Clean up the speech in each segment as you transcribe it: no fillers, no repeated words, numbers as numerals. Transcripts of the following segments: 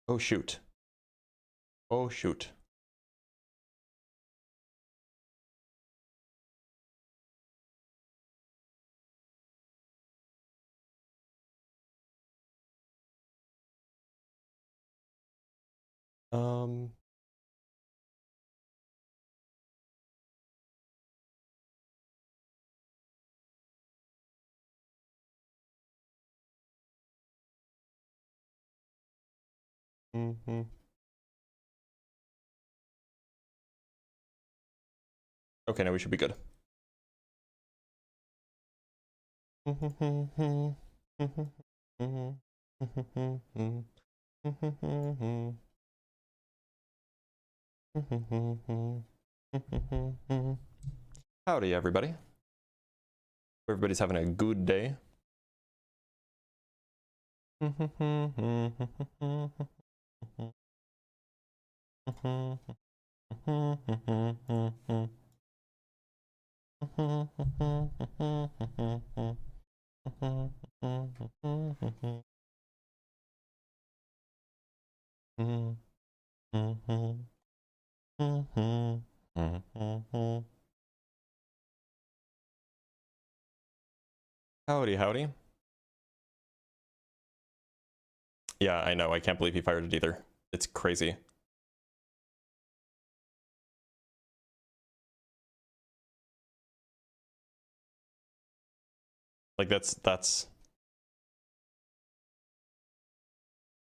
Oh shoot. Oh shoot. Okay, now we should be good. Howdy, everybody. Everybody's having a good day. Howdy, howdy. Yeah, I know. I can't believe he fired it either. It's crazy. Like, that's...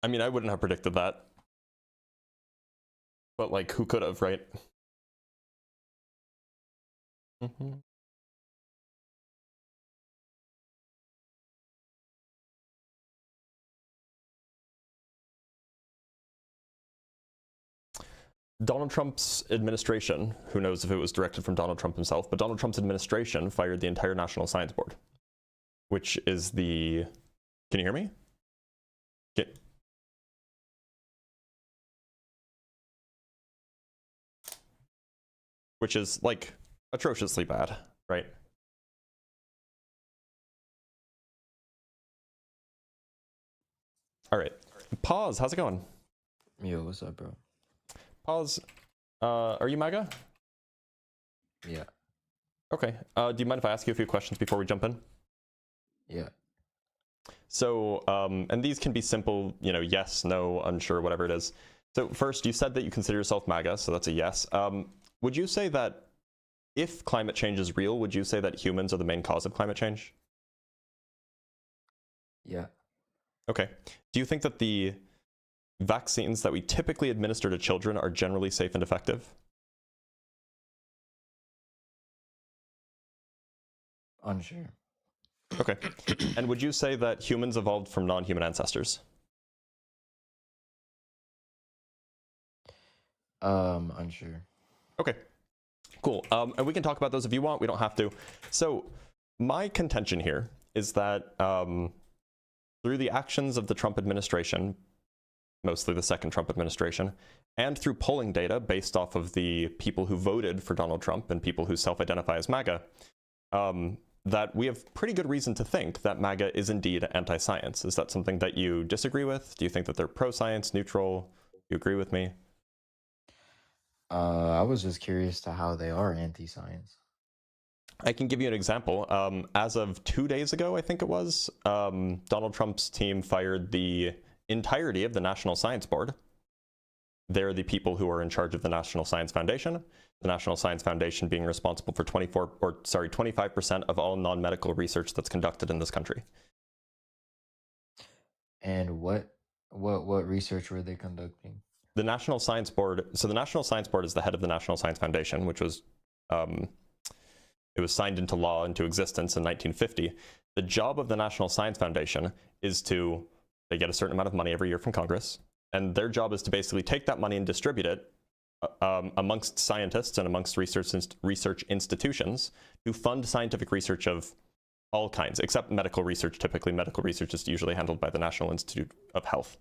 I mean, I wouldn't have predicted that. But, like, who could have, right? Donald Trump's administration, who knows if it was directed from Donald Trump himself, but Donald Trump's administration fired the entire National Science Board, which is the... Can you hear me? Okay. Which is, like, atrociously bad, right? All right. Pause. How's it going? Yo, what's up, bro? Pause. Are you MAGA? Yeah. Okay. Do you mind if I ask you a few questions before we jump in? Yeah. So, and these can be simple, you know, yes, no, unsure, whatever it is. So first, you said that you consider yourself MAGA, so that's a yes. Would you say that if climate change is real, would you say that humans are the main cause of climate change? Yeah. Okay. Do you think that the vaccines that we typically administer to children are generally safe and effective? Unsure. Okay. And would you say that humans evolved from non-human ancestors? Unsure. Okay. Cool. And we can talk about those if you want. We don't have to. So my contention here is that through the actions of the Trump administration, mostly the second Trump administration, and through polling data based off of the people who voted for Donald Trump and people who self-identify as MAGA, that we have pretty good reason to think that MAGA is indeed anti-science. Is that something that you disagree with? Do you think that they're pro-science, neutral? Do you agree with me? I was just curious to how they are anti-science. I can give you an example. As of 2 days ago, I think it was, Donald Trump's team fired the entirety of the National Science Board. They're the people who are in charge of the National Science Foundation. The National Science Foundation being responsible for 25% of all non-medical research that's conducted in this country. And what research were they conducting? The National Science Board, so the National Science Board is the head of the National Science Foundation, which was, it was signed into law, into existence in 1950. The job of the National Science Foundation is to, they get a certain amount of money every year from Congress, and their job is to basically take that money and distribute it amongst scientists and amongst research institutions who fund scientific research of all kinds, except medical research. Typically, medical research is usually handled by the National Institute of Health.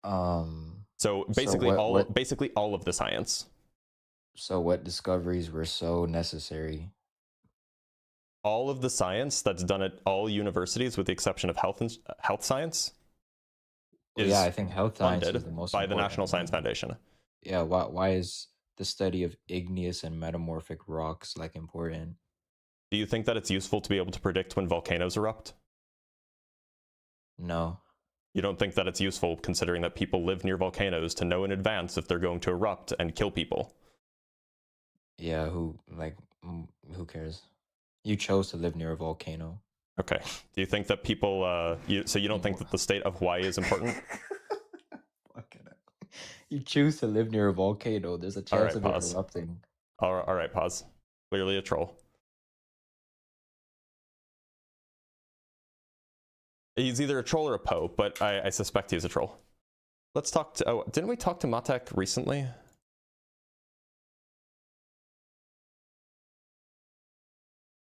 So basically, basically all of the science. So what discoveries were so necessary all of the science that's done at all universities, with the exception of health science, is Yeah, I think health science funded is the most by the important. National Science Foundation. Yeah, why is the study of igneous and metamorphic rocks like important? Do you think that it's useful to be able to predict when volcanoes erupt? No. You don't think that it's useful, considering that people live near volcanoes, to know in advance if they're going to erupt and kill people? Yeah, who cares? You chose to live near a volcano. Okay. Do you think that people, so you don't think that the state of Hawaii is important? You choose to live near a volcano. There's a chance of it erupting. All right, pause. Clearly a troll. He's either a troll or a Poe, but I suspect he's a troll. Let's talk to... Oh, didn't we talk to Matek recently?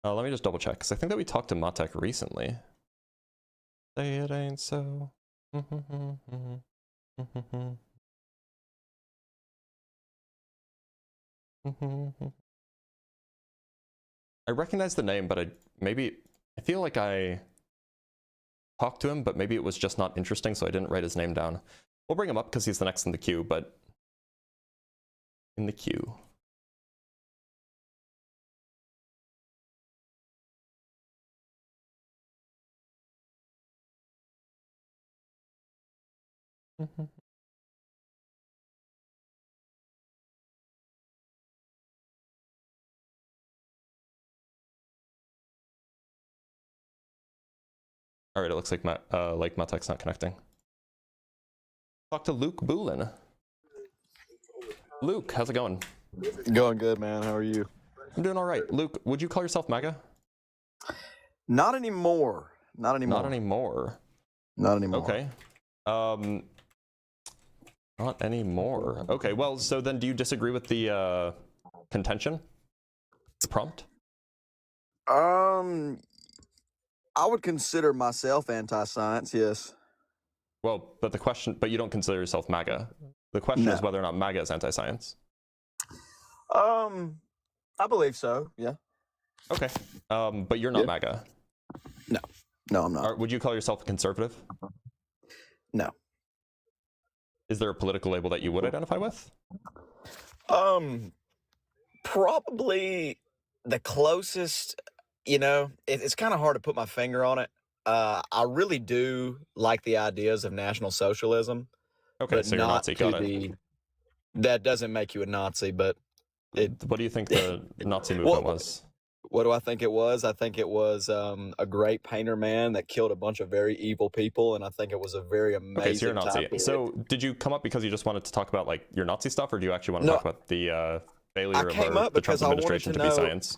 Let me just double check, because I think that we talked to Matek recently. Say it ain't so. I recognize the name, but I feel like I talked to him, but maybe it was just not interesting, so I didn't write his name down. We'll bring him up because he's the next in the queue, but in the queue. All right, it looks like Matek's not connecting. Talk to Luke Boolin. Luke, how's it going? Going good, man. How are you? I'm doing all right. Luke, would you call yourself MAGA? Not anymore. Not anymore. Not anymore. Not anymore. Okay. Not anymore. Okay, well, so then do you disagree with the contention? The prompt? I would consider myself anti-science, yes. Well, but you don't consider yourself MAGA. The question is whether or not MAGA is anti-science. I believe so, yeah. Okay. But you're not MAGA. No, I'm not. Would you call yourself a conservative? No. Is there a political label that you would identify with? Probably the closest, it's kind of hard to put my finger on it. I really do like the ideas of National Socialism. Okay, so you're a Nazi, got it. That doesn't make you a Nazi, but what do you think the Nazi movement was? What do I think it was? I think it was a great painter man that killed a bunch of very evil people, and I think it was a very amazing Okay, so you're a Nazi. time period. So did you come up because you just wanted to talk about like your Nazi stuff, or do you actually want to talk about the failure of the Trump administration to be science?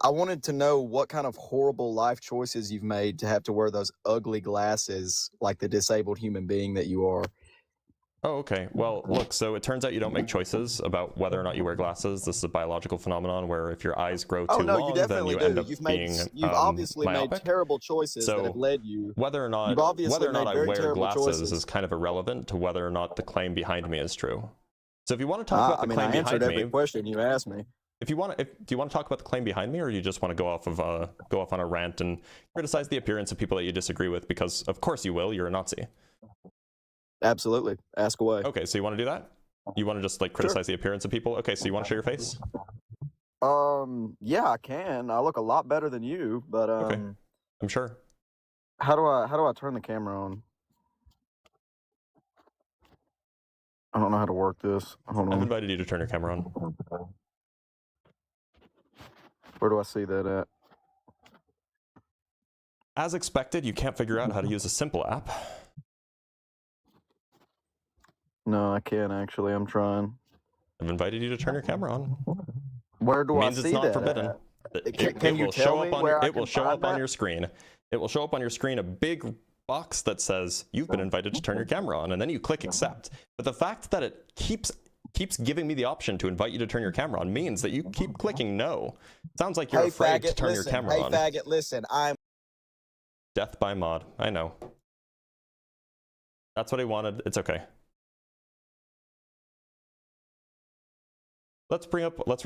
I wanted to know what kind of horrible life choices you've made to have to wear those ugly glasses like the disabled human being that you are. Oh, okay. Well, look, so it turns out you don't make choices about whether or not you wear glasses. This is a biological phenomenon where if your eyes grow too long, then you end up being You've obviously myopic. made terrible choices that have led you. Whether or not I wear glasses is kind of irrelevant to whether or not the claim behind me is true. So if you want to talk about the claim behind me, I answered every question you asked me. Do you want to talk about the claim behind me, or do you just want to go off on a rant and criticize the appearance of people that you disagree with? Because of course you will. You're a Nazi. Absolutely. Ask away. Okay, so you want to do that? You want to just like criticize the appearance of people? Okay, so you want to show your face? Yeah, I can. I look a lot better than you, but okay. I'm sure. How do I turn the camera on? I don't know how to work this. Hold on. I've invited you to turn your camera on. Where do I see that at? As expected, you can't figure out how to use a simple app. No, I can't actually. I'm trying. I've invited you to turn your camera on. Where do I see that? Means it's not forbidden. Can you tell me where I can find that? It will show up on your screen. It will show up on your screen a big box that says you've been invited to turn your camera on, and then you click accept. But the fact that it keeps giving me the option to invite you to turn your camera on means that you keep clicking no. Sounds like you're afraid to turn your camera on. Hey, faggot, listen, I'm... Death by mod. I know. That's what he wanted. It's okay. Let's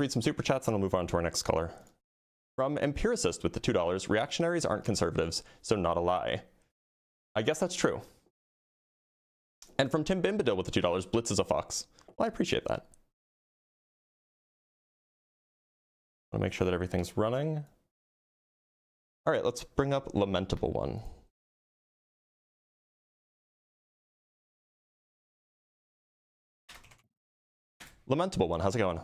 read some super chats and I'll move on to our next caller. From Empiricist with the $2, reactionaries aren't conservatives, so not a lie. I guess that's true. And from Tim Bimbadil with the $2, Blitz is a fox. Well, I appreciate that. I want to make sure that everything's running. All right, let's bring up Lamentable One. Lamentable One, how's it going?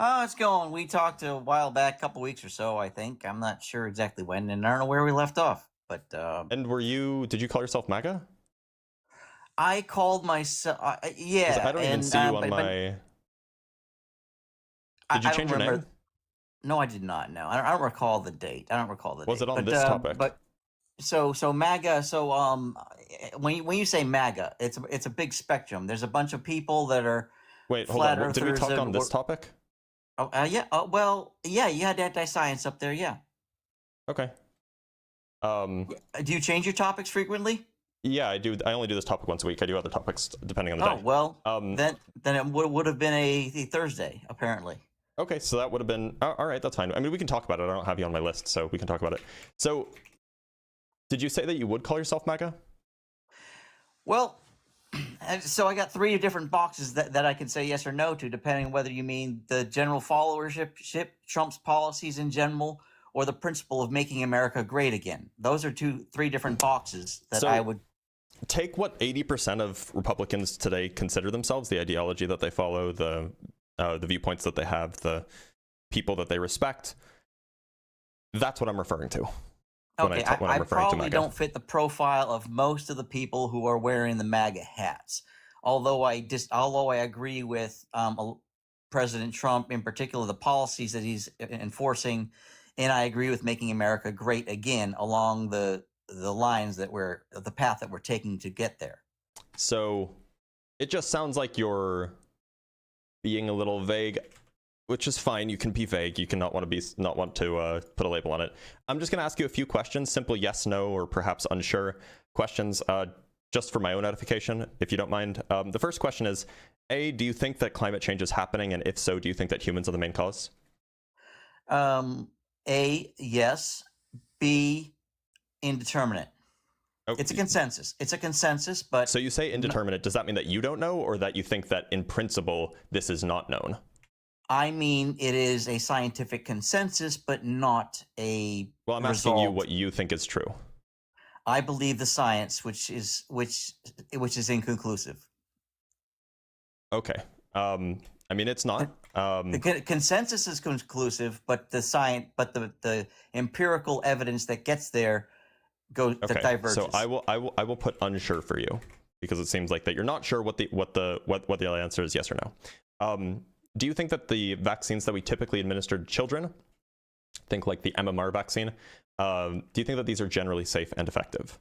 Oh, it's going. We talked a while back, a couple weeks or so, I think. I'm not sure exactly when, and I don't know where we left off. But and did you call yourself MAGA? I called myself, yeah. I don't even see you on my. Did you change your name? No, I did not. No, I don't recall the date. I don't recall the date. Was it on this topic? But so MAGA. So when you say MAGA, it's a big spectrum. There's a bunch of people that are. Wait, hold on. Did we talk on this topic? Oh, yeah. Well, yeah. You had anti-science up there. Yeah. Okay. Do you change your topics frequently? Yeah, I do. I only do this topic once a week. I do other topics depending on the day. Oh well. Then it would have been a Thursday apparently. Okay, so that would have been all right. That's fine. I mean, we can talk about it. I don't have you on my list, so we can talk about it. So, did you say that you would call yourself MAGA? Well, so I got 3 different boxes that I can say yes or no to, depending on whether you mean the general followership, Trump's policies in general, or the principle of making America great again. Those are 3 different boxes that I would take. What 80% of Republicans today consider themselves, the ideology that they follow, the viewpoints that they have, the people that they respect. That's what I'm referring to. Okay, I probably don't fit the profile of most of the people who are wearing the MAGA hats. Although I agree with President Trump, in particular, the policies that he's enforcing, and I agree with making America great again along the lines the path that we're taking to get there. So it just sounds like you're being a little vague, which is fine. You can be vague. You can not want to put a label on it. I'm just going to ask you a few questions, simple yes, no, or perhaps unsure questions, just for my own edification, if you don't mind. The first question is, A, do you think that climate change is happening? And if so, do you think that humans are the main cause? A, yes. B, indeterminate. Okay. It's a consensus. It's a consensus, but... So you say indeterminate. Does that mean that you don't know, or that you think that in principle this is not known? I mean, it is a scientific consensus, but not a Well, I'm asking you what you think is true. I believe the science, which is inconclusive. Okay. I mean, it's not. The consensus is conclusive, but the empirical evidence that gets there that diverges. So I will put unsure for you, because it seems like that you're not sure what the answer is, yes or no. Do you think that the vaccines that we typically administer to children, think like the MMR vaccine, do you think that these are generally safe and effective?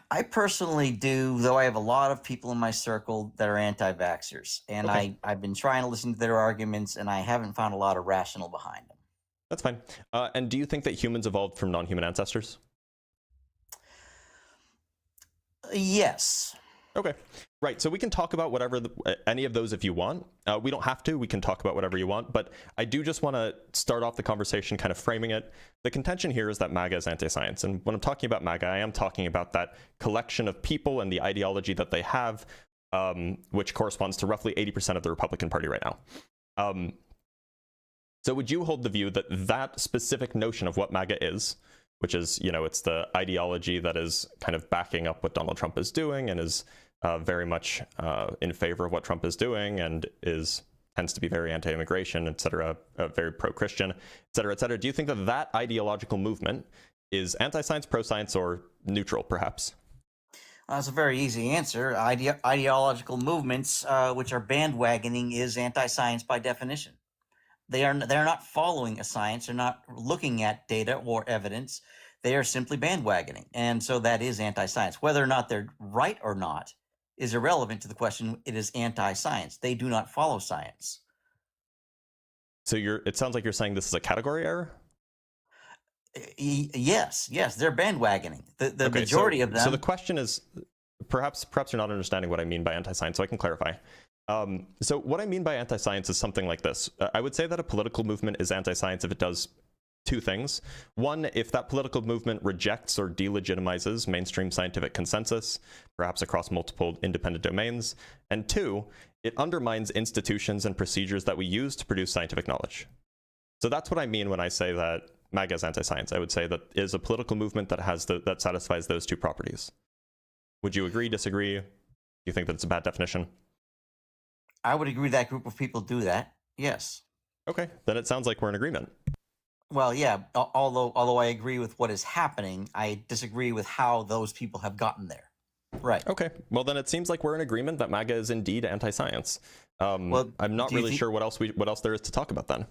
I personally do, though I have a lot of people in my circle that are anti-vaxxers, and okay. I've been trying to listen to their arguments, and I haven't found a lot of rational behind them. That's fine. And do you think that humans evolved from non-human ancestors? Yes. Okay, right. So we can talk about whatever any of those if you want. We don't have to. We can talk about whatever you want. But I do just want to start off the conversation kind of framing it. The contention here is that MAGA is anti-science. And when I'm talking about MAGA, I am talking about that collection of people and the ideology that they have, which corresponds to roughly 80% of the Republican Party right now. So would you hold the view that that specific notion of what MAGA is, which is, it's the ideology that is kind of backing up what Donald Trump is doing and is very much in favor of what Trump is doing and tends to be very anti-immigration, et cetera, very pro-Christian, et cetera, et cetera. Do you think that that ideological movement is anti-science, pro-science, or neutral, perhaps? That's a very easy answer. Ideological movements, which are bandwagoning, is anti-science by definition. They're not following a science. They're not looking at data or evidence. They are simply bandwagoning. And so that is anti-science. Whether or not they're right or not is irrelevant to the question. It is anti-science. They do not follow science. So it sounds like you're saying this is a category error? Yes, they're bandwagoning. The majority of them. So the question is, perhaps you're not understanding what I mean by anti-science, so I can clarify. So what I mean by anti-science is something like this. I would say that a political movement is anti-science if it does two things. One, if that political movement rejects or delegitimizes mainstream scientific consensus, perhaps across multiple independent domains. And two, it undermines institutions and procedures that we use to produce scientific knowledge. So that's what I mean when I say that MAGA is anti-science. I would say that is a political movement that has that satisfies those two properties. Would you agree, disagree? Do you think that it's a bad definition? I would agree that group of people do that. Yes. Okay, then it sounds like we're in agreement. Well, yeah. Although I agree with what is happening, I disagree with how those people have gotten there. Right. Okay. Well, then it seems like we're in agreement that MAGA is indeed anti-science. Well, I'm not really sure what else there is to talk about then.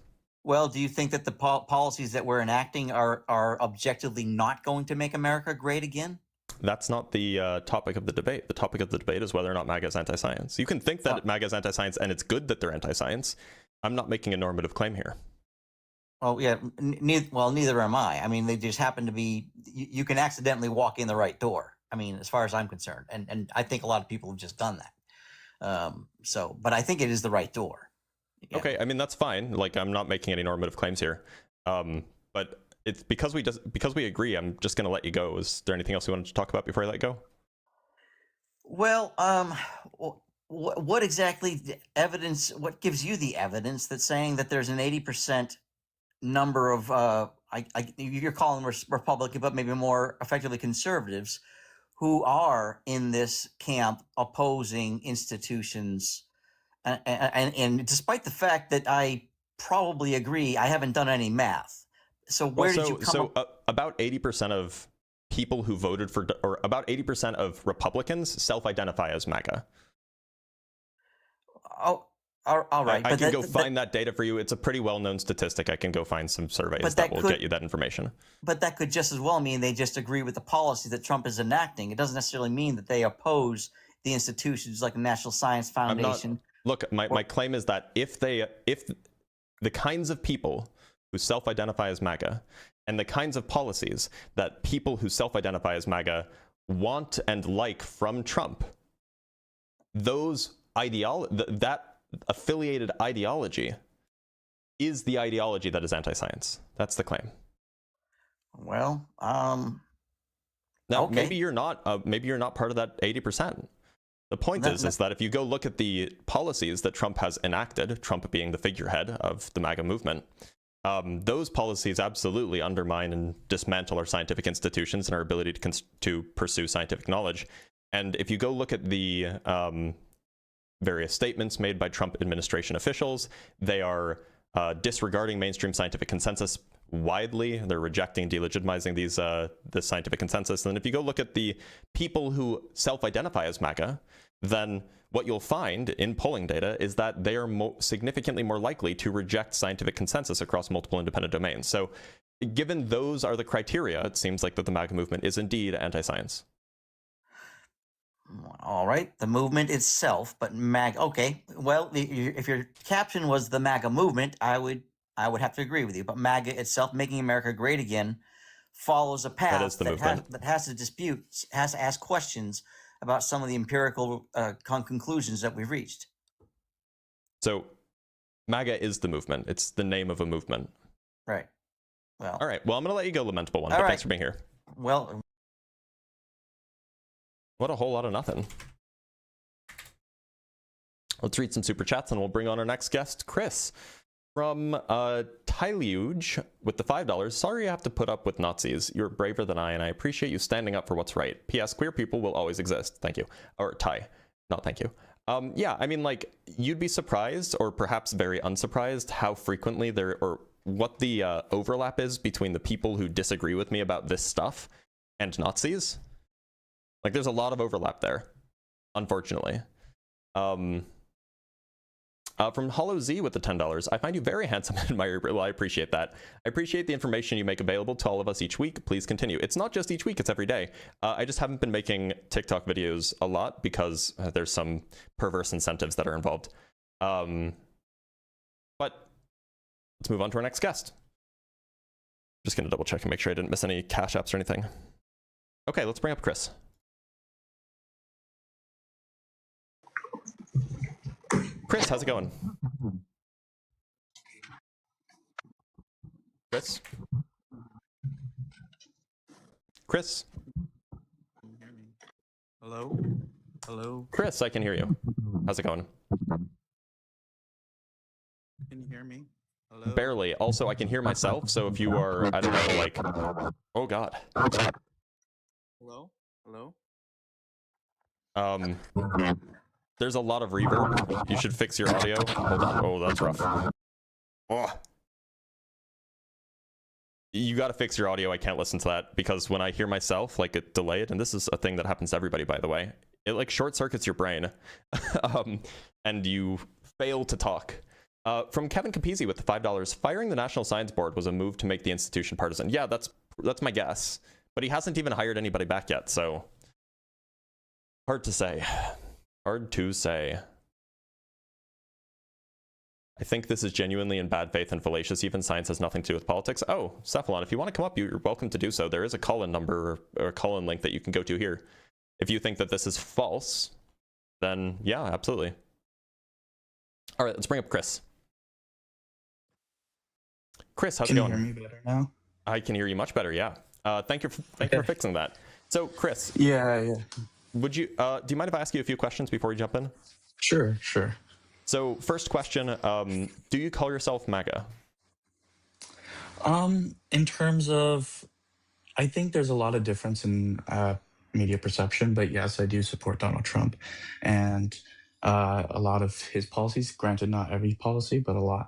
Well, do you think that the policies that we're enacting are objectively not going to make America great again? That's not the topic of the debate. The topic of the debate is whether or not MAGA is anti-science. You can think that MAGA is anti-science, and it's good that they're anti-science. I'm not making a normative claim here. Oh, yeah. Neither am I. I mean, they just happen to be. You can accidentally walk in the right door. I mean, as far as I'm concerned, and I think a lot of people have just done that. But I think it is the right door. Yeah. Okay, I mean that's fine. Like I'm not making any normative claims here, but it's because we agree. I'm just going to let you go. Is there anything else you wanted to talk about before I let you go? Well, what exactly evidence? What gives you the evidence that's saying that there's an 80% number of you're calling them Republican, but maybe more effectively conservatives, who are in this camp opposing institutions? And despite the fact that I probably agree, I haven't done any math. So did you come up? About 80% of people who voted for, or about 80% of Republicans self-identify as MAGA. Oh, all right. I can go find that data for you. It's a pretty well-known statistic. I can go find some surveys that will get you that information. But that could just as well mean they just agree with the policy that Trump is enacting. It doesn't necessarily mean that they oppose the institutions like the National Science Foundation. Look, my claim is that if the kinds of people who self-identify as MAGA and the kinds of policies that people who self-identify as MAGA want and like from Trump, that affiliated ideology is the ideology that is anti-science. That's the claim. Well, now okay. maybe you're not part of that 80%. The point is that if you go look at the policies that Trump has enacted, Trump being the figurehead of the MAGA movement, those policies absolutely undermine and dismantle our scientific institutions and our ability to pursue scientific knowledge. And if you go look at the various statements made by Trump administration officials, they are disregarding mainstream scientific consensus widely. They're rejecting, delegitimizing this scientific consensus. And if you go look at the people who self-identify as MAGA, then what you'll find in polling data is that they are significantly more likely to reject scientific consensus across multiple independent domains. So given those are the criteria, it seems like that the MAGA movement is indeed anti-science. All right, the movement itself, but MAGA. Okay, well, if your caption was the MAGA movement, I would have to agree with you. But MAGA itself, making America great again, follows a path that has to ask questions about some of the empirical conclusions that we've reached. So MAGA is the movement. It's the name of a movement. Right. Well. All right. Well, I'm going to let you go, Lamentable One. But thanks for being here. Well. What a whole lot of nothing. Let's read some super chats and we'll bring on our next guest, Chris. From Tyluge with the $5. Sorry you have to put up with Nazis. You're braver than I, and I appreciate you standing up for what's right. P.S. Queer people will always exist. Thank you. Or Ty. Not thank you. Yeah, I mean, like, you'd be surprised, or perhaps very unsurprised, how frequently or what the overlap is between the people who disagree with me about this stuff and Nazis. Like, there's a lot of overlap there, unfortunately. From Hollow Z with the $10, I find you very handsome and admirable. I appreciate that. I appreciate the information you make available to all of us each week. Please continue. It's not just each week, it's every day. I just haven't been making TikTok videos a lot because there's some perverse incentives that are involved. But let's move on to our next guest. Just going to double check and make sure I didn't miss any cash apps or anything. Okay, let's bring up Chris. Chris, how's it going? Chris? Chris? Can you hear me? Hello? Hello? Chris, I can hear you. How's it going? Can you hear me? Hello? Barely. Also, I can hear myself, so if you are, I don't know, like... Oh, God. Hello? Hello? There's a lot of reverb. You should fix your audio. Hold on. Oh, that's rough. Oh. You got to fix your audio. I can't listen to that because when I hear myself, like, it delayed, and this is a thing that happens to everybody, by the way, it like short circuits your brain, and you fail to talk. From Kevin Capizzi with the $5, firing the National Science Board was a move to make the institution partisan. Yeah, that's my guess, but he hasn't even hired anybody back yet, so hard to say. Hard to say. I think this is genuinely in bad faith and fallacious. Even science has nothing to do with politics. Oh, Cephalon, if you want to come up, you're welcome to do so. There is a call-in number or a call-in link that you can go to here. If you think that this is false, then yeah, absolutely. All right, let's bring up Chris. Chris, how's it going? Can you hear me better now? I can hear you much better, yeah. Thank you for fixing that. So, Chris. Yeah. Would you, do you mind if I ask you a few questions before we jump in? Sure. So, first question, do you call yourself MAGA? In terms of, I think there's a lot of difference in media perception, but yes, I do support Donald Trump and a lot of his policies. Granted, not every policy, but a lot.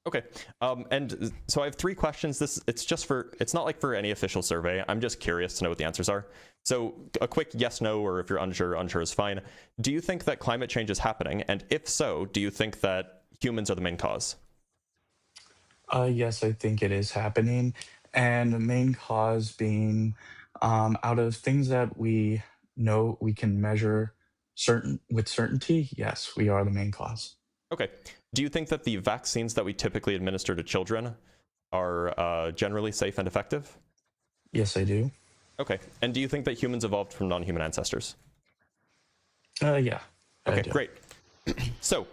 Okay, and so I have 3 questions. It's not like for any official survey. I'm just curious to know what the answers are. So a quick yes, no, or if you're unsure is fine. Do you think that climate change is happening? And if so, do you think that humans are the main cause? Yes, I think it is happening. And the main cause being out of things that we know we can measure with certainty, yes, we are the main cause. Okay. Do you think that the vaccines that we typically administer to children are generally safe and effective? Yes, I do. Okay. And do you think that humans evolved from non-human ancestors? Yeah. Okay, great. So,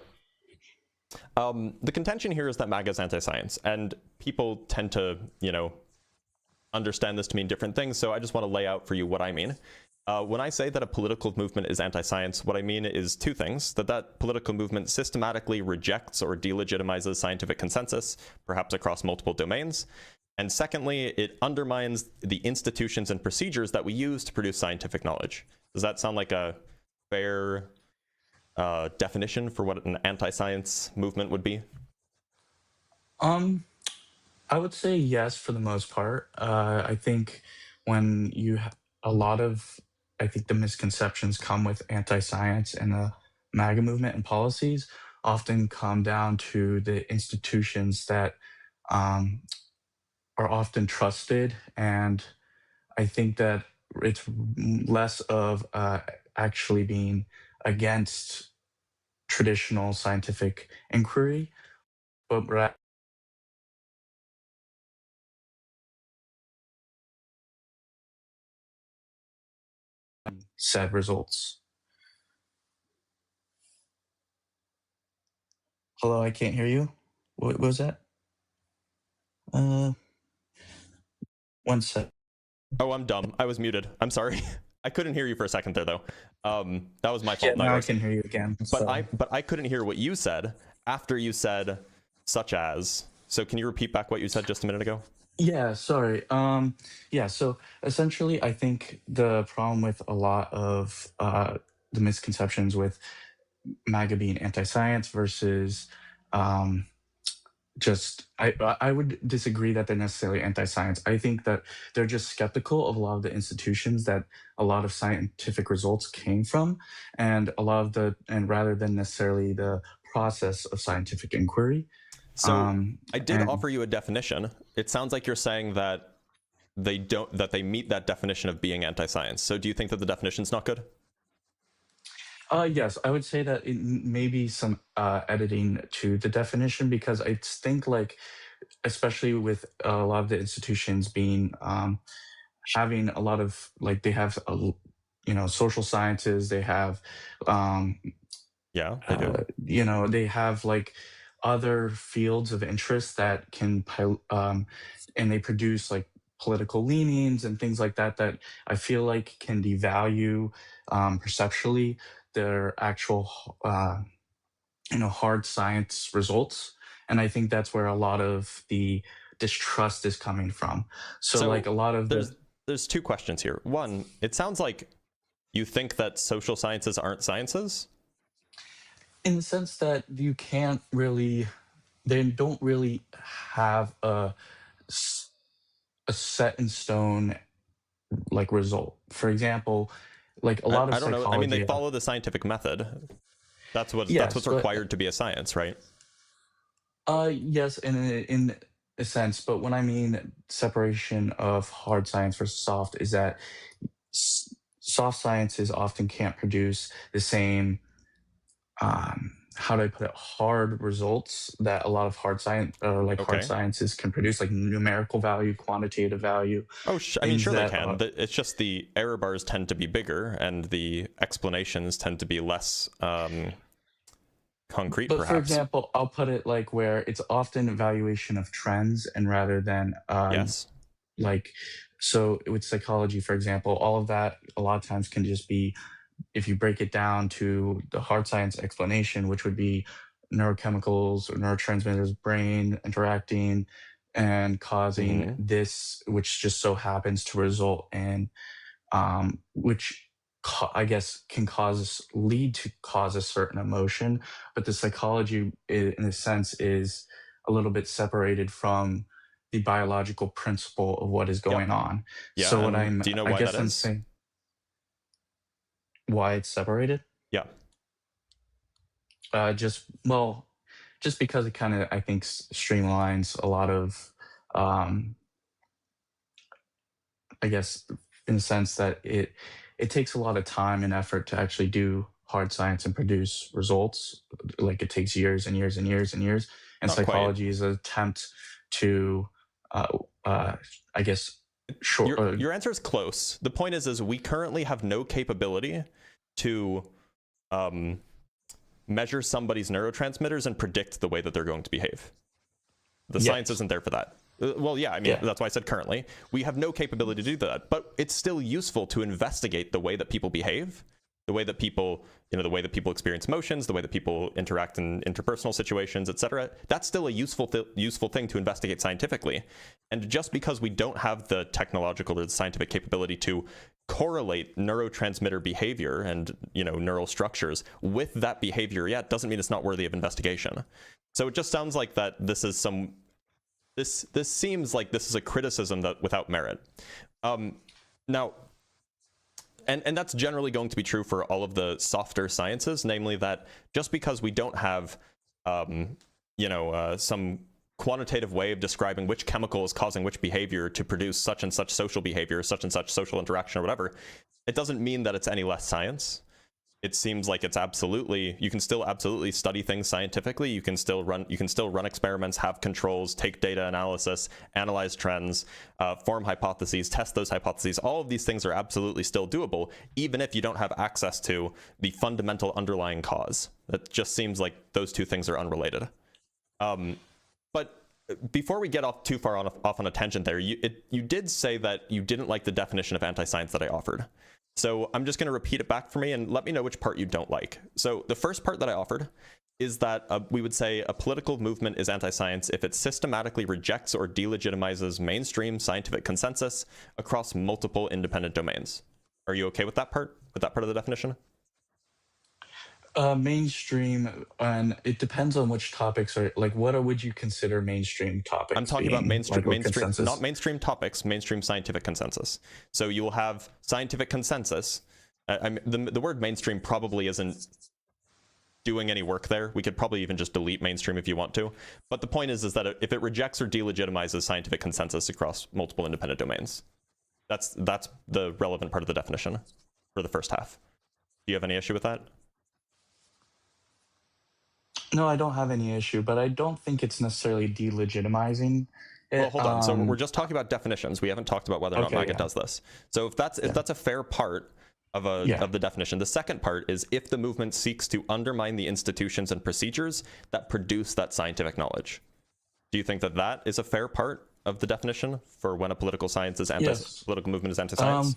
the contention here is that MAGA is anti-science, and people tend to, understand this to mean different things, so I just want to lay out for you what I mean. When I say that a political movement is anti-science, what I mean is 2 things: that political movement systematically rejects or delegitimizes scientific consensus, perhaps across multiple domains. And secondly, it undermines the institutions and procedures that we use to produce scientific knowledge. Does that sound like a fair definition for what an anti-science movement would be? I would say yes for the most part. I think when I think the misconceptions come with anti-science and the MAGA movement and policies often come down to the institutions that are often trusted. And I think that it's less of actually being against traditional scientific inquiry, but rather said results. Hello, I can't hear you. What was that? 1 sec. Oh, I'm dumb. I was muted. I'm sorry. I couldn't hear you for a second there, though. That was my fault. Yeah, now I can hear you again. But I couldn't hear what you said after you said such as. So can you repeat back what you said just a minute ago? Yeah, sorry. So essentially, I think the problem with a lot of the misconceptions with MAGA being anti-science versus I would disagree that they're necessarily anti-science. I think that they're just skeptical of a lot of the institutions that a lot of scientific results came from, and rather than necessarily the process of scientific inquiry. So I did offer you a definition. It sounds like you're saying that they meet that definition of being anti-science. So do you think that the definition's not good? Yes, I would say that it may be some editing to the definition, because I think, especially with a lot of the institutions being having a lot of they have social sciences, they have yeah, they do. they have like other fields of interest that can and they produce like political leanings and things like that that I feel like can devalue perceptually their actual hard science results. And I think that's where a lot of the distrust is coming from. So like a lot of there's two questions here. One, it sounds like you think that social sciences aren't sciences? In the sense that they don't really have a set in stone like result. For example, like a lot of I don't psychology. know. I mean, they follow the scientific method. That's what's required to be a science, right? Yes, in a sense, but when I mean separation of hard science versus soft, is that soft sciences often can't produce the same how do I put it, hard results that a lot of hard science or like hard sciences can produce, like numerical value, quantitative value. Oh, I mean, sure they can. It's just the error bars tend to be bigger and the explanations tend to be less concrete, but perhaps. For example, I'll put it like where it's often evaluation of trends and rather than like, so with psychology, for example, all of that a lot of times can just be, if you break it down to the hard science explanation, which would be neurochemicals or neurotransmitters, brain interacting and causing this, which just so happens to result in, which I guess can lead to cause a certain emotion. But the psychology, in a sense, is a little bit separated from the biological principle of what is going on. Yeah. So do you know why that is? Saying why it's separated? Yeah. Just because it kind of, I think, streamlines a lot of, I guess, in the sense that it takes a lot of time and effort to actually do hard science and produce results. Like it takes years and years and years and years. And psychology is an attempt to, I guess, your answer is close. The point is we currently have no capability to measure somebody's neurotransmitters and predict the way that they're going to behave. The science isn't there for that. Well, yeah, I mean, that's why I said currently. We have no capability to do that, but it's still useful to investigate the way that people behave, the way that people, the way that people experience emotions, the way that people interact in interpersonal situations, etc. That's still a useful thing to investigate scientifically. And just because we don't have the technological or the scientific capability to correlate neurotransmitter behavior and, neural structures with that behavior yet, doesn't mean it's not worthy of investigation. So it just sounds like that this seems like this is a criticism that without merit. Now, and that's generally going to be true for all of the softer sciences, namely that just because we don't have, some quantitative way of describing which chemical is causing which behavior to produce such and such social behavior, such and such social interaction or whatever, it doesn't mean that it's any less science. It seems like you can still absolutely study things scientifically. You can still run experiments, have controls, take data analysis, analyze trends, form hypotheses, test those hypotheses. All of these things are absolutely still doable, even if you don't have access to the fundamental underlying cause. It just seems like those two things are unrelated. But before we get too far off on a tangent there, you did say that you didn't like the definition of anti-science that I offered. So I'm just going to repeat it back for me and let me know which part you don't like. So the first part that I offered is that we would say a political movement is anti-science if it systematically rejects or delegitimizes mainstream scientific consensus across multiple independent domains. Are you okay with that part of the definition? Mainstream, and it depends on which topics are, like, what would you consider mainstream topics? I'm talking about mainstream, not mainstream topics, mainstream scientific consensus. So you will have scientific consensus. The word mainstream probably isn't doing any work there. We could probably even just delete mainstream if you want to. But the point is that if it rejects or delegitimizes scientific consensus across multiple independent domains, that's the relevant part of the definition for the first half. Do you have any issue with that? No, I don't have any issue, but I don't think it's necessarily delegitimizing it. Well, hold on. So we're just talking about definitions. We haven't talked about whether or not MAGA does this. So if that's a fair part of the definition. The second part is if the movement seeks to undermine the institutions and procedures that produce that scientific knowledge. Do you think that that is a fair part of the definition for when a political science is political movement is anti-science?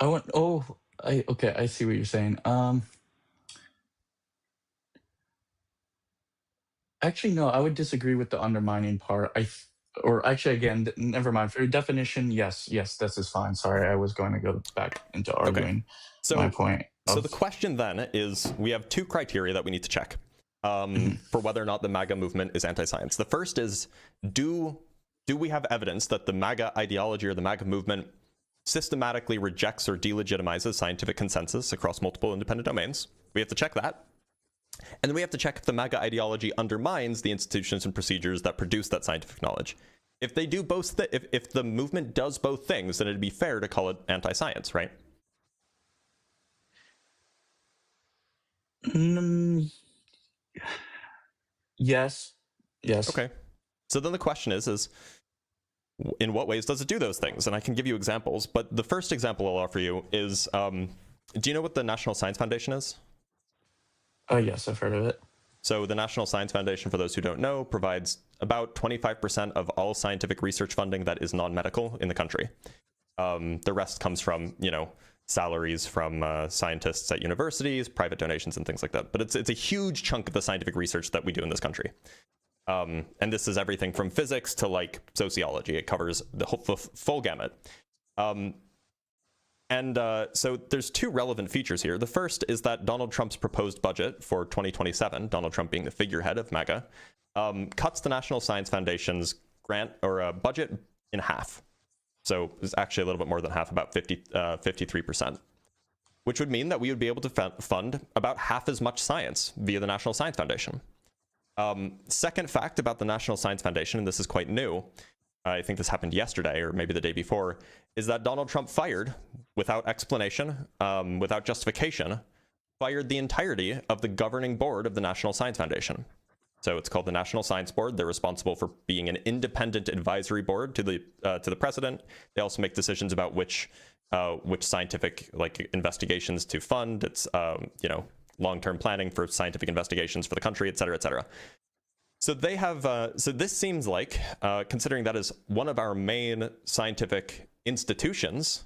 Okay, I see what you're saying. Actually, no, I would disagree with the undermining part. Again, never mind. For your definition, yes, this is fine. Sorry, I was going to go back into arguing my point. So the question then is, we have two criteria that we need to check for whether or not the MAGA movement is anti-science. The first is, do we have evidence that the MAGA ideology or the MAGA movement systematically rejects or delegitimizes scientific consensus across multiple independent domains? We have to check that. And then we have to check if the MAGA ideology undermines the institutions and procedures that produce that scientific knowledge. If they do both, if the movement does both things, then it'd be fair to call it anti-science, right? Yes. Okay. So then the question is in what ways does it do those things? And I can give you examples, but the first example I'll offer you is, do you know what the National Science Foundation is? Yes, I've heard of it. So the National Science Foundation, for those who don't know, provides about 25% of all scientific research funding that is non-medical in the country. The rest comes from, salaries from scientists at universities, private donations, and things like that. But it's a huge chunk of the scientific research that we do in this country. And this is everything from physics to like sociology. It covers the full gamut. So there's two relevant features here. The first is that Donald Trump's proposed budget for 2027, Donald Trump being the figurehead of MAGA, cuts the National Science Foundation's grant or budget in half. So it's actually a little bit more than half, about 53%, which would mean that we would be able to fund about half as much science via the National Science Foundation. Second fact about the National Science Foundation, and this is quite new, I think this happened yesterday or maybe the day before, is that Donald Trump fired, without explanation, without justification, fired the entirety of the governing board of the National Science Foundation. So it's called the National Science Board. They're responsible for being an independent advisory board to the president. They also make decisions about which scientific investigations to fund. It's long-term planning for scientific investigations for the country, et cetera, et cetera. So they have. So this seems like, considering that is one of our main scientific institutions,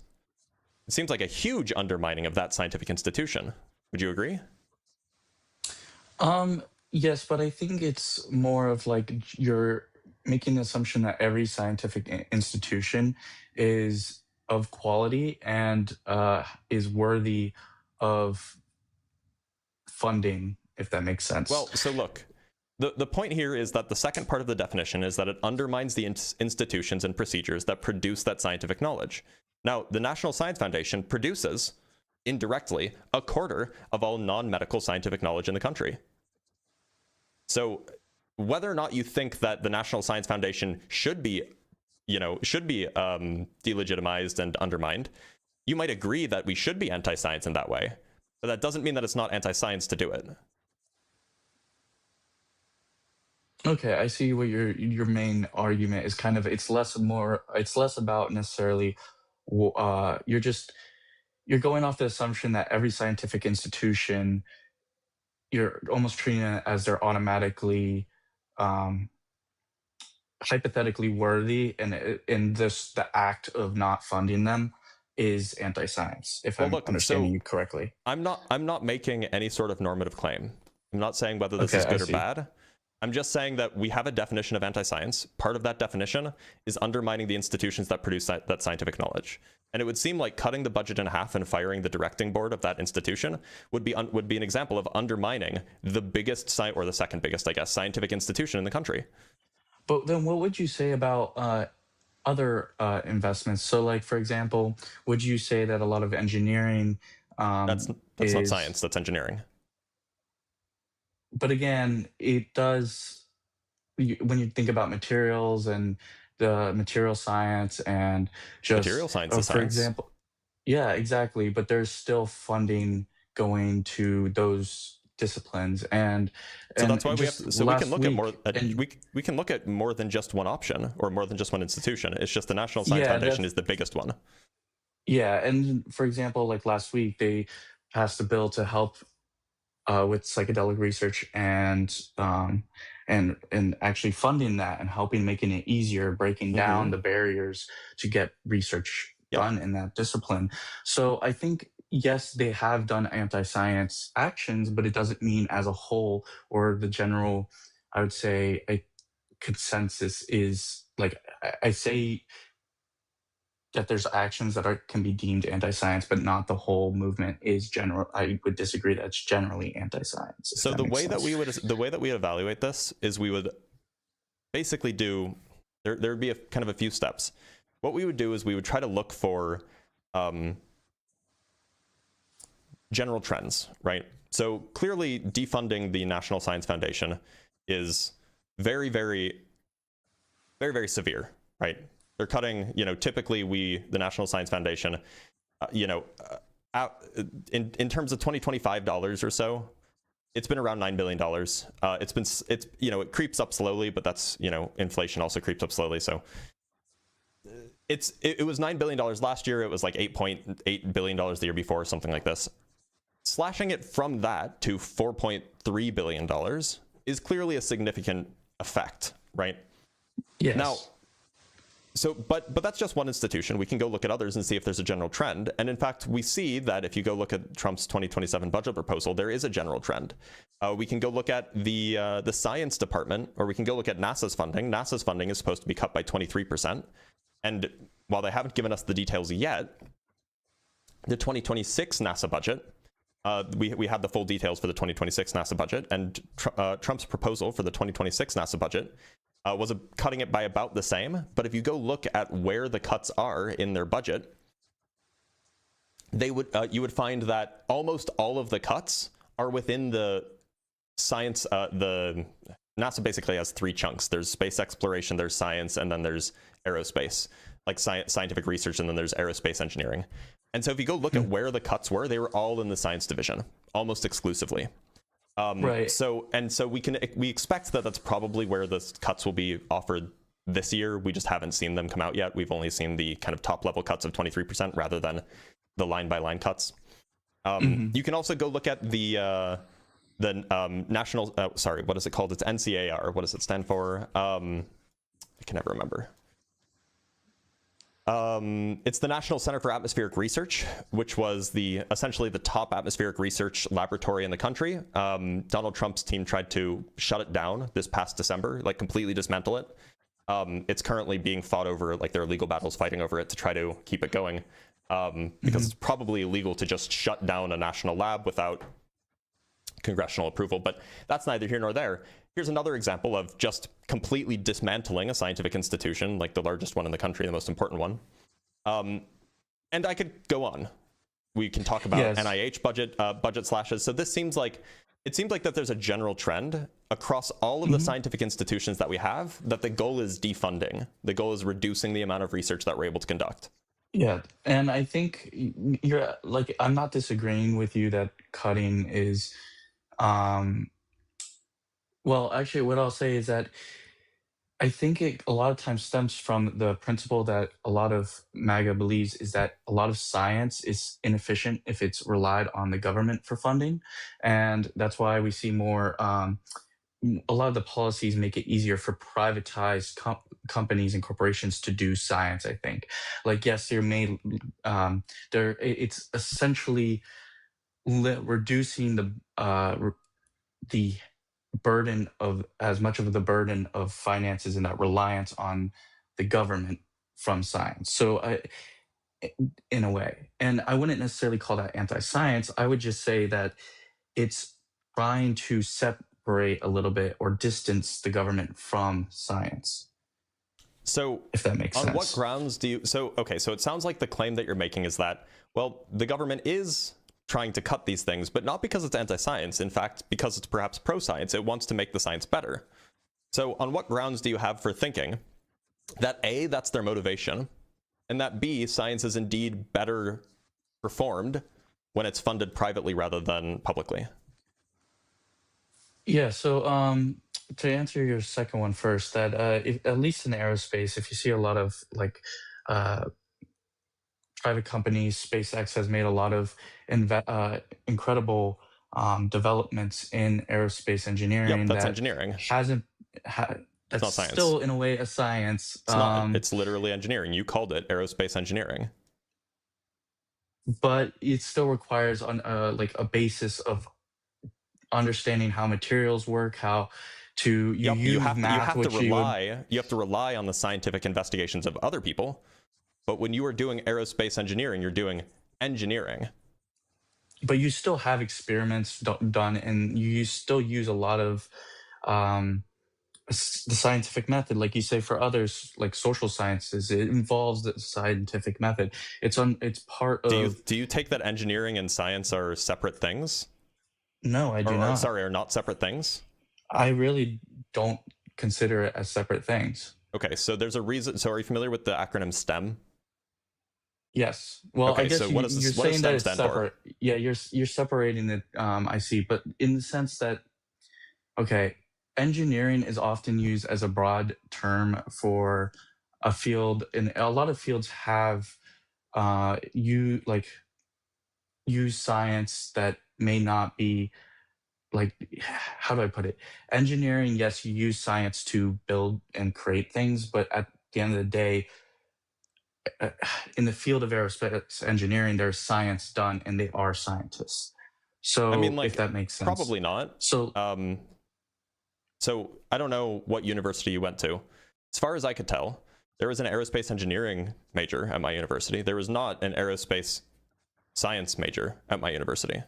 it seems like a huge undermining of that scientific institution. Would you agree? Yes, but I think it's more of like you're making the assumption that every scientific institution is of quality and is worthy of funding, if that makes sense. Well, so look. The point here is that the second part of the definition is that it undermines the institutions and procedures that produce that scientific knowledge. Now, the National Science Foundation produces, indirectly, a quarter of all non-medical scientific knowledge in the country. So whether or not you think that the National Science Foundation should be delegitimized and undermined, you might agree that we should be anti-science in that way, but that doesn't mean that it's not anti-science to do it. Okay, I see what your main argument is. Kind of, it's less about necessarily. You're going off the assumption that every scientific institution, you're almost treating it as they're automatically, hypothetically worthy, and the act of not funding them is anti-science. If I'm understanding you correctly, I'm not making any sort of normative claim. I'm not saying whether this is good or bad. I'm just saying that we have a definition of anti-science. Part of that definition is undermining the institutions that produce that scientific knowledge. And it would seem like cutting the budget in half and firing the directing board of that institution would be an example of undermining the biggest or the second biggest, I guess, scientific institution in the country. But then what would you say about other investments? So, like, for example, would you say that a lot of engineering that's not science, that's engineering. But again, it does, when you think about materials and the material science and just material science is for science. example, yeah, exactly. But there's still funding going to those disciplines, and so that's why we have. So we can look at more. We can look at more than just one option or more than just one institution. It's just the National Science Foundation is the biggest one. Yeah, and for example, like last week, they passed a bill to help with psychedelic research and actually funding that and helping making it easier, breaking down the barriers to get research Yep. done in that discipline. So I think yes, they have done anti-science actions, but it doesn't mean as a whole or the general, I would say, a consensus is like I say that there's actions that can be deemed anti-science, but not the whole movement is general. I would disagree that it's generally anti-science. So the way that we evaluate this is we would basically do there would be a kind of a few steps. What we would do is we would try to look for general trends, right? So clearly defunding the National Science Foundation is very, very, very, very severe, right? They're cutting, typically the National Science Foundation, out in terms of 2025 dollars or so, it's been around $9 billion. It creeps up slowly, but that's, inflation also creeps up slowly. So it was $9 billion last year. It was like $8.8 billion the year before, something like this. Slashing it from that to $4.3 billion is clearly a significant effect, right? Yes. Now, but that's just one institution. We can go look at others and see if there's a general trend. And in fact, we see that if you go look at Trump's 2027 budget proposal, there is a general trend. We can go look at the science department, or we can go look at NASA's funding. NASA's funding is supposed to be cut by 23%. And while they haven't given us the details yet, the 2026 NASA budget, we have the full details for the 2026 NASA budget, and Trump's proposal for the 2026 NASA budget was cutting it by about the same. But if you go look at where the cuts are in their budget, you would find that almost all of the cuts are within the science. The NASA basically has three chunks. There's space exploration, there's science, and then there's aerospace, like scientific research, and then there's aerospace engineering. And so if you go look at where the cuts were, they were all in the science division, almost exclusively. Right. So we expect that that's probably where the cuts will be offered this year. We just haven't seen them come out yet. We've only seen the kind of top level cuts of 23% rather than the line by line cuts. You can also go look at the national. What is it called? It's NCAR. What does it stand for? I can never remember. It's the National Center for Atmospheric Research, which was essentially the top atmospheric research laboratory in the country. Donald Trump's team tried to shut it down this past December, like completely dismantle it. It's currently being fought over, like there are legal battles fighting over it to try to keep it going, because it's probably illegal to just shut down a national lab without congressional approval, but that's neither here nor there. Here's another example of just completely dismantling a scientific institution, like the largest one in the country, the most important one. And I could go on. We can talk about NIH budget slashes. So it seems like that there's a general trend across all of the scientific institutions that we have, that the goal is defunding. The goal is reducing the amount of research that we're able to conduct. Yeah, and I think you're like, I'm not disagreeing with you that cutting is well, actually, what I'll say is that I think it a lot of times stems from the principle that a lot of MAGA believes is that a lot of science is inefficient if it's relied on the government for funding. And that's why we see more, a lot of the policies make it easier for privatized companies and corporations to do science, I think. Like, yes, it's essentially reducing the burden of as much of the burden of finances and that reliance on the government from science. So in a way, and I wouldn't necessarily call that anti-science. I would just say that it's trying to separate a little bit or distance the government from science. So if that makes sense. On what grounds do you, so it sounds like the claim that you're making is that, well, the government is trying to cut these things, but not because it's anti-science. In fact, because it's perhaps pro-science. It wants to make the science better. So on what grounds do you have for thinking that A, that's their motivation, and that B, science is indeed better performed when it's funded privately rather than publicly? Yeah, so to answer your second one first, that at least in aerospace, if you see a lot of like private companies. SpaceX has made a lot of incredible developments in aerospace engineering Yep, that's that engineering. hasn't. It's not That's science. still in a way a science. It's not. It's literally engineering. You called it aerospace engineering. But it still requires like a basis of understanding how materials work, how to You have to rely on the scientific investigations of other people. But when you are doing aerospace engineering, you're doing engineering. But you still have experiments done, and you still use a lot of the scientific method, like you say, for others, like social sciences. It involves the scientific method. It's part of. Do you take that engineering and science are separate things? No, I do not. Sorry, are not separate things? I really don't consider it as separate things. Okay, so there's a reason. So are you familiar with the acronym STEM? Yes. Well, Okay, I guess so you're saying that it's STEM separate. Yeah, you're separating it. I see, but in the sense that, okay, engineering is often used as a broad term for a field, and a lot of fields have use science that may not be, like, how do I put it? Engineering, yes, you use science to build and create things, but at the end of the day, in the field of aerospace engineering, there's science done, and they are scientists. So, I mean, like, if that makes sense. Probably not. So I don't know what university you went to. As far as I could tell, there was an aerospace engineering major at my university. There was not an aerospace science major at my university.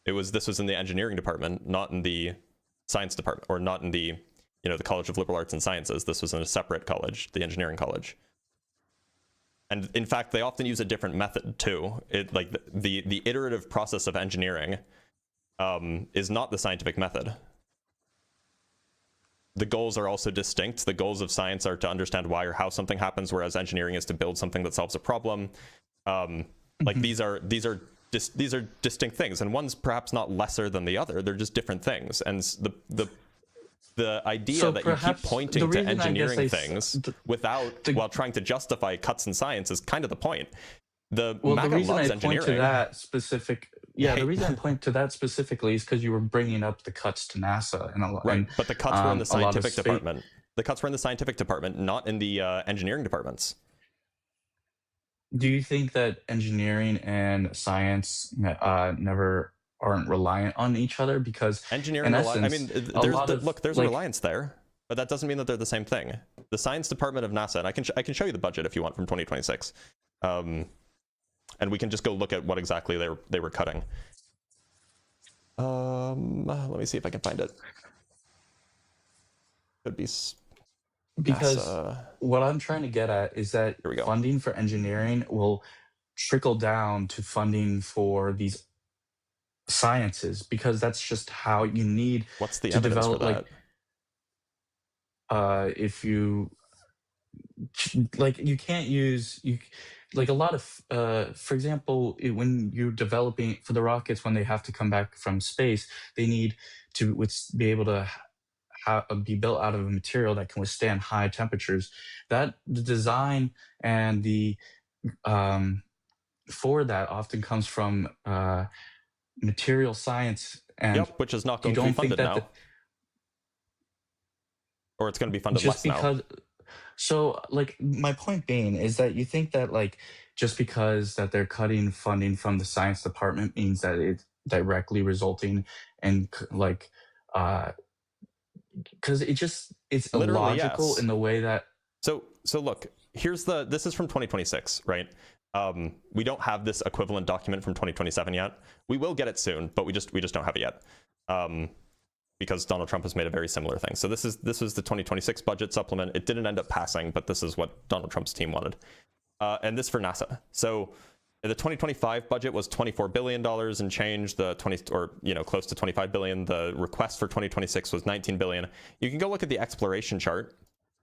This was in the engineering department, not in the science department, or not in the College of Liberal Arts and Sciences. This was in a separate college, the engineering college. And in fact, they often use a different method too. The iterative process of engineering is not the scientific method. The goals are also distinct. The goals of science are to understand why or how something happens, whereas engineering is to build something that solves a problem. These are distinct things, and one's perhaps not lesser than the other. They're just different things. And the idea that you keep pointing to engineering things while trying to justify cuts in science is kind of the point. MAGA the reason loves I engineering. point to that specific, the reason I point to that specifically is because you were bringing up the cuts to NASA and a lot. Right, but the cuts were in the scientific department. The cuts were in the scientific department, not in the engineering departments. Do you think that engineering and science aren't reliant on each other? Because engineering, there's a reliance there, but that doesn't mean that they're the same thing. The science department of NASA, and I can show you the budget if you want from 2026, and we can just go look at what exactly they were cutting. Let me see if I can find it. Could be because NASA. What I'm trying to get at is that funding for engineering will trickle down to funding for these sciences, because that's just how you need What's the to evidence develop for that? If you can't use a lot of for example, when you're developing for the rockets, when they have to come back from space, they need to be able to be built out of a material that can withstand high temperatures. That the design and the for that often comes from material science, and which is not going to be funded now, or it's going to be funded less now. So, my point being is that you think that, just because that they're cutting funding from the science department means that it's directly resulting in because it's literally illogical in the way that. So look, this is from 2026, right? We don't have this equivalent document from 2027 yet. We will get it soon, but we just don't have it yet, because Donald Trump has made a very similar thing. So this was the 2026 budget supplement. It didn't end up passing, but this is what Donald Trump's team wanted, and this for NASA. So the 2025 budget was $24 billion and change. Close to 25 billion. The request for 2026 was 19 billion. You can go look at the exploration chart,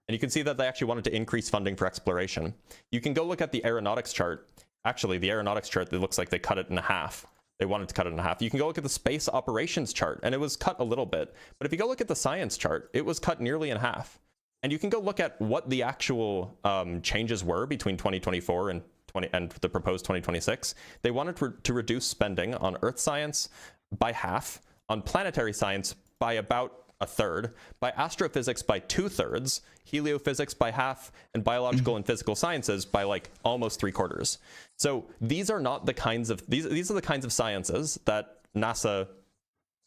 and you can see that they actually wanted to increase funding for exploration. You can go look at the aeronautics chart. Actually, the aeronautics chart, it looks like they cut it in half. They wanted to cut it in half. You can go look at the space operations chart, and it was cut a little bit. But if you go look at the science chart, it was cut nearly in half. And you can go look at what the actual changes were between 2024 and and the proposed 2026, they wanted to reduce spending on Earth science by half, on planetary science by about a third, by astrophysics by 2/3, heliophysics by half, and biological and physical sciences by like almost 3/4. So these are not the kinds of these are the kinds of sciences that NASA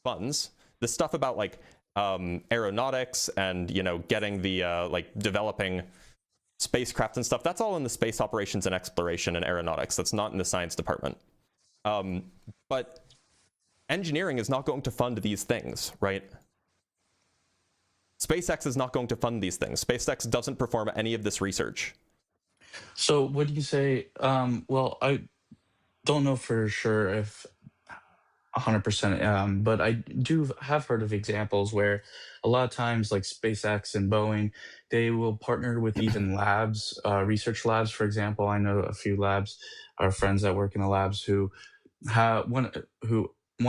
funds. The stuff about like aeronautics and, you know, getting the like developing spacecraft and stuff, that's all in the space operations and exploration and aeronautics. That's not in the science department. But engineering is not going to fund these things, right? SpaceX is not going to fund these things. SpaceX doesn't perform any of this research. So what do you say? Well, I don't know for sure if 100%, but I do have heard of examples where a lot of times, like SpaceX and Boeing, they will partner with even labs, research labs. For example, I know a few labs, our friends that work in the labs who want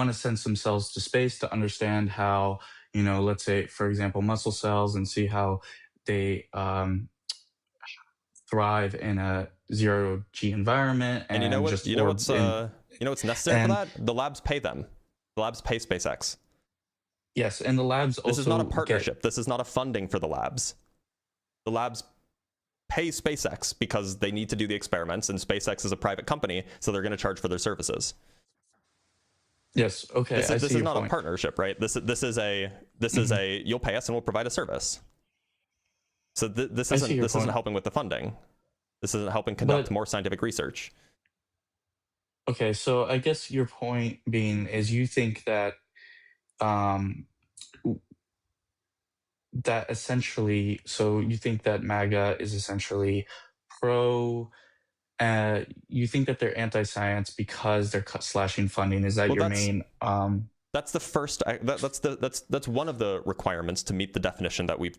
to send some cells to space to understand how, you know, let's say, for example, muscle cells, and see how they thrive in a zero-G environment. And you know what? You know what's necessary for that? The labs pay them. The labs pay SpaceX. Yes, and the labs also. This is not a partnership. This is not a funding for the labs. The labs pay SpaceX because they need to do the experiments, and SpaceX is a private company, so they're going to charge for their services. Yes. Okay. This is not a partnership, right? This is a you'll pay us and we'll provide a service. So this isn't helping with the funding. This isn't helping conduct more scientific research. Okay, so I guess your point being is you think that that essentially, so you think that MAGA is essentially pro. You think that they're anti-science because they're slashing funding. Is that your main? That's the first. That's one of the requirements to meet the definition that we've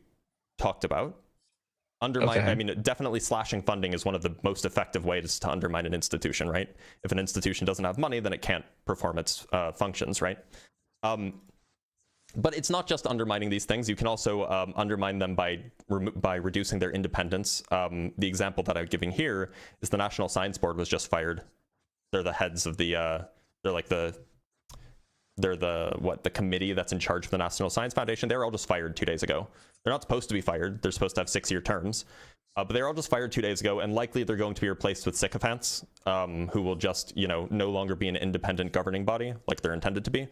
talked about. Undermine. Okay. I mean, definitely slashing funding is one of the most effective ways to undermine an institution, right? If an institution doesn't have money, then it can't perform its functions, right? But it's not just undermining these things. You can also undermine them by reducing their independence. The example that I'm giving here is the National Science Board was just fired. They're the heads of the. They're the committee that's in charge of the National Science Foundation. They were all just fired 2 days ago. They're not supposed to be fired. They're supposed to have 6-year terms. But they were all just fired 2 days ago, and likely they're going to be replaced with sycophants who will just, you know, no longer be an independent governing body like they're intended to be.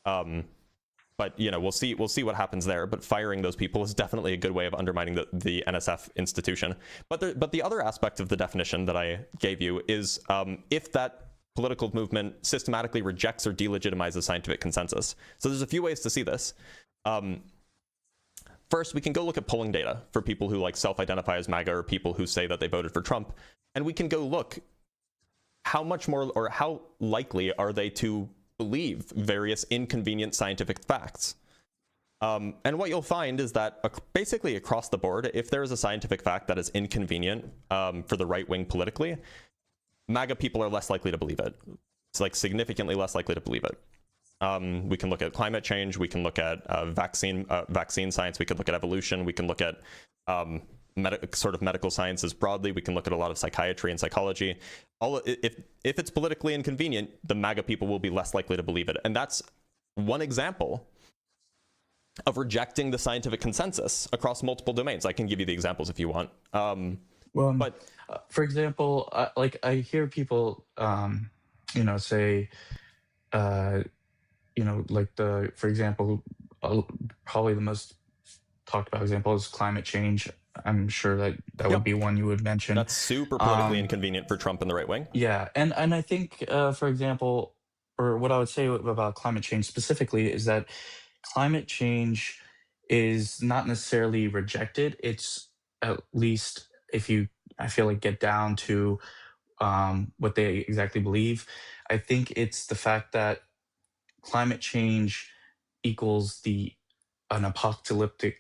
But, you know, we'll see what happens there. But firing those people is definitely a good way of undermining the NSF institution. But the other aspect of the definition that I gave you is if that political movement systematically rejects or delegitimizes scientific consensus. So there's a few ways to see this. First, we can go look at polling data for people who like self-identify as MAGA or people who say that they voted for Trump. And we can go look how much more or how likely are they to believe various inconvenient scientific facts. And what you'll find is that basically across the board, if there is a scientific fact that is inconvenient for the right wing politically, MAGA people are less likely to believe it. It's like significantly less likely to believe it. We can look at climate change. We can look at vaccine science. We can look at evolution. We can look at medical sciences broadly. We can look at a lot of psychiatry and psychology. If it's politically inconvenient, the MAGA people will be less likely to believe it. And that's one example of rejecting the scientific consensus across multiple domains. I can give you the examples if you want. But for example, like I hear people, you know, say, you know, like for example, probably the most talked about example is climate change. I'm sure that would be one you would mention. That's super politically inconvenient for Trump and the right wing. Yeah, and I think, for example, or what I would say about climate change specifically is that climate change is not necessarily rejected. It's at least, I feel like, get down to what they exactly believe. I think it's the fact that climate change equals an apocalyptic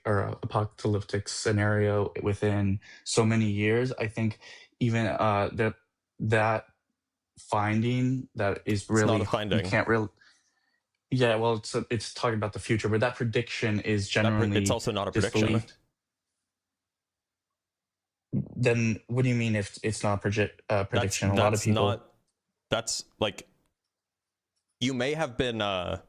scenario within so many years. I think even that finding that is really, it's not a finding. You can't really. Yeah, well, it's talking about the future, but that prediction is generally it's also not a prediction. Then what do you mean if it's not a prediction? A lot of people. That's like, you may have been, I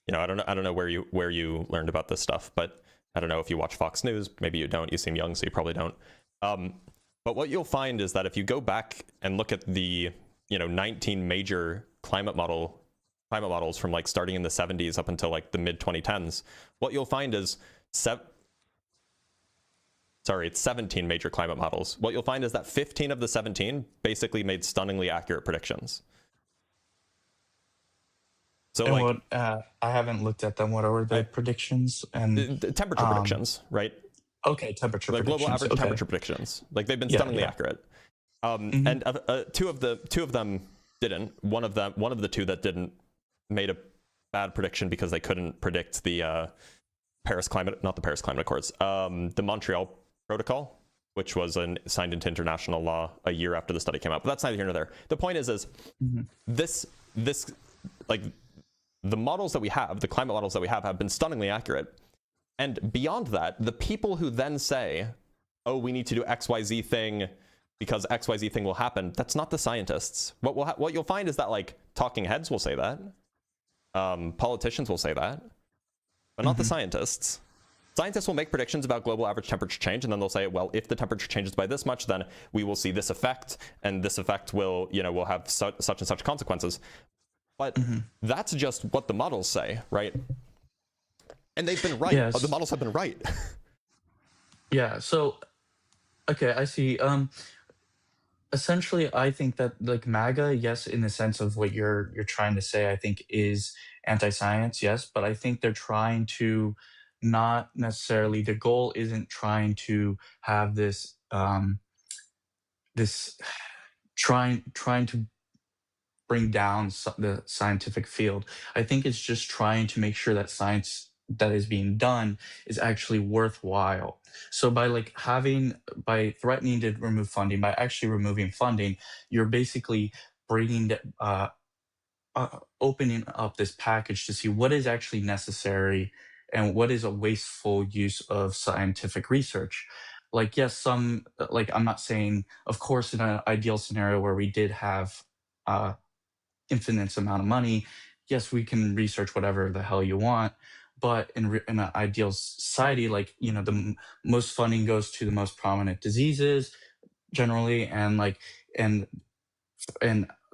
don't know where you learned about this stuff, but I don't know if you watch Fox News. Maybe you don't. You seem young, so you probably don't. But what you'll find is that if you go back and look at the 19 major climate models from like starting in the 70s up until like the mid 2010s, what you'll find is it's 17 major climate models. What you'll find is that 15 of the 17 basically made stunningly accurate predictions. So and like, what, I haven't looked at them. What are the predictions and the temperature predictions, right? Okay, temperature Like predictions. global average Okay. temperature predictions. Like they've been Yeah, stunningly yeah. accurate. Mhm. And two of them didn't. One of the two that didn't made a bad prediction because they couldn't predict the not the Paris Climate Accords, the Montreal Protocol, which was signed into international law a year after the study came out. But that's neither here nor there. The point is Mhm. this like the models that we have, the climate models that we have been stunningly accurate. And beyond that, the people who then say, oh, we need to do XYZ thing because XYZ thing will happen, that's not the scientists. What you'll find is that like talking heads will say that. Politicians will say that, but not the scientists. Scientists will make predictions about global average temperature change, and then they'll say, well, if the temperature changes by this much, then we will see this effect, and this effect will have such and such consequences. But that's just what the models say, right? And they've been right. Yes. The models have been right. Yeah. So, okay, I see. Essentially, I think that like MAGA, yes, in the sense of what you're trying to say, I think is anti-science, yes, but I think they're trying to not necessarily. The goal isn't trying to have this this trying to bring down the scientific field. I think it's just trying to make sure that science that is being done is actually worthwhile. So by threatening to remove funding, by actually removing funding, you're basically bringing opening up this package to see what is actually necessary and what is a wasteful use of scientific research. Like, yes, I'm not saying, of course, in an ideal scenario where we did have infinite amount of money, yes, we can research whatever the hell you want. But in an ideal society, like, the most funding goes to the most prominent diseases generally, and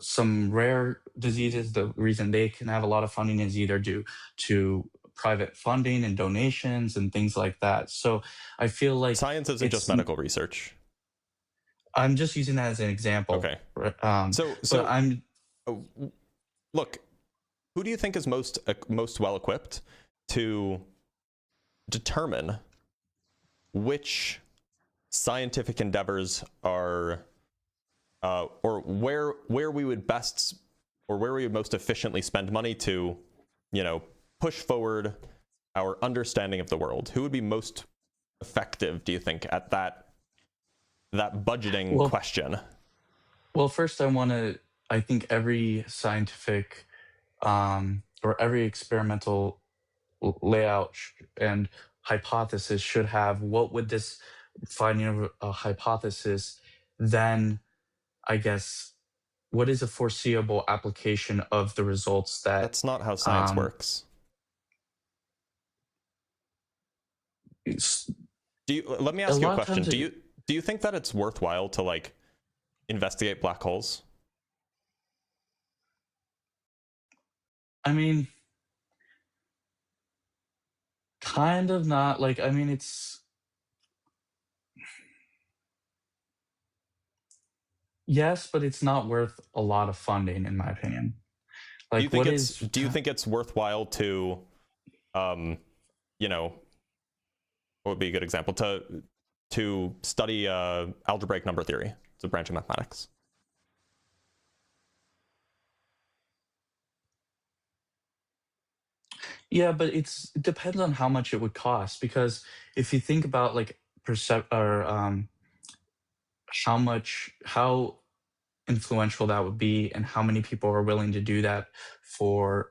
some rare diseases, the reason they can have a lot of funding is either due to private funding and donations and things like that. So I feel like Science isn't just medical research. I'm just using that as an example. Okay. So I'm look, who do you think is most well equipped to determine which scientific endeavors are or where we would best, or where we would most efficiently spend money to push forward our understanding of the world? Who would be most effective, do you think, at that budgeting question? Well, first I think every scientific or every experimental layout and hypothesis should have what would this finding of a hypothesis, then I guess what is a foreseeable application of the results that That's not how science works. Let me ask you a question. Do you think that it's worthwhile to investigate black holes? I mean, kind of not. It's yes, but it's not worth a lot of funding, in my opinion. Do you think it's worthwhile to, what would be a good example, to study algebraic number theory? It's a branch of mathematics. Yeah, but it depends on how much it would cost, because if you think about how influential that would be and how many people are willing to do that for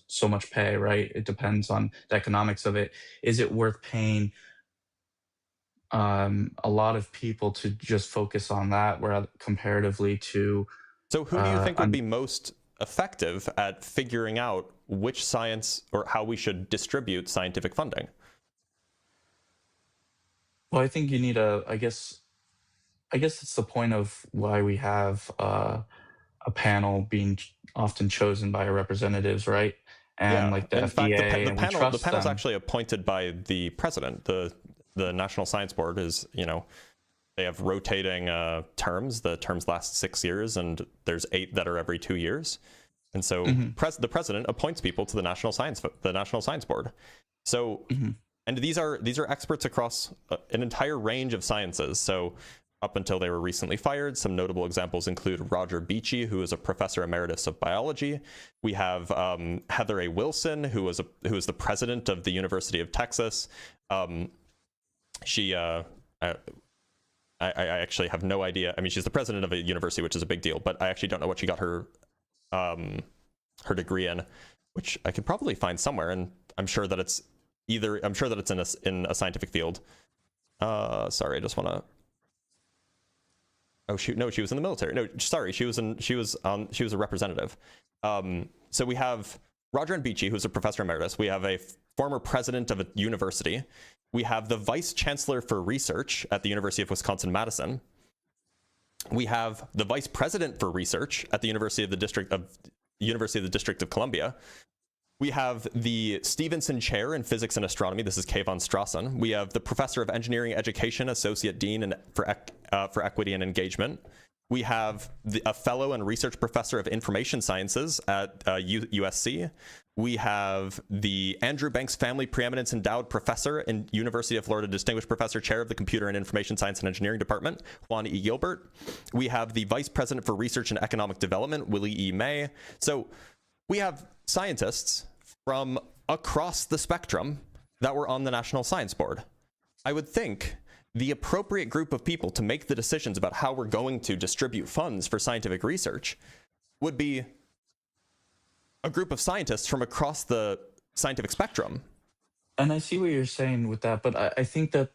so much pay, right? It depends on the economics of it. Is it worth paying a lot of people to just focus on that, where comparatively to. So who do you think would be most effective at figuring out which science or how we should distribute scientific funding? Well, I think you need I guess it's the point of why we have a panel being often chosen by our representatives, right? And like the in FDA, fact, and we trust the panel's them. actually appointed by the president. The National Science Board is, they have rotating terms. The terms last 6 years, and there's 8 that are every 2 years. And so the president appoints people to the National Science Board. So, and these are experts across an entire range of sciences. So up until they were recently fired, some notable examples include Roger Beachy, who is a professor emeritus of biology. We have Heather A. Wilson, who is the president of the University of Texas. She, I actually have no idea. I mean, she's the president of a university, which is a big deal, but I actually don't know what she got her degree in, which I could probably find somewhere. And I'm sure that it's in a scientific field. Sorry, I just want to. Oh shoot! No, she was in the military. No, sorry, she was a representative. So we have Roger N. Beachy, who's a professor emeritus. We have a former president of a university. We have the vice chancellor for research at the University of Wisconsin-Madison. We have the vice president for research at the University of the District of Columbia. We have the Stevenson Chair in Physics and Astronomy. This is Kayvon Strassen. We have the Professor of Engineering Education, Associate Dean for Equity and Engagement. We have a Fellow and Research Professor of Information Sciences at USC. We have the Andrew Banks Family Preeminence Endowed Professor in University of Florida Distinguished Professor, Chair of the Computer and Information Science and Engineering Department, Juan E. Gilbert. We have the Vice President for Research and Economic Development, Willie E. May. So we have scientists from across the spectrum that were on the National Science Board. I would think the appropriate group of people to make the decisions about how we're going to distribute funds for scientific research would be a group of scientists from across the scientific spectrum. And I see what you're saying with that, but I think that,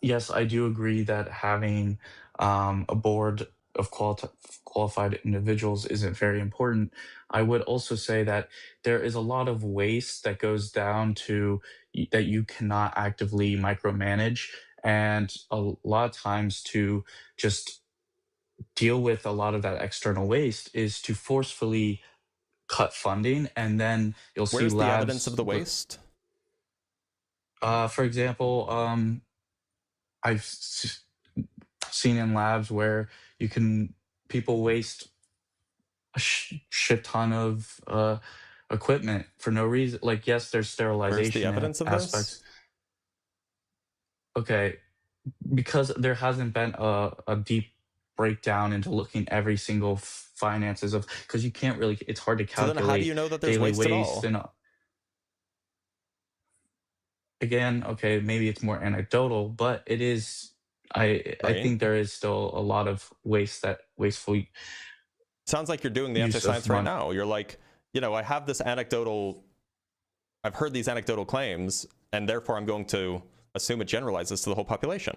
yes, I do agree that having a board of qualified individuals isn't very important. I would also say that there is a lot of waste that goes down to that you cannot actively micromanage, and a lot of times to just deal with a lot of that external waste is to forcefully cut funding, and then you'll see Where's labs. the evidence of the waste? For example, I've seen in labs where people waste a shit ton of equipment for no reason. Like, yes, there's sterilization. Where's the evidence of aspects. this? Okay, because there hasn't been a deep breakdown into looking every single finances of, because you can't really, it's hard to calculate. So then how do you know that there's daily waste at all? And again, okay, maybe it's more anecdotal, but it is. I think there is still a lot of wasteful. Sounds like you're doing the anti-science right now. You're like, I have this I've heard these anecdotal claims, and therefore I'm going to assume it generalizes to the whole population.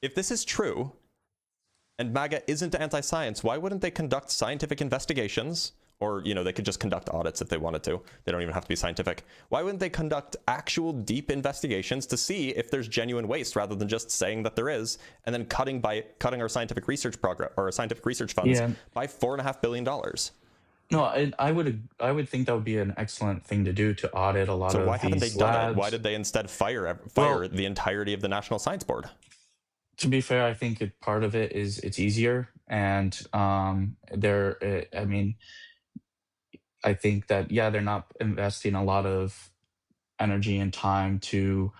If this is true, and MAGA isn't anti-science, why wouldn't they conduct scientific investigations? Or, they could just conduct audits if they wanted to. They don't even have to be scientific. Why wouldn't they conduct actual deep investigations to see if there's genuine waste, rather than just saying that there is, and then cutting our scientific research progress or our scientific research funds by $4.5 billion? No, I would think that would be an excellent thing to do, to audit a lot of these labs. So why haven't they done it? Why did they instead fire the entirety of the National Science Board? To be fair, I think part of it is it's easier, and I think that, they're not investing a lot of energy and time to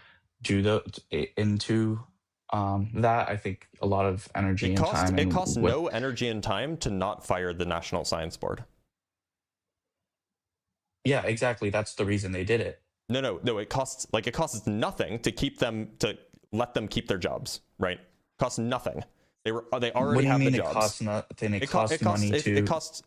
do into that. I think a lot of energy and time. It costs no energy and time to not fire the National Science Board. Yeah, exactly. That's the reason they did it. No. It costs nothing to let them keep their jobs, right? It costs nothing. They What already do you have mean the it jobs. costs nothing? It costs costs money to.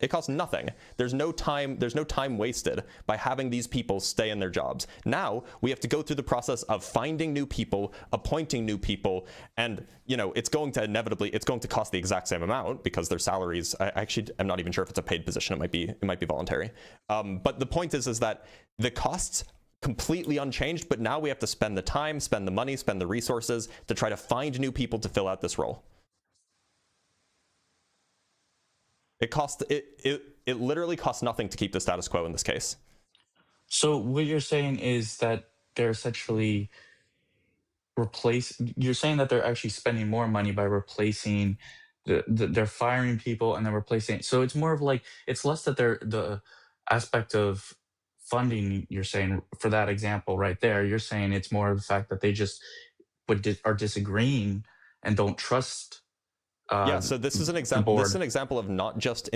it costs nothing. There's no time wasted by having these people stay in their jobs. Now we have to go through the process of finding new people, appointing new people, and it's going to cost the exact same amount because their salaries. I actually am not even sure if it's a paid position. It might be voluntary. But the point is that the costs completely unchanged, but now we have to spend the time, spend the money, spend the resources to try to find new people to fill out this role. It literally costs nothing to keep the status quo in this case. So what you're saying is that they're essentially you're saying that they're actually spending more money by replacing they're firing people and then replacing. So it's more of like, it's less that they're the aspect of funding, you're saying, for that example right there, you're saying it's more of the fact that they just are disagreeing and don't trust. Yeah, so this is an example. board. This is an example of not just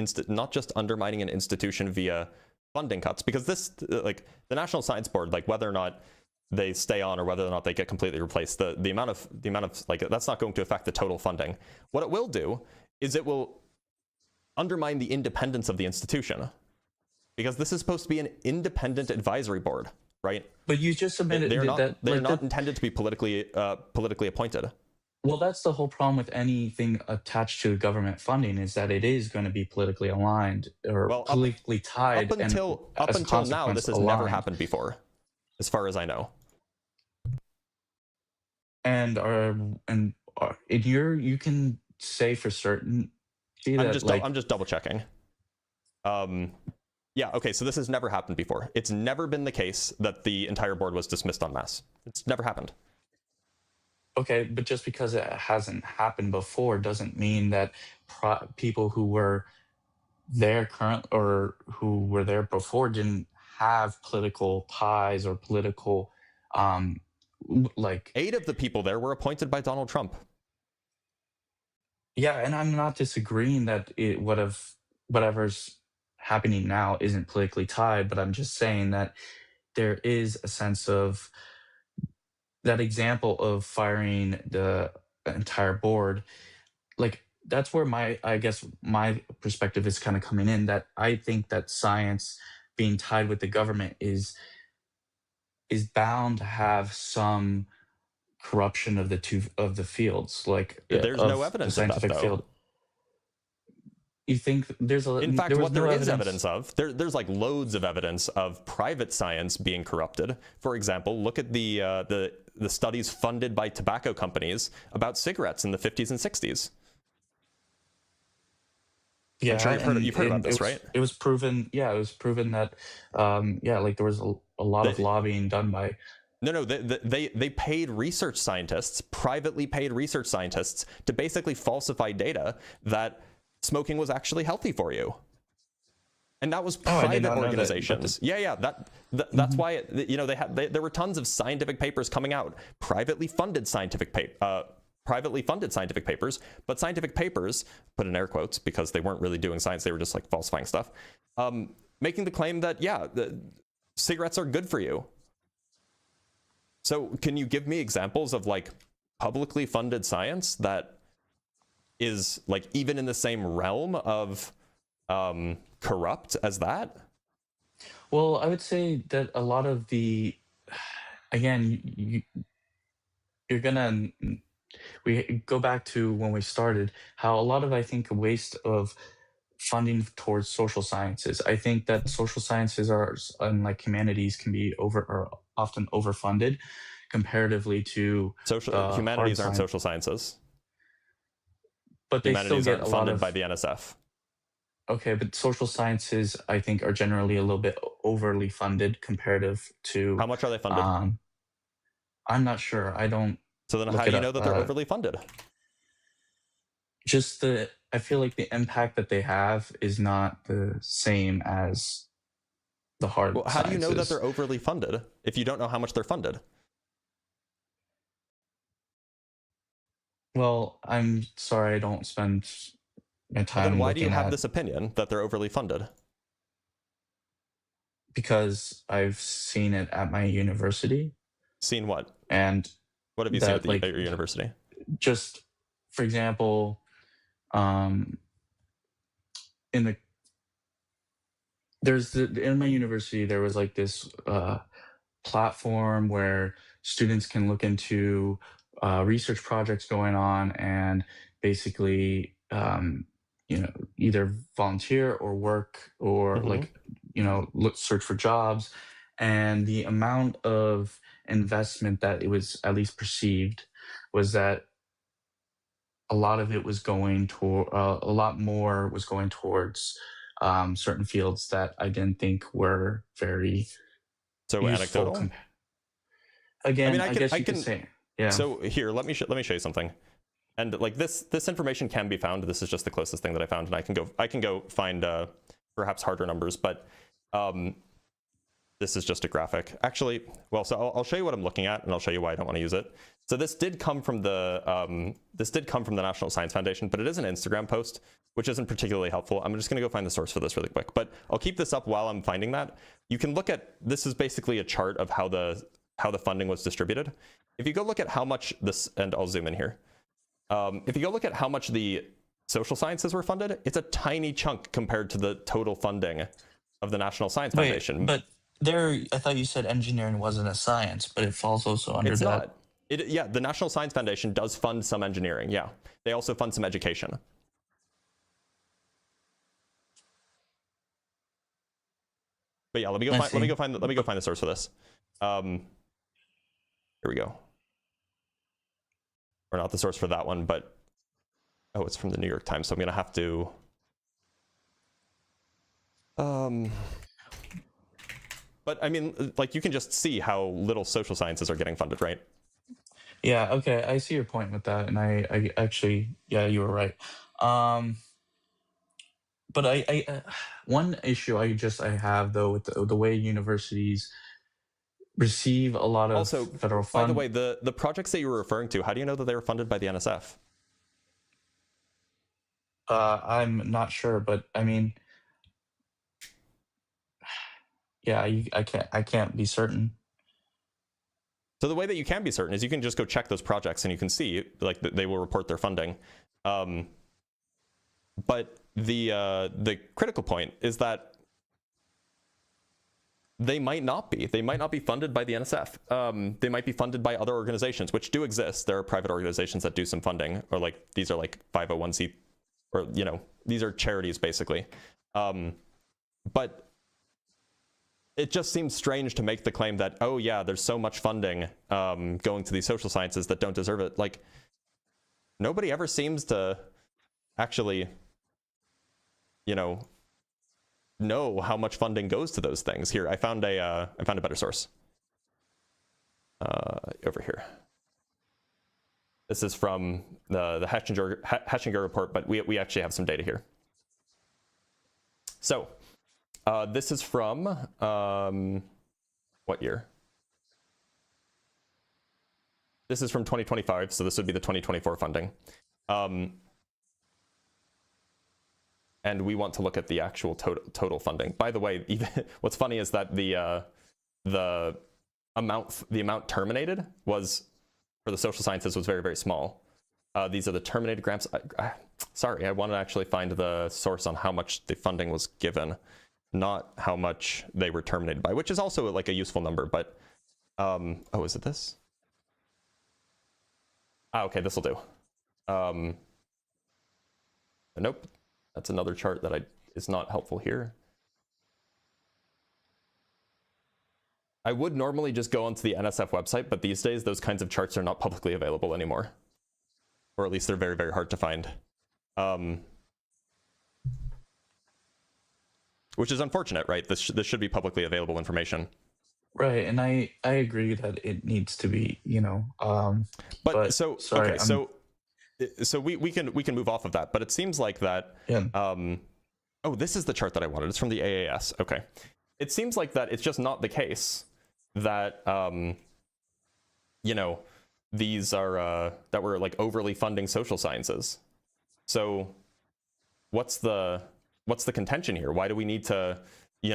undermining an institution via funding cuts, because this, like the National Science Board, like whether or not they stay on or whether or not they get completely replaced, the amount of like, that's not going to affect the total funding. What it will do is it will undermine the independence of the institution, because this is supposed to be an independent advisory board, right? But you just admitted they're not intended to be politically appointed. Well, that's the whole problem with anything attached to government funding, is that it is going to be politically aligned or politically tied. Up until now, this has never happened before, as far as I know. And you can say for certain. I'm just double checking. Yeah, okay, so this has never happened before. It's never been the case that the entire board was dismissed en masse. It's never happened. Okay, but just because it hasn't happened before doesn't mean that people who were there who were there before didn't have political ties or political, like... 8 of the people there were appointed by Donald Trump. Yeah, and I'm not disagreeing that whatever's happening now isn't politically tied, but I'm just saying that there is a sense of that example of firing the entire board. Like, that's where my perspective is kind of coming in, that I think that science being tied with the government is bound to have some corruption of the fields. Like, there's no evidence of that, though. Field. You think there's a... In fact, what there is evidence of, there's like loads of evidence of private science being corrupted. For example, look at the studies funded by tobacco companies about cigarettes in the 50s and 60s. Yeah, I'm sure you've heard about this, right? It was proven. Yeah, it was proven that, like there was a lot of lobbying done by. No, they paid research scientists, privately paid research scientists, to basically falsify data that smoking was actually healthy for you. And that was private organizations. That's why there were tons of scientific papers coming out, privately funded scientific papers, but scientific papers, put in air quotes because they weren't really doing science, they were just like falsifying stuff, making the claim that the cigarettes are good for you. So can you give me examples of like publicly funded science that is like even in the same realm of corrupt as that? Well, I would say that a lot of the, again, we go back to when we started, how a lot of, I think, a waste of funding towards social sciences. I think that social sciences unlike humanities, are often overfunded comparatively to humanities aren't social sciences. But they humanities still get aren't funded by the NSF. Okay, but social sciences, I think, are generally a little bit overly funded comparative to... How much are they funded? I'm not sure. I don't... So then how do you know that they're overly funded? I feel like the impact that they have is not the same as the hard sciences. How do you know that they're overly funded if you don't know how much they're funded? Well, I'm sorry, I don't spend my time. Then why do you have this opinion that they're overly funded? Because I've seen it at my university. Seen what? And what have you seen at your university? Just, for example, in the in my university there was like this platform where students can look into research projects going on and basically either volunteer or work or like search for jobs, and the amount of investment that it was at least perceived was that a lot of it was going toward a lot more was going towards certain fields that I didn't think were very So useful. anecdotal. Again, I guess you could say, yeah. So here, let me show you something. And like this information can be found. This is just the closest thing that I found, and I can go find perhaps harder numbers, but this is just a graphic. Actually, well, so I'll show you what I'm looking at, and I'll show you why I don't want to use it. So this did come from the National Science Foundation, but it is an Instagram post, which isn't particularly helpful. I'm just going to go find the source for this really quick, but I'll keep this up while I'm finding that. You can look at, this is basically a chart of how the funding was distributed. If you go look at how much this, and I'll zoom in here. If you go look at how much the social sciences were funded, it's a tiny chunk compared to the total funding of the National Science Foundation. But there, I thought you said engineering wasn't a science, but it falls also under it's that. Not. Yeah, the National Science Foundation does fund some engineering. Yeah, they also fund some education. But yeah, let me go find the source for this. Here we go. Or not the source for that one, but oh, it's from the New York Times, so I'm gonna have to. But I mean, like, you can just see how little social sciences are getting funded, right? Yeah, okay, I see your point with that, and I actually, yeah, you were right. But I one issue I have though with the way universities receive a lot of also, federal funds. By the way, the projects that you were referring to, how do you know that they were funded by the NSF? I'm not sure, but I mean, yeah, I can't be certain. So the way that you can be certain is you can just go check those projects and you can see, like, they will report their funding. But the critical point is that they might not be. They might not be funded by the NSF. They might be funded by other organizations, which do exist. There are private organizations that do some funding, or like these are like 501c, or these are charities basically. But it just seems strange to make the claim that, oh yeah, there's so much funding going to these social sciences that don't deserve it. Like, nobody ever seems to actually, know how much funding goes to those things. Here, I found a better source. Over here. This is from the Hetchinger report, but we actually have some data here. So this is from what year? This is from 2025, so this would be the 2024 funding. And we want to look at the actual total funding. By the way, even what's funny is that the amount terminated was, for the social sciences, was very, very small. These are the terminated grants. Sorry, I want to actually find the source on how much the funding was given, not how much they were terminated by, which is also like a useful number. But oh, is it this? Okay, this will do. Nope. That's another chart that is not helpful here. I would normally just go onto the NSF website, but these days those kinds of charts are not publicly available anymore. Or at least they're very, very hard to find. Which is unfortunate, right? This should be publicly available information. Right, and I agree that it needs to be, but so, sorry, okay, so we can move off of that, but it seems like that. Yeah. Oh, this is the chart that I wanted. It's from the AAS. Okay, it seems like that it's just not the case that these are that we're like overly funding social sciences. So what's the contention here? Why do we need to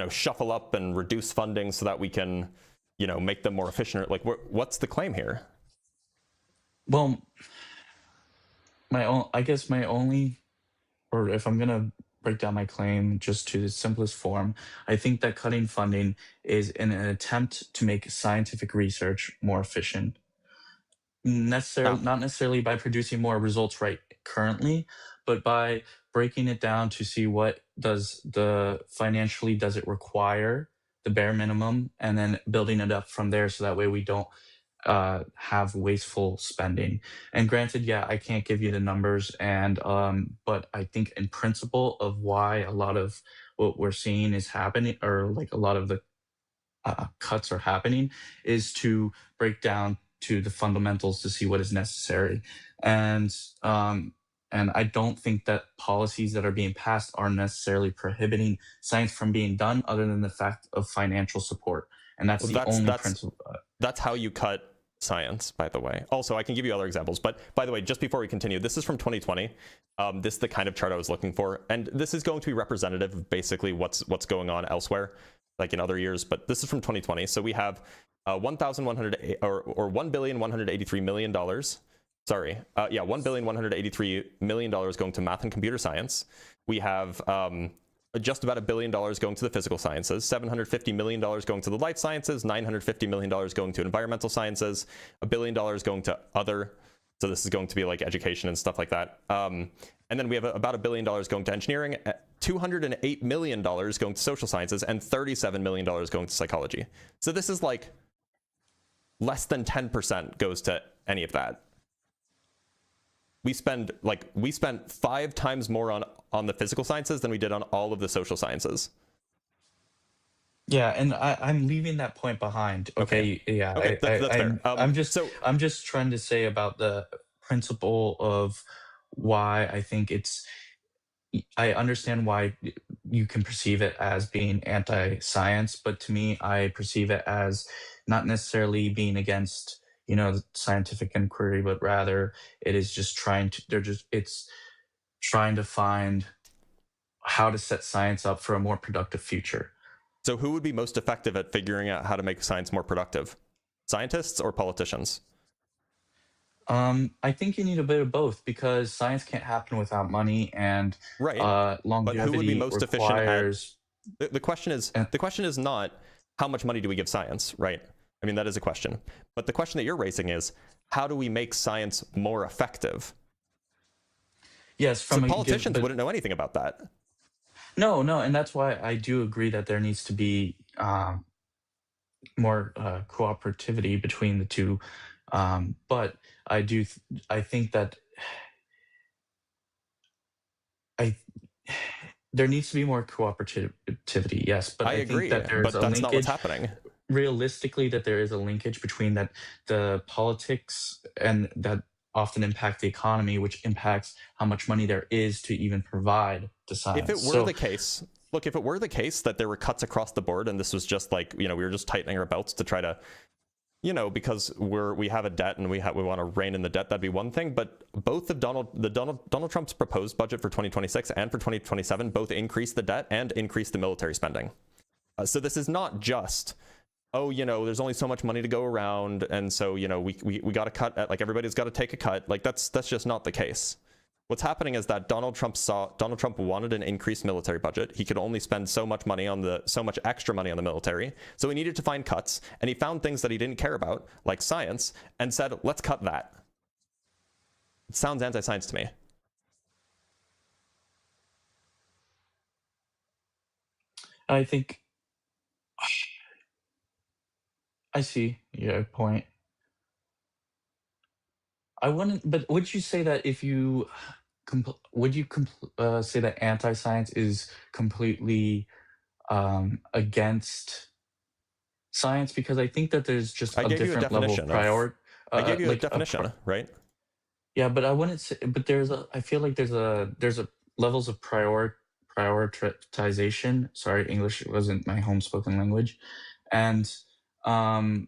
shuffle up and reduce funding so that we can make them more efficient? Like, what's the claim here? Well, I guess my only or if I'm gonna break down my claim just to the simplest form, I think that cutting funding is in an attempt to make scientific research more efficient. Now, Not necessarily by producing more results right currently, but by breaking it down to see what does it require, the bare minimum, and then building it up from there so that way we don't have wasteful spending. And granted, yeah, I can't give you the numbers, and but I think in principle of why a lot of what we're seeing is happening, or like a lot of the cuts are happening, is to break down to the fundamentals to see what is necessary. And I don't think that policies that are being passed are necessarily prohibiting science from being done, other than the fact of financial support. And that's the only principle. That's how you cut science, by the way. Also, I can give you other examples, but by the way, just before we continue, this is from 2020. This is the kind of chart I was looking for, and this is going to be representative of basically what's going on elsewhere, like in other years. But this is from 2020, so we have $1,183 million. Sorry, $1,183 million going to math and computer science. We have just about $1 billion going to the physical sciences, $750 million going to the life sciences, $950 million going to environmental sciences, $1 billion going to other. So this is going to be like education and stuff like that. And then we have about $1 billion going to engineering, $208 million going to social sciences, and $37 million going to psychology. So this is like less than 10% goes to any of that. We spent 5 times more on the physical sciences than we did on all of the social sciences. Yeah, and I'm leaving that point behind. Okay, yeah, okay, that's fair. I'm just trying to say about the principle of why I think I understand why you can perceive it as being anti-science, but to me, I perceive it as not necessarily being against, scientific inquiry, but rather it is just it's trying to find how to set science up for a more productive future. So who would be most effective at figuring out how to make science more productive? Scientists or politicians? I think you need a bit of both, because science can't happen without money, and right. Longevity but who would be most requires... efficient at... The question is not how much money do we give science, right? I mean, that is a question. But the question that you're raising is, how do we make science more effective? Yes, politicians wouldn't know anything about that. No, and that's why I do agree that there needs to be more cooperativity between the two. But I think that there needs to be more cooperativity. Yes, but I agree, think that there's but that's not what's happening. Realistically, that there is a linkage between that the politics and that often impact the economy, which impacts how much money there is to even provide to science. If it were the case, if it were the case that there were cuts across the board, and this was just like, we were just tightening our belts to try to, because we have a debt and we want to rein in the debt, that'd be one thing. But both of Donald Trump's proposed budget for 2026 and for 2027 both increase the debt and increase the military spending. So this is not just, there's only so much money to go around, and so we got to cut. Like, everybody's got to take a cut. Like, that's just not the case. What's happening is that Donald Trump wanted an increased military budget. He could only spend so much extra money on the military. So he needed to find cuts, and he found things that he didn't care about, like science, and said, let's cut that. It sounds anti-science to me. I think I see your point. I wouldn't, but would you say that if you say that anti-science is completely against science? Because I think that there's just a different level of priority. I gave you a definition, right? Yeah, but I wouldn't say. But I feel like there's a levels of prioritization. Sorry, English wasn't my home spoken language, and that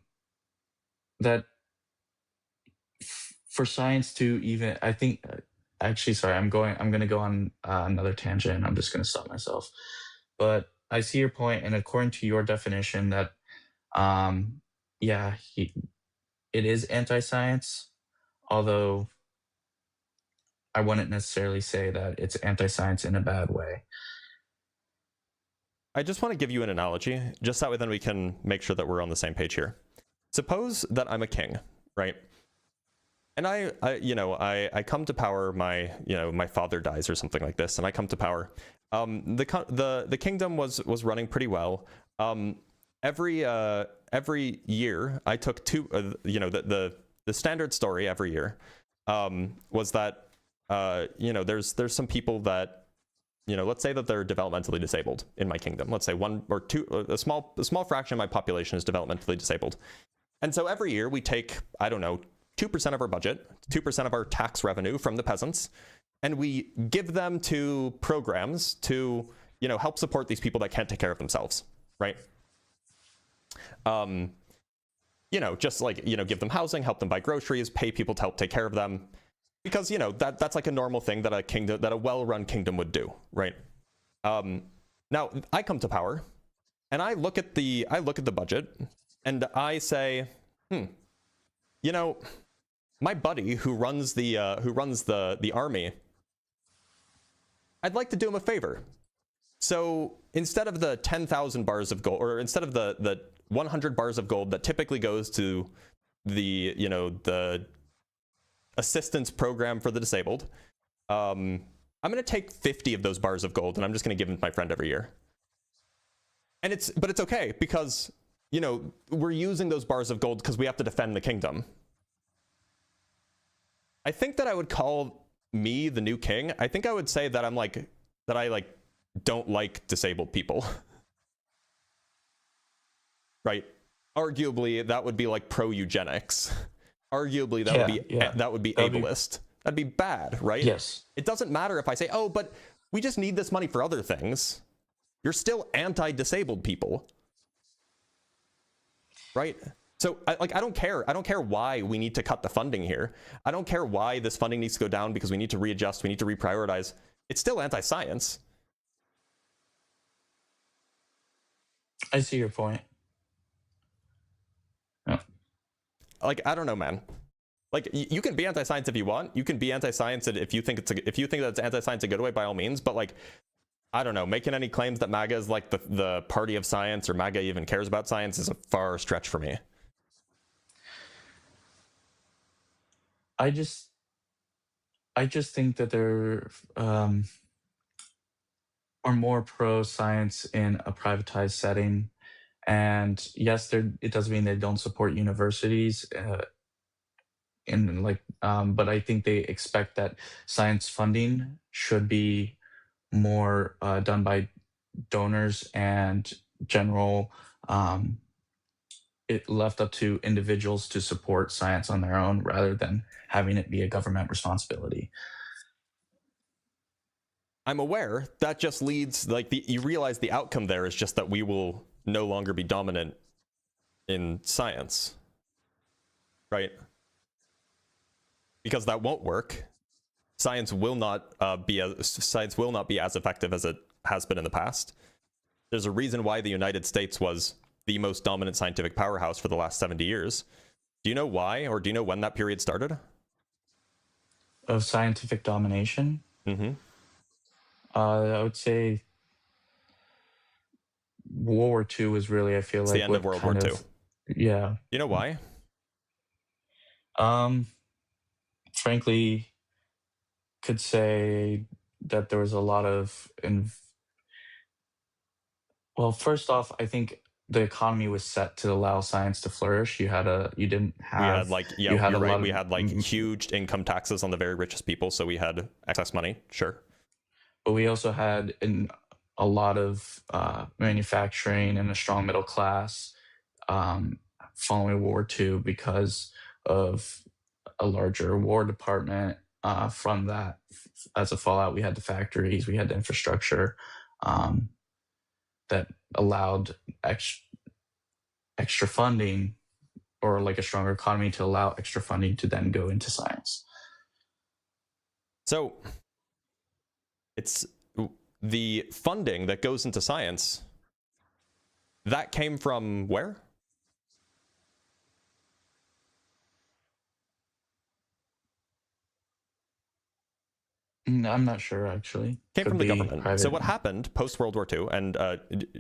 for science to even, I think. Actually, sorry, I'm going to go on another tangent. I'm just going to stop myself. But I see your point, and according to your definition, that it is anti-science. Although I wouldn't necessarily say that it's anti-science in a bad way. I just want to give you an analogy, just that way then we can make sure that we're on the same page here. Suppose that I'm a king, right? And I come to power. My father dies or something like this, and I come to power. The kingdom was running pretty well. Every year I took the standard story every year was that there's some people that, let's say that they're developmentally disabled in my kingdom. Let's say 1 or 2, a small fraction of my population is developmentally disabled. And so every year we take, I don't know, 2% of our budget, 2% of our tax revenue from the peasants, and we give them to programs to, help support these people that can't take care of themselves, right? Just like, give them housing, help them buy groceries, pay people to help take care of them. Because, that's like a normal thing that a well-run kingdom would do, right? Now I come to power and I look at the budget and I say, my buddy who runs the army, I'd like to do him a favor. So instead of the 10,000 bars of gold, or instead of the 100 bars of gold that typically goes to the assistance program for the disabled, I'm going to take 50 of those bars of gold and I'm just going to give them to my friend every year. And it's okay because, we're using those bars of gold because we have to defend the kingdom. I think that I would call me the new king. I think I would say that I don't like disabled people. Right? Arguably, that would be like pro-eugenics. Arguably, that would be ableist. That'd be bad, right? Yes. It doesn't matter if I say, oh, but we just need this money for other things. You're still anti-disabled people. Right? So I don't care. I don't care why we need to cut the funding here. I don't care why this funding needs to go down because we need to readjust, we need to reprioritize. It's still anti-science. I see your point. Yeah. I don't know, man. You can be anti-science if you want. You can be anti-science if you think that's anti-science a good way, by all means. But I don't know, making any claims that MAGA is the party of science, or MAGA even cares about science, is a far stretch for me. I just think that there are more pro-science in a privatized setting. And yes, it doesn't mean they don't support universities, but I think they expect that science funding should be more done by donors and general. It left up to individuals to support science on their own rather than having it be a government responsibility. I'm aware that just leads, you realize the outcome there is just that we will no longer be dominant in science, right? Because that won't work. Science will not be as effective as it has been in the past. There's a reason why the United States was the most dominant scientific powerhouse for the last 70 years. Do you know why, or do you know when that period started? Of scientific domination? Mm-hmm. I would say World War II was really, I feel it's like, the end of World War II. Yeah. You know why? Frankly, could say that there was a lot of well, first off, I think the economy was set to allow science to flourish. We had huge income taxes on the very richest people, so we had excess money, sure. But we also had a lot of manufacturing and a strong middle class following World War II because of a larger War Department. From that, as a fallout, we had the factories, we had the infrastructure that allowed extra funding, or like a stronger economy to allow extra funding to then go into science. So it's the funding that goes into science that came from where? I'm not sure, actually. Came Could from the be government. private. So what happened post World War II and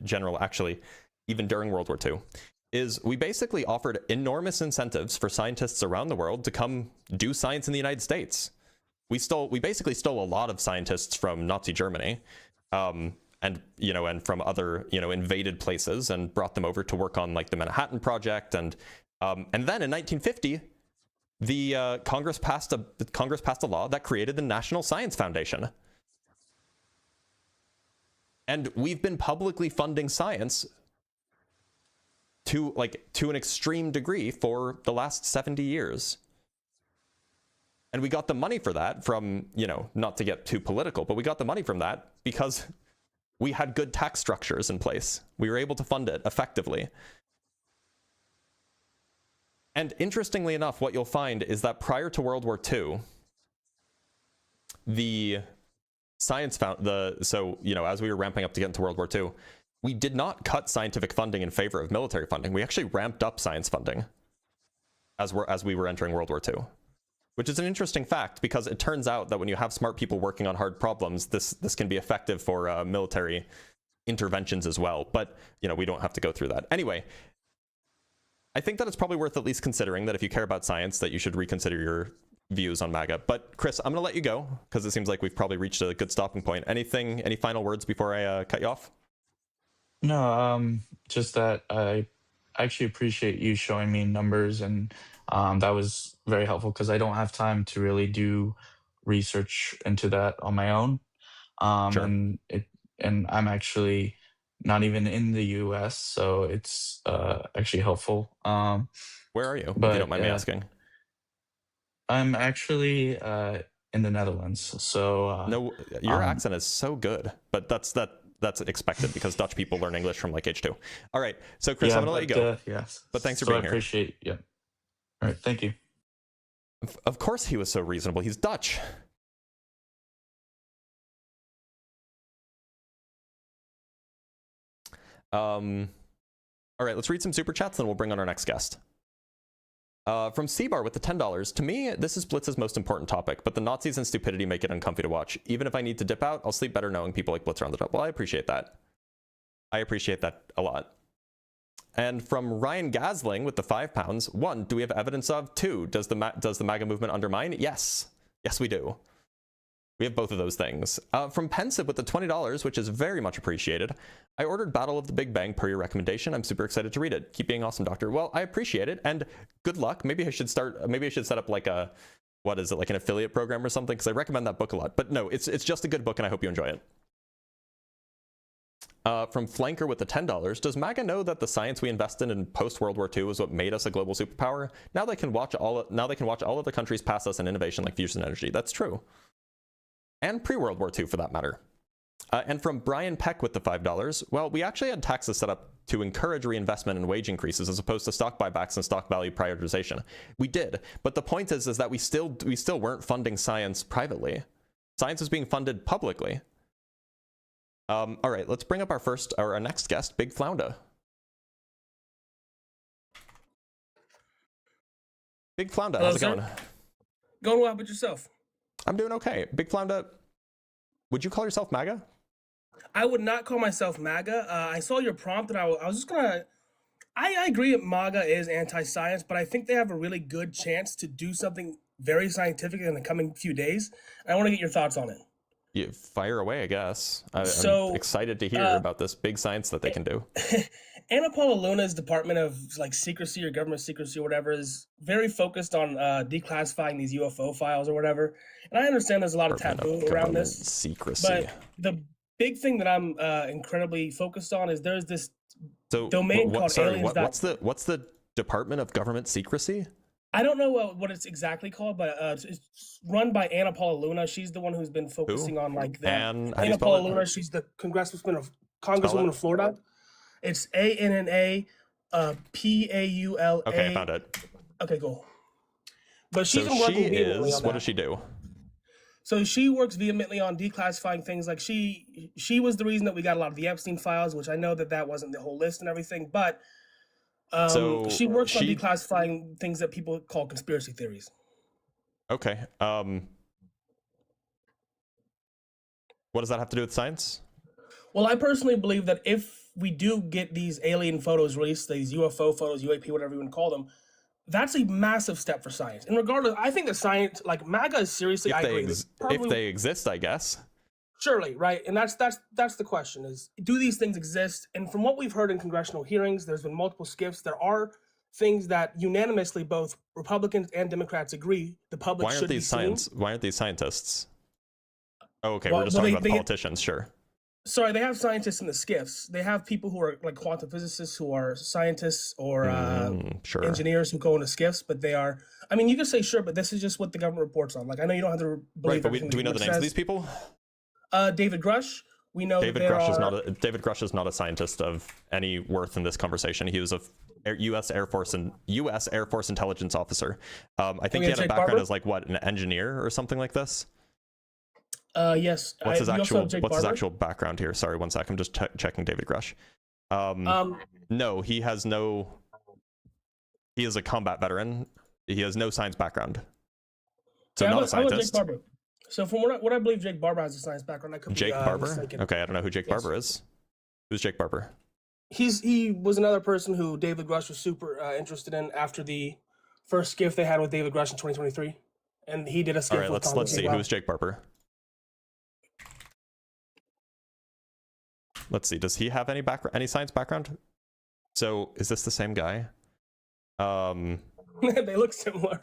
general, actually, even during World War II, is we basically offered enormous incentives for scientists around the world to come do science in the United States. We basically stole a lot of scientists from Nazi Germany, and from other invaded places, and brought them over to work on like the Manhattan Project, and then in 1950, the Congress passed a law that created the National Science Foundation. And we've been publicly funding science to an extreme degree for the last 70 years. And we got the money for that from, not to get too political, but we got the money from that because we had good tax structures in place. We were able to fund it effectively. And interestingly enough, what you'll find is that prior to World War II, the science as we were ramping up to get into World War II, we did not cut scientific funding in favor of military funding. We actually ramped up science funding as we were entering World War II, which is an interesting fact because it turns out that when you have smart people working on hard problems, this can be effective for military interventions as well. But we don't have to go through that anyway. I think that it's probably worth at least considering that if you care about science, that you should reconsider your views on MAGA. But Chris, I'm going to let you go because it seems like we've probably reached a good stopping point. Any final words before I cut you off? No, just that I actually appreciate you showing me numbers, and that was very helpful because I don't have time to really do research into that on my own. Sure. And I'm actually not even in the US, so it's actually helpful. Where are you, if but, you don't mind me asking? I'm actually in the Netherlands, so no, your accent is so good, but that's expected because Dutch people learn English from like H2. All right, so Chris, I'm gonna let you go. Yes, but thanks for being here. I appreciate. Yeah. All right, thank you. Of course, he was so reasonable. He's Dutch. All right, let's read some super chats, then we'll bring on our next guest. From C-Bar with the $10. To me, this is Blitz's most important topic, but the Nazis and stupidity make it uncomfy to watch. Even if I need to dip out, I'll sleep better knowing people like Blitz are on the top. Well, I appreciate that. I appreciate that a lot. And from Ryan Gasling with the £5. 1, do we have evidence of? 2, does the MAGA movement undermine? Yes. Yes, we do. We have both of those things. From Pensive with the $20, which is very much appreciated. I ordered Battle of the Big Bang per your recommendation. I'm super excited to read it. Keep being awesome, Doctor. Well, I appreciate it, and good luck. Maybe I should set up like an affiliate program or something, because I recommend that book a lot. But no, it's just a good book, and I hope you enjoy it. From Flanker with the $10, does MAGA know that the science we invested in post-World War II is what made us a global superpower? Now they can watch all other countries pass us in innovation like fusion energy. That's true. And pre-World War II, for that matter. And from Brian Peck with the $5, well, we actually had taxes set up to encourage reinvestment and wage increases as opposed to stock buybacks and stock value prioritization. We did, but the point is that we still weren't funding science privately. Science was being funded publicly. All right, let's bring up our next guest, Big Flounda. Big Flounda, how's it going? Going well, but yourself? I'm doing okay. Big Flounda, would you call yourself MAGA? I would not call myself MAGA. I saw your prompt, and I was just gonna. I agree that MAGA is anti-science, but I think they have a really good chance to do something very scientific in the coming few days. I want to get your thoughts on it. You fire away, I guess. I'm excited to hear about this big science that they can do. Ana Paula Luna's Department of Secrecy or Government Secrecy or whatever is very focused on declassifying these UFO files or whatever. And I understand there's a lot of taboo around this. Secrecy. But the big thing that I'm incredibly focused on is there's this domain called aliens. What's the Department of Government Secrecy? I don't know what it's exactly called, but it's run by Ana Paula Luna. She's the one who's been focusing on Ana Paula Luna. She's the Congresswoman of Florida. It's ANNA PAULA. Okay, I found it. Okay, cool. But she's been working vehemently on that. What does she do? So she works vehemently on declassifying things. Like she was the reason that we got a lot of the Epstein files, which I know that wasn't the whole list and everything, but she works on declassifying things that people call conspiracy theories. Okay. What does that have to do with science? Well, I personally believe that if we do get these alien photos released, these UFO photos, UAP, whatever you want to call them, that's a massive step for science. And regardless, I think that science, like MAGA, is seriously. If they exist, I guess. Surely, right? And that's the question: is do these things exist? And from what we've heard in congressional hearings, there's been multiple skiffs. There are things that unanimously both Republicans and Democrats agree the public should be seeing. Why aren't these scientists? Oh, okay, we're just talking about politicians, sure. Sorry, they have scientists in the skiffs. They have people who are like quantum physicists who are scientists or sure. engineers who go into skiffs, but they are. I mean, you can say sure, but this is just what the government reports on. Like, I know you don't have to believe. Right, but do we know the names of these people? David Grush. We know David Grush is not a scientist of any worth in this conversation. He was a U.S. Air Force intelligence officer. I think he had a background as like what, an engineer or something like this. Yes. What's his actual background here? Sorry, one sec. I'm just checking David Grush. No, he is a combat veteran. He has no science background. So not a scientist. So from what I believe, Jake Barber has a science background. I could Jake Barber? mistaken. Okay, I don't know who Jake Barber is. Who's Jake Barber? He was another person who David Grush was super interested in after the first skiff they had with David Grush in 2023, and he did a skiff. All right, let's see. Who's Jake Barber? Let's see. Does he have any science background? So is this the same guy? They look similar.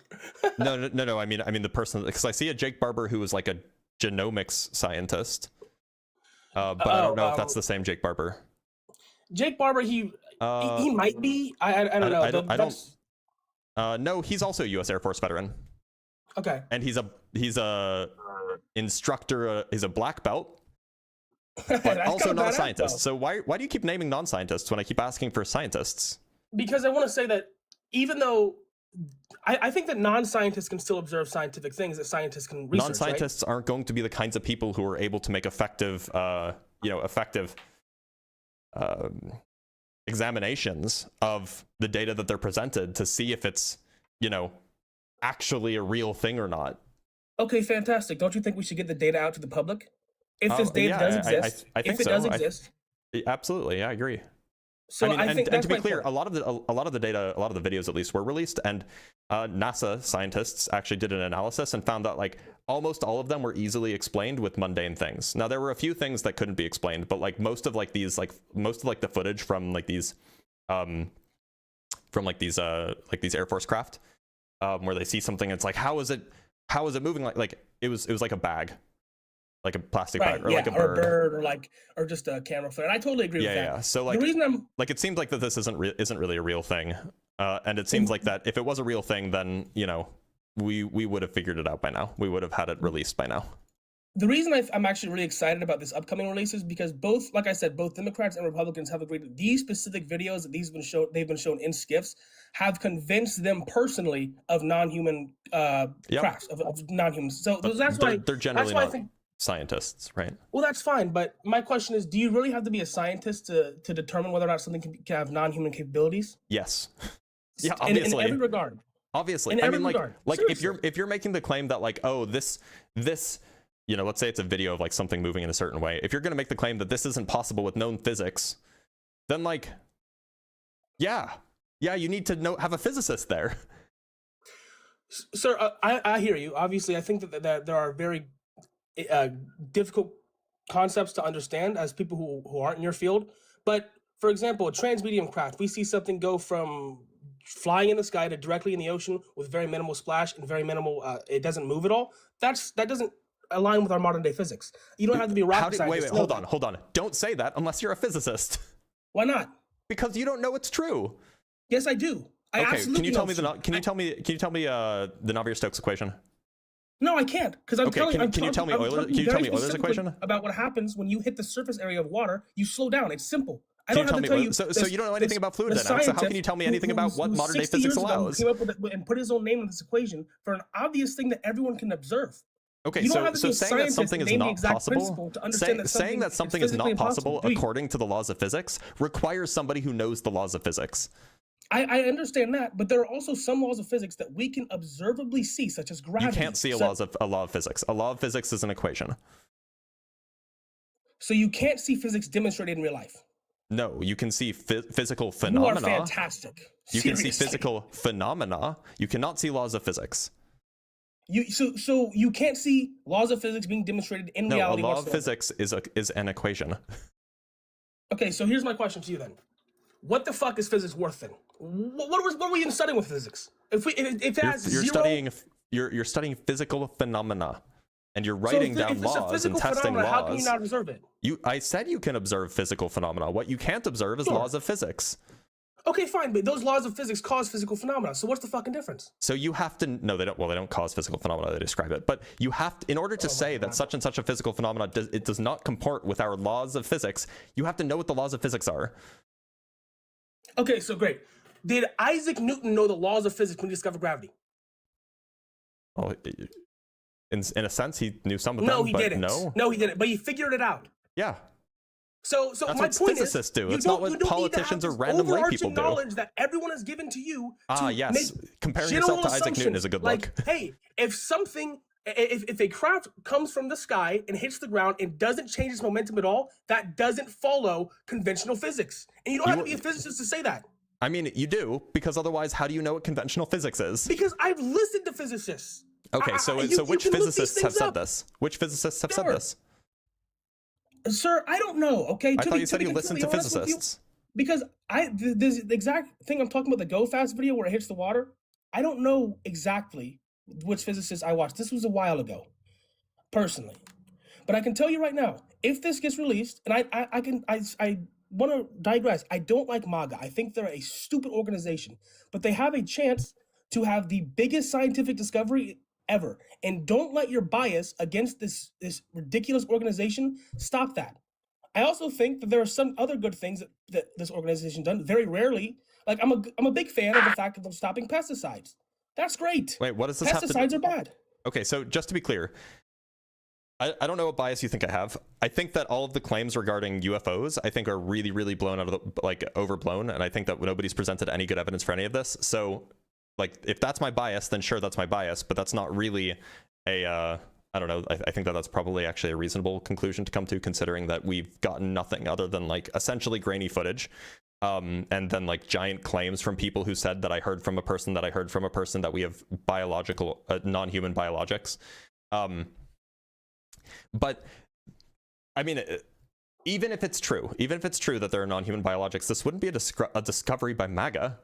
No. I mean the person, because I see a Jake Barber who was like a genomics scientist, but I don't know if that's the same Jake Barber. Jake Barber, he might be. I don't know. No, he's also a U.S. Air Force veteran. Okay. And he's a instructor. He's a black belt, but also not a scientist. So why do you keep naming non-scientists when I keep asking for scientists? Because I want to say that even though I think that non-scientists can still observe scientific things that scientists can research. Non-scientists aren't going to be the kinds of people who are able to make effective examinations of the data that they're presented to see if it's, actually a real thing or not. Okay, fantastic. Don't you think we should get the data out to the public? If this data does exist, I think if it does exist. Absolutely, yeah, I agree. So I think and to be clear, a lot of the data, a lot of the videos at least were released, and NASA scientists actually did an analysis and found that like almost all of them were easily explained with mundane things. Now there were a few things that couldn't be explained, but like most of the footage from these Air Force craft, where they see something, it's like how is it moving, like it was like a bag. Like a plastic bag, or like a bird, or just a camera flare. And I totally agree with that. Yeah. So like, the reason it seems like that this isn't really a real thing, and it seems like that if it was a real thing, then we would have figured it out by now. We would have had it released by now. The reason I'm actually really excited about this upcoming release is because both, like I said, both Democrats and Republicans have agreed that these specific videos that they've been shown in skiffs have convinced them personally of non-human crafts, of non-humans. So that's why they're generally not scientists, right? Well, that's fine, but my question is, do you really have to be a scientist to determine whether or not something can have non-human capabilities? Yes. Yeah, obviously. In every regard. Obviously. I mean, like if you're making the claim that like, oh, this let's say it's a video of like something moving in a certain way. If you're going to make the claim that this isn't possible with known physics, then like, yeah, you need to have a physicist there. Sir, I hear you. Obviously, I think that there are very difficult concepts to understand as people who aren't in your field. But for example, a transmedium craft, we see something go from flying in the sky to directly in the ocean with very minimal splash and very minimal, it doesn't move at all. That doesn't align with our modern day physics. You don't have to be a rocket scientist. Wait, hold on. Don't say that unless you're a physicist. Why not? Because you don't know it's true. Yes, I do. I absolutely can you tell me the Navier-Stokes equation? No, I can't, because Can you tell me Euler's equation? About what happens when you hit the surface area of water? You slow down. It's simple. I don't have to tell you. So you don't know anything about fluid dynamics. So how can you tell me anything about what modern day physics allows? Came up with it and put his own name in this equation for an obvious thing that everyone can observe. Okay, so saying that something is not possible, saying that something is not possible according to the laws of physics requires somebody who knows the laws of physics. I understand that, but there are also some laws of physics that we can observably see, such as gravity. You can't see a law of physics. A law of physics is an equation. So you can't see physics demonstrated in real life. No, you can see physical phenomena. You are fantastic. You can see physical phenomena. You cannot see laws of physics. So you can't see laws of physics being demonstrated in reality. No, a law of physics is an equation. Okay, so here's my question to you then. What the fuck is physics worth then? What were we even studying with physics? If it has you're studying physical phenomena, and you're writing down laws and testing laws. How can you not observe it? I said you can observe physical phenomena. What you can't observe is laws of physics. Okay, fine, but those laws of physics cause physical phenomena. So what's the fucking difference? So you have to no, they don't. Well, they don't cause physical phenomena. They describe it. But you have to, in order to say that such and such a physical phenomena does not comport with our laws of physics. You have to know what the laws of physics are. Okay, so great. Did Isaac Newton know the laws of physics when he discovered gravity? Well, in a sense, he knew some of them. No, he didn't. No, he didn't. But he figured it out. Yeah. So that's my what point physicists do. It's not what politicians or random lay people do. Knowledge that everyone has given to you. Yes. Comparing yourself to Isaac Newton is a good look. Hey, if a craft comes from the sky and hits the ground and doesn't change its momentum at all, that doesn't follow conventional physics. And you don't have to be a physicist to say that. I mean, you do, because otherwise, how do you know what conventional physics is? Because I've listened to physicists. Okay, so which physicists have said this? Which physicists have said this? Sir, I don't know. Okay, I thought you said you listened to physicists. Because this exact thing I'm talking about, the Go Fast video where it hits the water. I don't know exactly which physicists I watched. This was a while ago, personally. But I can tell you right now, if this gets released, and I want to digress. I don't like MAGA. I think they're a stupid organization, but they have a chance to have the biggest scientific discovery ever. And don't let your bias against this ridiculous organization stop that. I also think that there are some other good things that this organization done. Very rarely, like I'm a big fan of the fact that they're stopping pesticides. That's great. Wait, what does this Pesticides are bad. Okay, so just to be clear, I don't know what bias you think I have. I think that all of the claims regarding UFOs, I think, are really, really blown out of overblown, and I think that nobody's presented any good evidence for any of this. So, if that's my bias, then sure, that's my bias, but that's not really I don't know. I think that that's probably actually a reasonable conclusion to come to, considering that we've gotten nothing other than essentially grainy footage, and then giant claims from people who said that I heard from a person that we have biological non-human biologics. But I mean, even if it's true that there are non-human biologics, this wouldn't be a discovery by MAGA.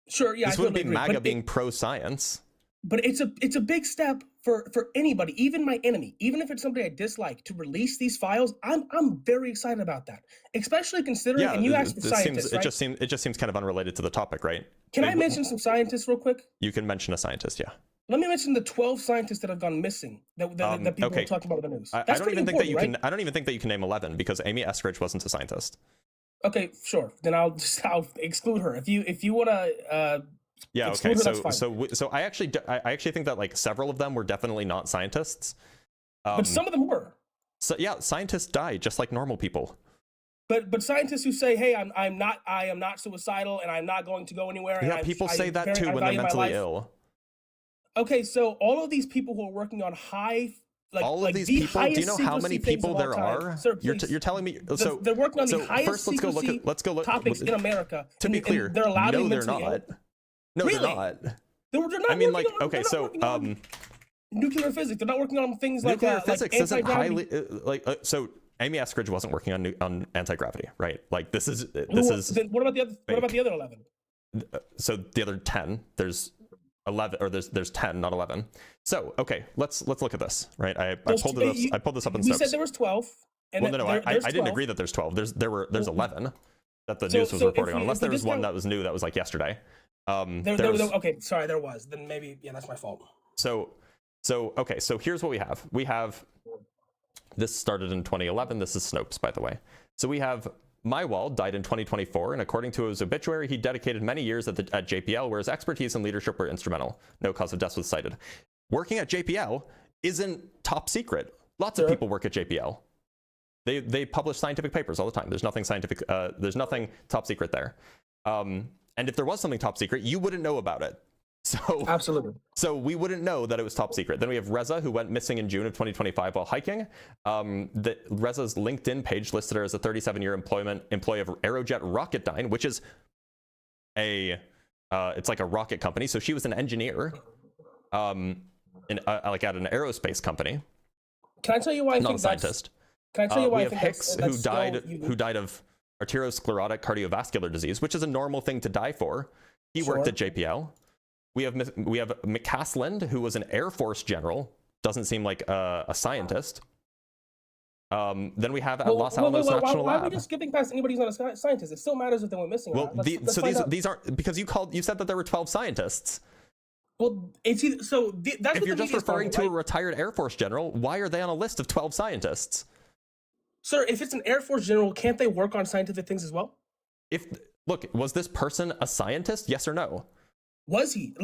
Sure, yeah, this wouldn't be MAGA being pro-science. But it's a big step for anybody, even my enemy, even if it's somebody I dislike, to release these files. I'm very excited about that, especially considering. And you asked for scientists, right? It just seems kind of unrelated to the topic, right? Can I mention some scientists real quick? You can mention a scientist, yeah. Let me mention the 12 scientists that have gone missing that people are talking about in the news. I don't even think that you can. I don't even think that you can name 11 because Amy Eskridge wasn't a scientist. Okay, sure. Then I'll exclude her. If you want to. Yeah. Okay. So I actually think that several of them were definitely not scientists. But some of them were. So yeah, scientists die just like normal people. But scientists who say, "Hey, I am not suicidal and I'm not going to go anywhere." Yeah, people say that too when they're mentally ill. Okay, so all of these people who are working on high, all of these people. Do you know how many people there are? Sir, you're telling me. So they're working on the highest secrecy topics in America. To be clear, they're allowed to be they're not. No, really? They're not. They're not. I mean, nuclear physics. They're not working on things like nuclear physics isn't highly so. Amy Eskridge wasn't working on anti-gravity, right? This is. Then what about the other? What about the other 11? So the other 10. There's 11, or there's 10, not 11. So okay, let's look at this, right? I pulled this up in Snopes. You said there was 12. And I didn't agree that there's 12. There's 11 that the news was reporting on, unless there was one that was new that was yesterday. Okay, sorry, there was. Then maybe that's my fault. So okay, so here's what we have. This started in 2011. This is Snopes, by the way. So we have Mywald died in 2024, and according to his obituary, he dedicated many years at JPL, where his expertise and leadership were instrumental. No cause of death was cited. Working at JPL isn't top secret. Lots of people work at JPL. They publish scientific papers all the time. There's nothing scientific. There's nothing top secret there. And if there was something top secret, you wouldn't know about it. So Absolutely. So we wouldn't know that it was top secret. Then we have Reza, who went missing in June of 2025 while hiking. Reza's LinkedIn page listed her as a 37-year employee of Aerojet Rocketdyne, which is it's like a rocket company. So she was an engineer, like at an aerospace company. Can I tell you why I not think a scientist? Can I tell you why we I have think Hicks, that's who died of arteriosclerotic cardiovascular disease, which is a normal thing to die for. He worked at JPL. We have McCasland, who was an Air Force general. Doesn't seem like a scientist. Then we have at Los Alamos National Lab. Why are we just skipping past anybody who's not a scientist? It still matters if they went missing. Well, these aren't, because you said that there were 12 scientists. Well, it's either, that's if you're just referring to a retired Air Force general, why are they on a list of 12 scientists? Sir, if it's an Air Force general, can't they work on scientific things as well? Look, was this person a scientist? Yes or no? Was he?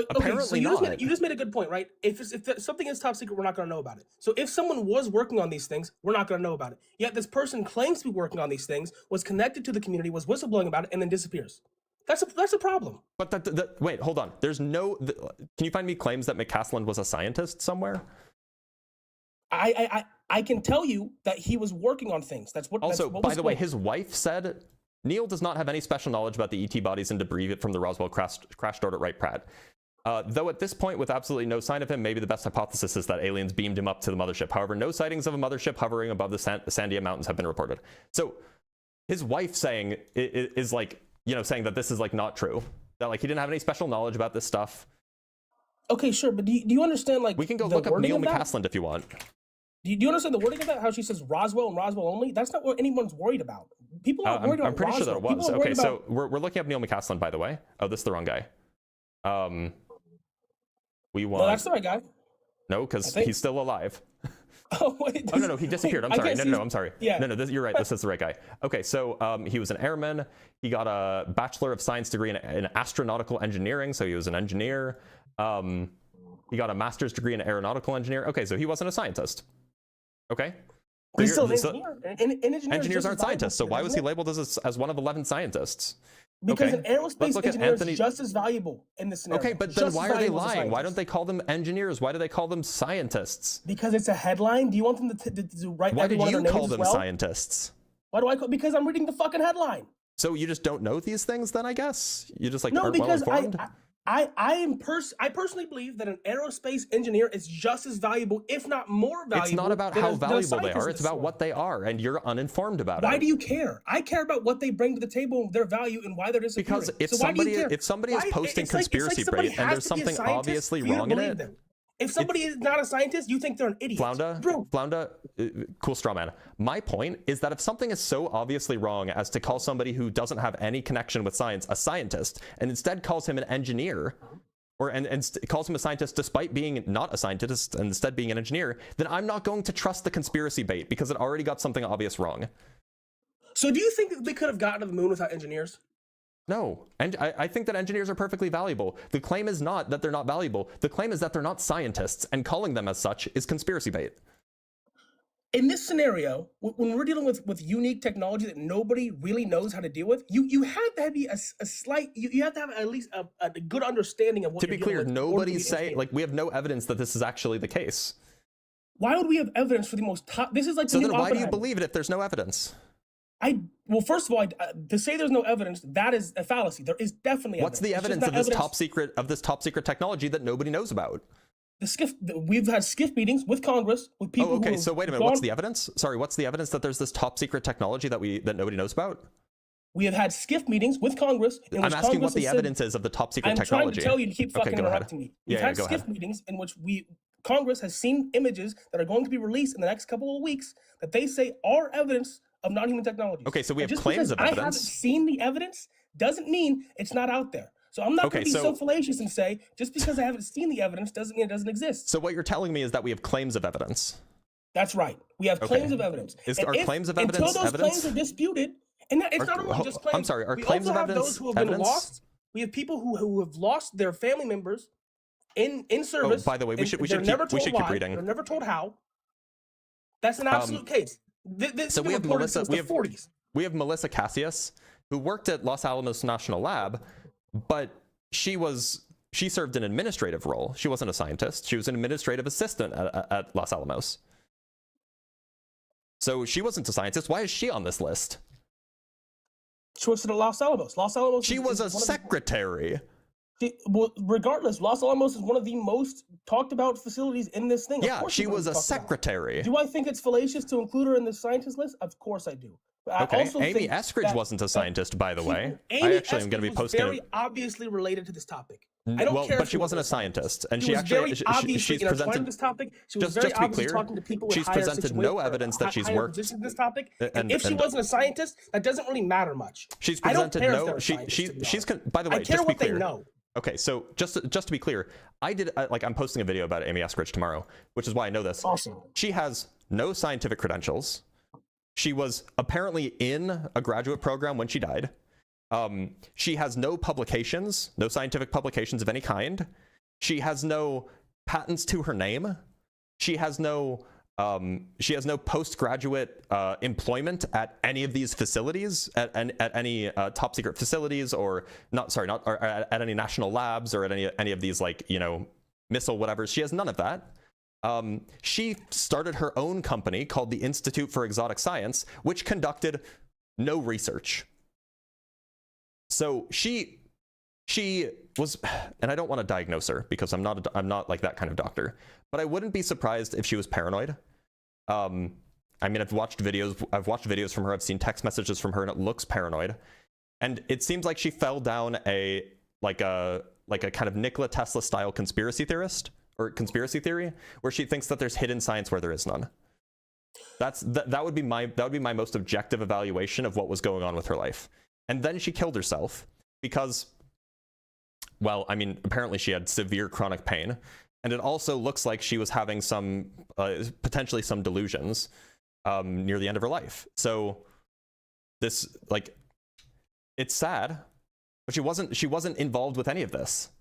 Apparently not. You just made a good point, right? If something is top secret, we're not going to know about it. So if someone was working on these things, we're not going to know about it. Yet this person claims to be working on these things, was connected to the community, was whistleblowing about it, and then disappears. That's a problem. But wait, hold on. There's no. Can you find me claims that McCasland was a scientist somewhere? I can tell you that he was working on things. That's what. Also, that's what by the way, his wife said Neil does not have any special knowledge about the ET bodies and debris from the Roswell crash stored at Wright Pratt. Though at this point, with absolutely no sign of him, maybe the best hypothesis is that aliens beamed him up to the mothership. However, no sightings of a mothership hovering above the Sandia Mountains have been reported. So his wife saying is like, saying that this is like not true. That like he didn't have any special knowledge about this stuff. Okay, sure, but do you understand, like, we can go look up Neil McCasland if you want. Do you understand the wording of that? How she says Roswell and Roswell only? That's not what anyone's worried about. People aren't worried about I'm pretty Roswell. sure that it was. Okay, so we're looking up Neil McCasland, by the way. Oh, this is the wrong guy. We want. No, that's the right guy. No, because he's still alive. Oh, wait. Oh, no, he disappeared. I'm sorry. No, I'm sorry. Yeah. No, you're right. This is the right guy. Okay, so he was an airman. He got a Bachelor of Science degree in astronautical engineering, so he was an engineer. He got a master's degree in aeronautical engineering. Okay, so he wasn't a scientist. Okay. He's still an engineer. Engineers aren't scientists, so why was he labeled as one of 11 scientists? Because an aerospace engineer is just as valuable in this scenario. Okay, but then why are they lying? Why don't they call them engineers? Why do they call them scientists? Because it's a headline. Do you want them to write why every one of their names as well? Why did you call them scientists? Why do I call? Because I'm reading the fucking headline. So you just don't know these things then, I guess? You just like aren't because well informed? I personally believe that an aerospace engineer is just as valuable, if not more valuable. It's not about how valuable they are. It's about what they are, and you're uninformed about it. Why do you care? I care about what they bring to the table, their value, and why they're disappearing. Because if somebody is posting conspiracy bait and there's something obviously wrong in it. If somebody is not a scientist, you think they're an idiot. Flounda, cool straw man. My point is that if something is so obviously wrong as to call somebody who doesn't have any connection with science a scientist, and instead calls him an engineer, and calls him a scientist despite being not a scientist and instead being an engineer, then I'm not going to trust the conspiracy bait because it already got something obvious wrong. So do you think that we could have gotten to the moon without engineers? No, and I think that engineers are perfectly valuable. The claim is not that they're not valuable. The claim is that they're not scientists, and calling them as such is conspiracy bait. In this scenario, when we're dealing with unique technology that nobody really knows how to deal with, you have to be a slight, you have to have at least a good understanding of what you're dealing with. To be clear, nobody's saying, like, we have no evidence that this is actually the case. Why would we have evidence for the most top? This is like so then why do you believe it if there's no evidence? Well, first of all, to say there's no evidence, that is a fallacy. There is definitely evidence. What's the evidence of this top secret technology that nobody knows about? We've had SCIF meetings with Congress, with people. Oh, okay. So wait a minute. What's the evidence? Sorry, what's the evidence that there's this top secret technology that nobody knows about? We have had SCIF meetings with Congress. I'm asking what the evidence is of the top secret technology. I'm trying to tell you to keep fucking interrupting me. We've had SCIF meetings in which Congress has seen images that are going to be released in the next couple of weeks that they say are evidence of non-human technology. Okay, so we have claims of evidence. I haven't seen the evidence doesn't mean it's not out there. So I'm not going to be so fallacious and say just because I haven't seen the evidence doesn't mean it doesn't exist. So what you're telling me is that we have claims of evidence. That's right. We have claims of evidence. Are claims of evidence until those claims are disputed, and it's not only just claims. I'm sorry. Are claims of evidence those who have been lost? We have people who have lost their family members in service. Oh, by the way, we should keep reading. They're never told how. That's an absolute case. So we have Melissa Cassius, who worked at Los Alamos National Lab, but she was she served an administrative role. She wasn't a scientist. She was an administrative assistant at Los Alamos. So she wasn't a scientist. Why is she on this list? She works at Los Alamos. Los Alamos. She was a secretary. Regardless, Los Alamos is one of the most talked about facilities in this thing. Yeah, she was a secretary. Do I think it's fallacious to include her in the scientist list? Of course I do. But okay, Amy Eskridge wasn't a scientist, by the way. I actually am going to be posting. Very obviously related to this topic. I don't care. But she wasn't a scientist, and she actually she's presented this topic. She was very obviously talking to people with she's presented no evidence that she's worked in this topic. And if she wasn't a scientist, that doesn't really matter much. She's presented no. She's by the way, I care just what be clear. they know. Okay, so just to be clear, I'm posting a video about Amy Eskridge tomorrow, which is why I know this. Awesome. She has no scientific credentials. She was apparently in a graduate program when she died. She has no publications, no scientific publications of any kind. She has no patents to her name. She has no postgraduate employment at any of these facilities, at any top secret facilities, or at any national labs, or at any of these, like, you know, missile whatever. She has none of that. She started her own company called the Institute for Exotic Science, which conducted no research. So she was, and I don't want to diagnose her because I'm not like that kind of doctor, but I wouldn't be surprised if she was paranoid. I mean, I've watched videos from her. I've seen text messages from her, and it looks paranoid. And it seems like she fell down a kind of Nikola Tesla style conspiracy theory, where she thinks that there's hidden science where there is none. That would be my most objective evaluation of what was going on with her life. And then she killed herself because, well, I mean, apparently she had severe chronic pain, and it also looks like she was having some potentially some delusions near the end of her life. So this, like, it's sad, but she wasn't involved with any of this.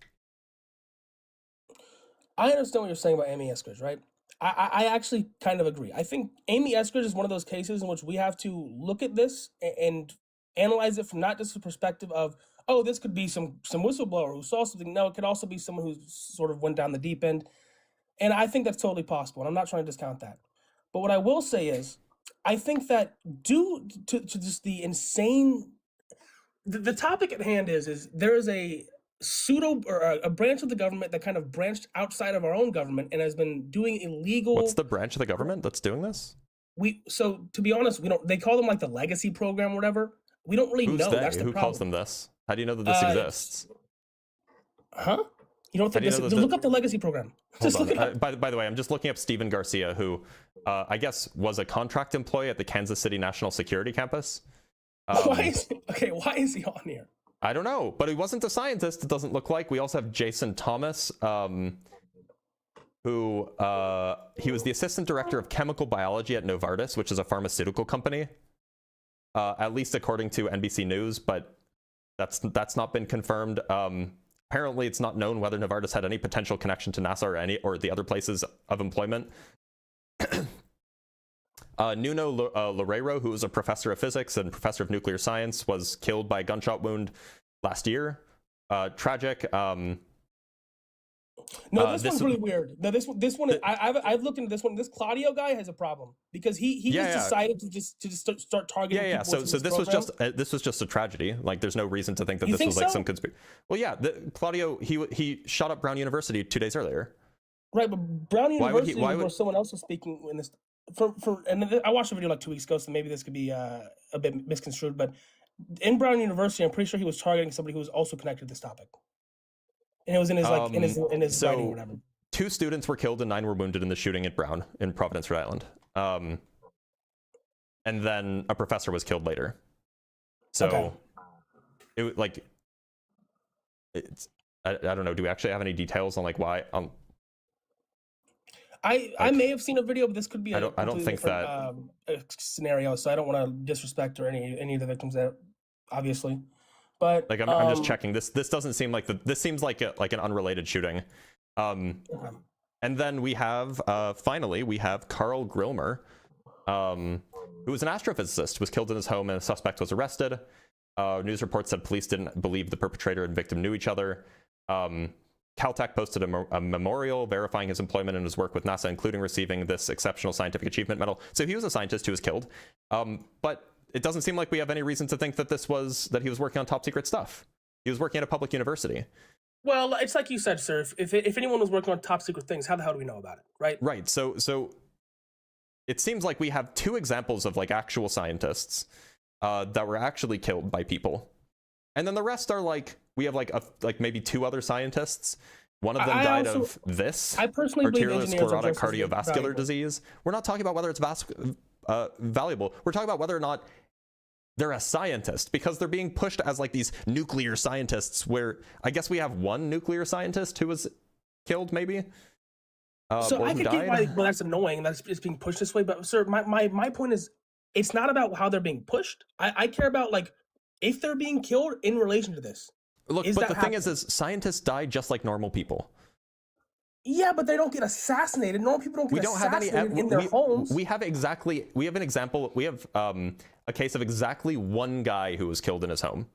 I understand what you're saying about Amy Eskridge, right? I actually kind of agree. I think Amy Eskridge is one of those cases in which we have to look at this and analyze it from not just the perspective of, oh, this could be some whistleblower who saw something. No, it could also be someone who sort of went down the deep end. And I think that's totally possible, and I'm not trying to discount that. But what I will say is, I think that due to just the insane... The topic at hand is there is a a branch of the government that kind of branched outside of our own government and has been doing illegal... What's the branch of the government that's doing this? So to be honest, they call them like the legacy program or whatever. We don't really know. That's the Who problem. calls them this? How do you know that this exists? Huh? You don't think this? Look up the legacy program. Just look it up. By the way, I'm just looking up Steven Garcia, who I guess was a contract employee at the Kansas City National Security Campus. Why is he on here? I don't know, but he wasn't a scientist. It doesn't look like. We also have Jason Thomas, who he was the assistant director of chemical biology at Novartis, which is a pharmaceutical company, at least according to NBC News, but that's not been confirmed. Apparently, it's not known whether Novartis had any potential connection to NASA or the other places of employment. Nuno Loureiro, who was a professor of physics and professor of nuclear science, was killed by a gunshot wound last year. Tragic. No, this one's really weird. No, this one is, I've looked into this one. This Claudio guy has a problem because he decided to just start targeting people. So this was just a tragedy. Like, there's no reason to think that this was like some conspiracy. Well, yeah, Claudio he shot up Brown University 2 days earlier. Right, but Brown University where someone else was speaking in this. And I watched a video like 2 weeks ago, so maybe this could be a bit misconstrued. But in Brown University, I'm pretty sure he was targeting somebody who was also connected to this topic. And it was in his in his writing or whatever. 2 students were killed and 9 were wounded in the shooting at Brown in Providence, Rhode Island. And then a professor was killed later. So it like it's I don't know. Do we actually have any details on like why? I may have seen a video, but this could be I don't think that scenario. So I don't want to disrespect or any of the victims there, obviously. But like I'm just checking. This doesn't seem like this seems like an unrelated shooting. And then we have finally we have Carl Grilmer, who was an astrophysicist, was killed in his home and a suspect was arrested. News reports said police didn't believe the perpetrator and victim knew each other. Caltech posted a memorial verifying his employment and his work with NASA, including receiving this exceptional scientific achievement medal. So he was a scientist who was killed, but it doesn't seem like we have any reason to think that he was working on top secret stuff. He was working at a public university. Well, it's like you said, sir. If anyone was working on top secret things, how the hell do we know about it, right? Right. So it seems like we have 2 examples of like actual scientists that were actually killed by people, and then the rest are like, we have like maybe 2 other scientists. One of them died of this. I personally believe arteriosclerotic cardiovascular disease. We're not talking about whether it's valuable. We're talking about whether or not they're a scientist, because they're being pushed as like these nuclear scientists, where I guess we have 1 nuclear scientist who was killed, maybe. So I could get why that's annoying that it's being pushed this way, but sir, my point is, it's not about how they're being pushed. I care about like if they're being killed in relation to this. Look, but the thing is scientists die just like normal people. Yeah, but they don't get assassinated. Normal people don't get assassinated in their homes. We have an example. We have a case of exactly 1 guy who was killed in his home.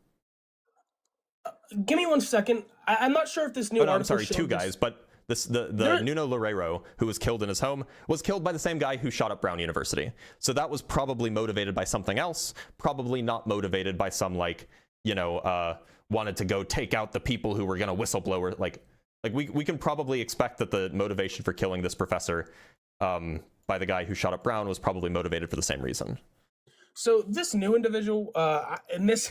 Give me 1 second. I'm not sure if this new. I'm sorry, 2 guys, but the Nuno Loureiro, who was killed in his home, was killed by the same guy who shot up Brown University. So that was probably motivated by something else. Probably not motivated by some like, wanted to go take out the people who were going to whistleblower. Like we can probably expect that the motivation for killing this professor by the guy who shot up Brown was probably motivated for the same reason. So this new individual, and this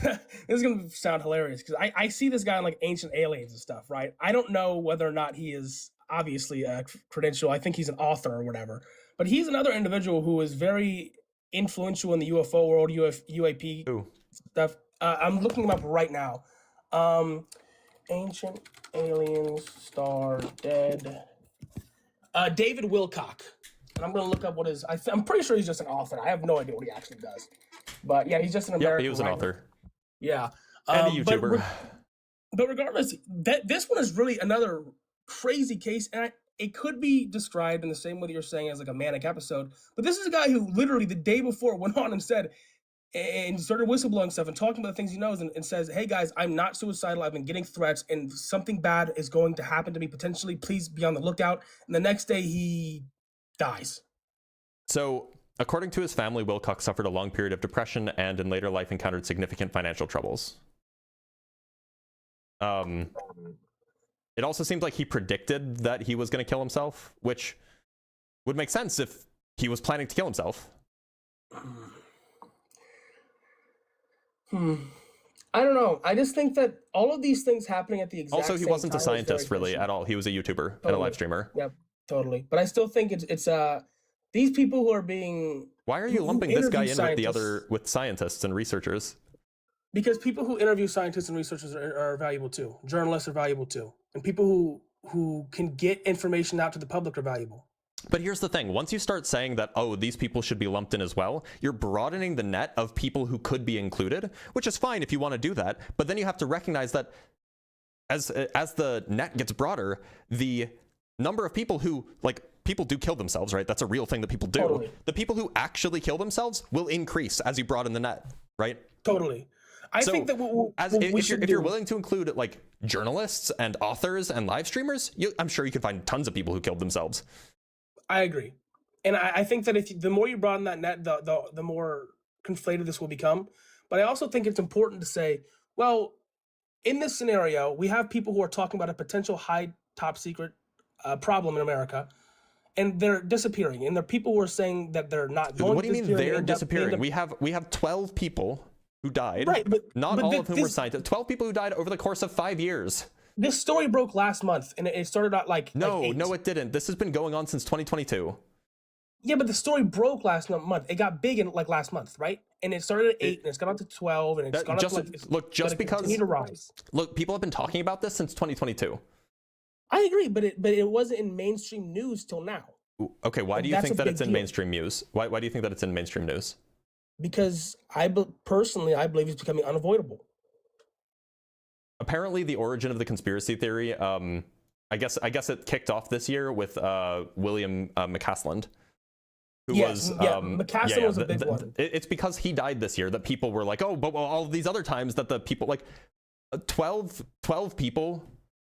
is going to sound hilarious, because I see this guy on like Ancient Aliens and stuff, right? I don't know whether or not he is obviously a credential. I think he's an author or whatever. But he's another individual who is very influential in the UFO world, UAP stuff. I'm looking him up right now. Ancient Aliens, Star, Dead. David Wilcock. And I'm going to look up what his... I'm pretty sure he's just an author. I have no idea what he actually does. But yeah, he's just an American he was an writer. author. Yeah. And a YouTuber. But regardless, this one is really another crazy case. And it could be described in the same way that you're saying as like a manic episode. But this is a guy who literally the day before went on and said... and started whistleblowing stuff and talking about the things he knows and says, hey guys, I'm not suicidal. I've been getting threats and something bad is going to happen to me potentially. Please be on the lookout. And the next day he dies. So according to his family, Wilcox suffered a long period of depression and in later life encountered significant financial troubles. It also seems like he predicted that he was going to kill himself, which would make sense if he was planning to kill himself. I don't know. I just think that all of these things happening at the exact same time. Also, he wasn't a scientist really at all. He was a YouTuber and a live streamer. Yep, totally. But I still think it's these people who are being... Why are you lumping this guy in with scientists and researchers? Because people who interview scientists and researchers are valuable too. Journalists are valuable too. And people who can get information out to the public are valuable. But here's the thing. Once you start saying that, oh, these people should be lumped in as well, you're broadening the net of people who could be included, which is fine if you want to do that. But then you have to recognize that as the net gets broader, the number of people who, like, people do kill themselves, right? That's a real thing that people do. Totally. The people who actually kill themselves will increase as you broaden the net, right? Totally. I think that if you're willing to include, like, journalists and authors and live streamers, I'm sure you could find tons of people who killed themselves. I agree. And I think that the more you broaden that net, the more conflated this will become. But I also think it's important to say, well, in this scenario, we have people who are talking about a potential high top secret problem in America, and they're disappearing. And there are people who are saying that they're not going to disappear. What do you mean they're disappearing? We have 12 people who died. Right, but not all of whom were scientists. 12 people who died over the course of 5 years. This story broke last month, and it started out like no, it didn't. This has been going on since 2022. Yeah, but the story broke last month. It got big in like last month, right? And it started at 8, and it's gone up to 12, and it's gone up to continue to rise. Look, people have been talking about this since 2022. I agree, but it wasn't in mainstream news till now. Okay, why do you think that it's in mainstream news? Why do you think that it's in mainstream news? Because personally, I believe it's becoming unavoidable. Apparently, the origin of the conspiracy theory, I guess it kicked off this year with William McCasland, who was McCasland was a big one. It's because he died this year that people were like, oh, but all of these other times that the people, like 12 people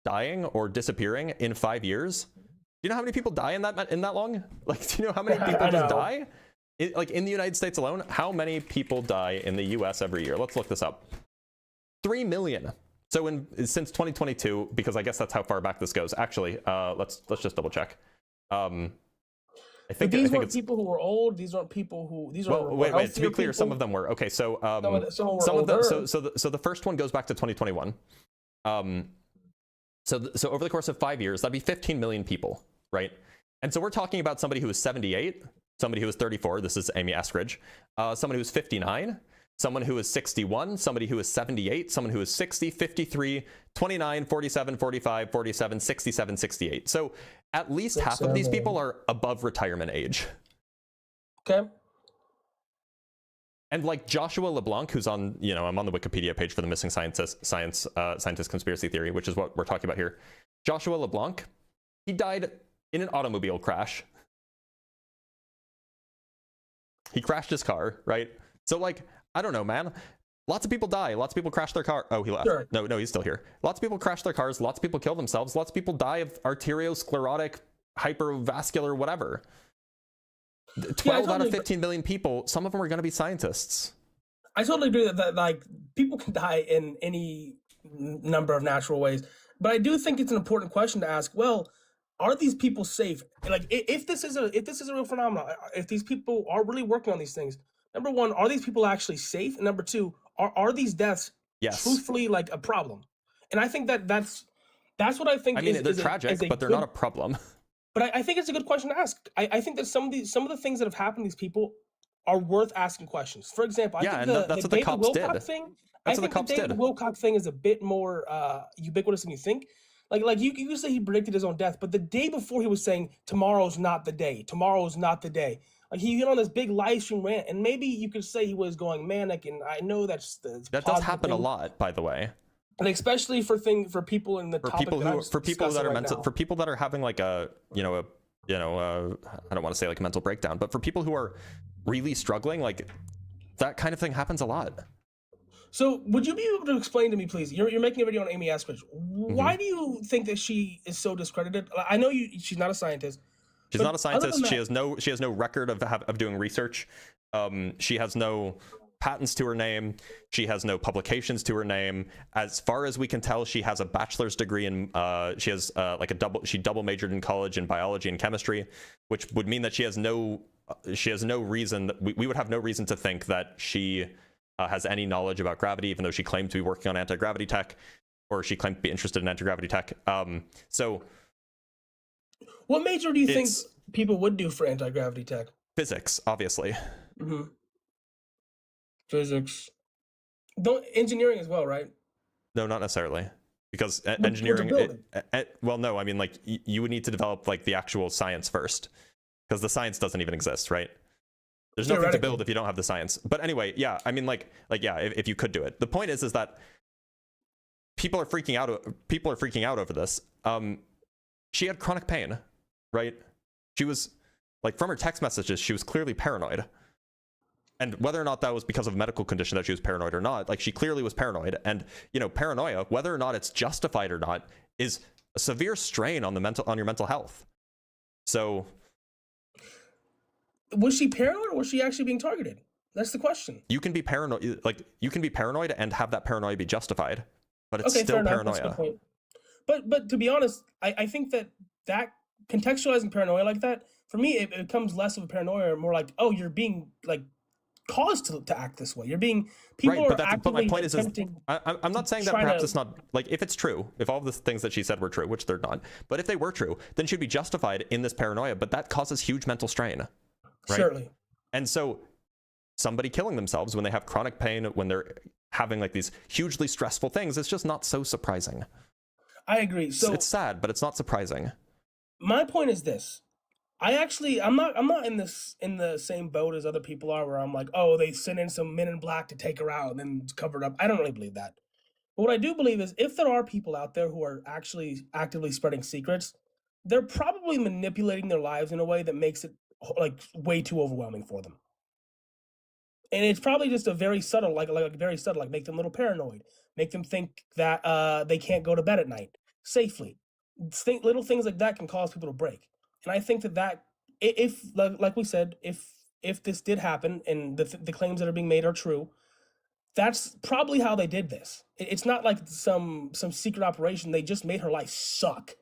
dying or disappearing in 5 years. Do you know how many people die in that long? Like, do you know how many people just die? Like in the United States alone, how many people die in the US every year? Let's look this up. 3 million. So since 2022, because I guess that's how far back this goes. Actually, let's just double check. I think these weren't weren't people who were old. These aren't people who. These are wait. To be clear, some of them were. Okay, so some of them. So the first one goes back to 2021. So over the course of 5 years, that'd be 15 million people, right? And so we're talking about somebody who is 78, somebody who is 34. This is Amy Eskridge. Someone who is 59. Someone who is 61, somebody who is 78, someone who is 60, 53, 29, 47, 45, 47, 67, 68. So at least half of these people are above retirement age. Okay. And like Joshua LeBlanc, who's on, I'm on the Wikipedia page for the missing scientist conspiracy theory, which is what we're talking about here. Joshua LeBlanc, he died in an automobile crash. He crashed his car, right? So like, I don't know, man. Lots of people die. Lots of people crash their car. Oh, he left. Sure. No, he's still here. Lots of people crash their cars. Lots of people kill themselves. Lots of people die of arteriosclerotic, hypervascular, whatever. 12 out of 15 million people, some of them are going to be scientists. I totally agree that like people can die in any number of natural ways. But I do think it's an important question to ask, well, are these people safe? Like if this is a real phenomenon, if these people are really working on these things, number one, are these people actually safe? And number two, are these deaths truthfully like a problem? And I think that's what I think. I mean, they're tragic, but they're not a problem. But I think it's a good question to ask. I think that some of the things that have happened to these people are worth asking questions. For example, I think that's what the cops did. I think the David Wilcock thing is a bit more ubiquitous than you think. Like you say he predicted his own death, but the day before he was saying tomorrow's not the day. Tomorrow's not the day. Like he went on this big live stream rant, and maybe you could say he was going manic. And I know that does happen a lot, by the way. And especially for people in the for people that are having like a I don't want to say like a mental breakdown, but for people who are really struggling, like that kind of thing happens a lot. So would you be able to explain to me, please? You're making a video on Amy Eskridge. Why do you think that she is so discredited? I know she's not a scientist. She's not a scientist. She has no record of doing research. She has no patents to her name. She has no publications to her name. As far as we can tell, she has a bachelor's degree in she has she double majored in college in biology and chemistry, which would mean that she has no reason that we would have no reason to think that she has any knowledge about gravity, even though she claimed to be working on anti-gravity tech, or she claimed to be interested in anti-gravity tech. So what major do you think people would do for anti-gravity tech? Physics, obviously. Mm-hmm. Physics. Engineering as well, right? No, not necessarily. Because engineering, well, no, I mean, like, you would need to develop, like, the actual science first. Because the science doesn't even exist, right? There's nothing to build if you don't have the science. But anyway, yeah, I mean, if you could do it. The point is that people are freaking out over this. She had chronic pain, right? She was, like, from her text messages, she was clearly paranoid. And whether or not that was because of a medical condition that she was paranoid or not, like, she clearly was paranoid. And, paranoia, whether or not it's justified or not, is a severe strain on your mental health. So, was she paranoid, or was she actually being targeted? That's the question. You can be paranoid and have that paranoia be justified, but it's still paranoia. But to be honest, I think that contextualizing paranoia like that, for me, it becomes less of a paranoia, more like, oh, you're being like caused to act this way. You're being but my point is I'm not saying that perhaps it's not, like, if it's true, if all of the things that she said were true, which they're not, but if they were true, then she'd be justified in this paranoia. But that causes huge mental strain, right? Certainly. And so somebody killing themselves when they have chronic pain, when they're having like these hugely stressful things, it's just not so surprising. I agree. So it's sad, but it's not surprising. My point is this. I'm not in the same boat as other people are, where I'm like, oh, they sent in some men in black to take her out and then cover it up. I don't really believe that. But what I do believe is, if there are people out there who are actually actively spreading secrets, they're probably manipulating their lives in a way that makes it like way too overwhelming for them. And it's probably just a very subtle, like make them a little paranoid, make them think that they can't go to bed at night, safely. Little things like that can cause people to break. And I think that if like we said, if this did happen and the claims that are being made are true, that's probably how they did this. It's not like some secret operation. They just made her life suck.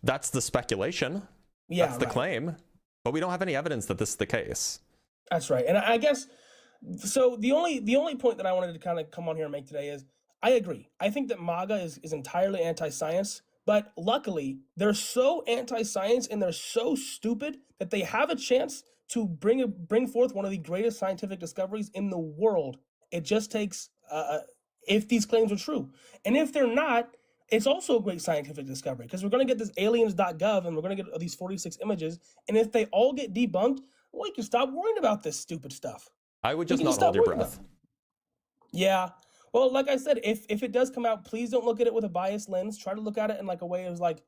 That's the speculation. Yeah, that's the claim. But we don't have any evidence that this is the case. That's right. And I guess, so the only point that I wanted to kind of come on here and make today is, I agree. I think that MAGA is entirely anti-science, but luckily they're so anti-science and they're so stupid that they have a chance to bring forth one of the greatest scientific discoveries in the world. It just takes, if these claims are true. And if they're not, it's also a great scientific discovery, because we're going to get this aliens.gov and we're going to get these 46 images. And if they all get debunked, we can stop worrying about this stupid stuff. I would just not hold your breath. Yeah. Well, like I said, if it does come out, please don't look at it with a biased lens. Try to look at it in like a way of like,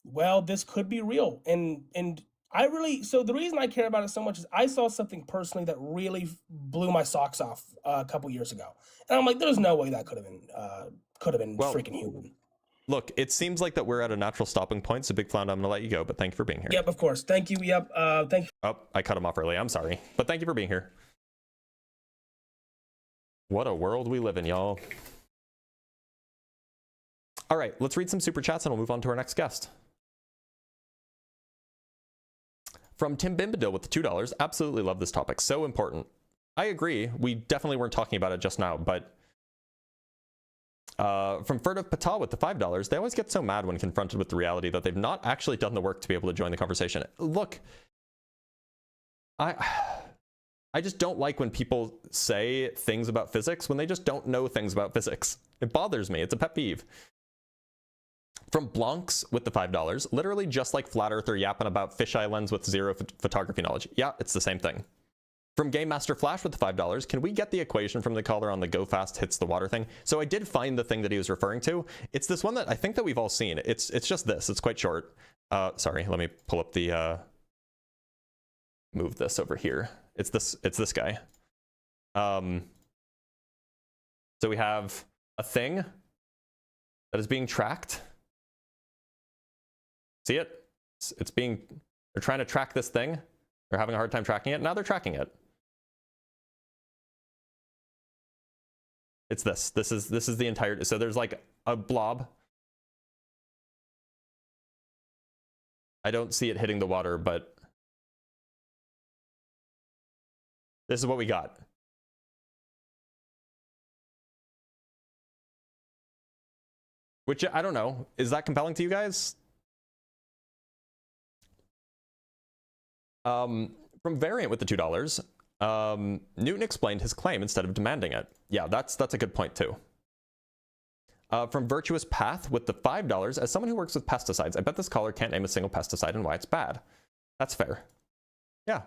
well, this could be real. And I really, so the reason I care about it so much is I saw something personally that really blew my socks off a couple years ago. And I'm like, there's no way that could have been freaking human. Look, it seems like that we're at a natural stopping point. So Big Flound, I'm going to let you go, but thank you for being here. Yep, of course. Thank you. Yep. Thank you. Oh, I cut him off early. I'm sorry, but thank you for being here. What a world we live in, y'all. All right, let's read some super chats and we'll move on to our next guest. From Tim Bimbadil with the $2. Absolutely love this topic. So important. I agree. We definitely weren't talking about it just now, but from Furtive Patel with the $5, they always get so mad when confronted with the reality that they've not actually done the work to be able to join the conversation. Look, I just don't like when people say things about physics when they just don't know things about physics. It bothers me. It's a pet peeve. From Blancs with the $5, literally just like Flat Earther yapping about fisheye lens with zero photography knowledge. Yeah, it's the same thing. From Game Master Flash with the $5, can we get the equation from the caller on the go fast hits the water thing? So I did find the thing that he was referring to. It's this one that I think that we've all seen. It's just this. It's quite short. Sorry, let me pull up the move this over here. It's this guy. So we have a thing that is being tracked. See it? They're trying to track this thing. They're having a hard time tracking it. Now they're tracking it. It's this. This is the entire, so there's like a blob. I don't see it hitting the water, but this is what we got. Which, I don't know, is that compelling to you guys? From Variant with the $2, Newton explained his claim instead of demanding it. Yeah, that's a good point too. From Virtuous Path with the $5, as someone who works with pesticides, I bet this caller can't name a single pesticide and why it's bad. That's fair. Yeah.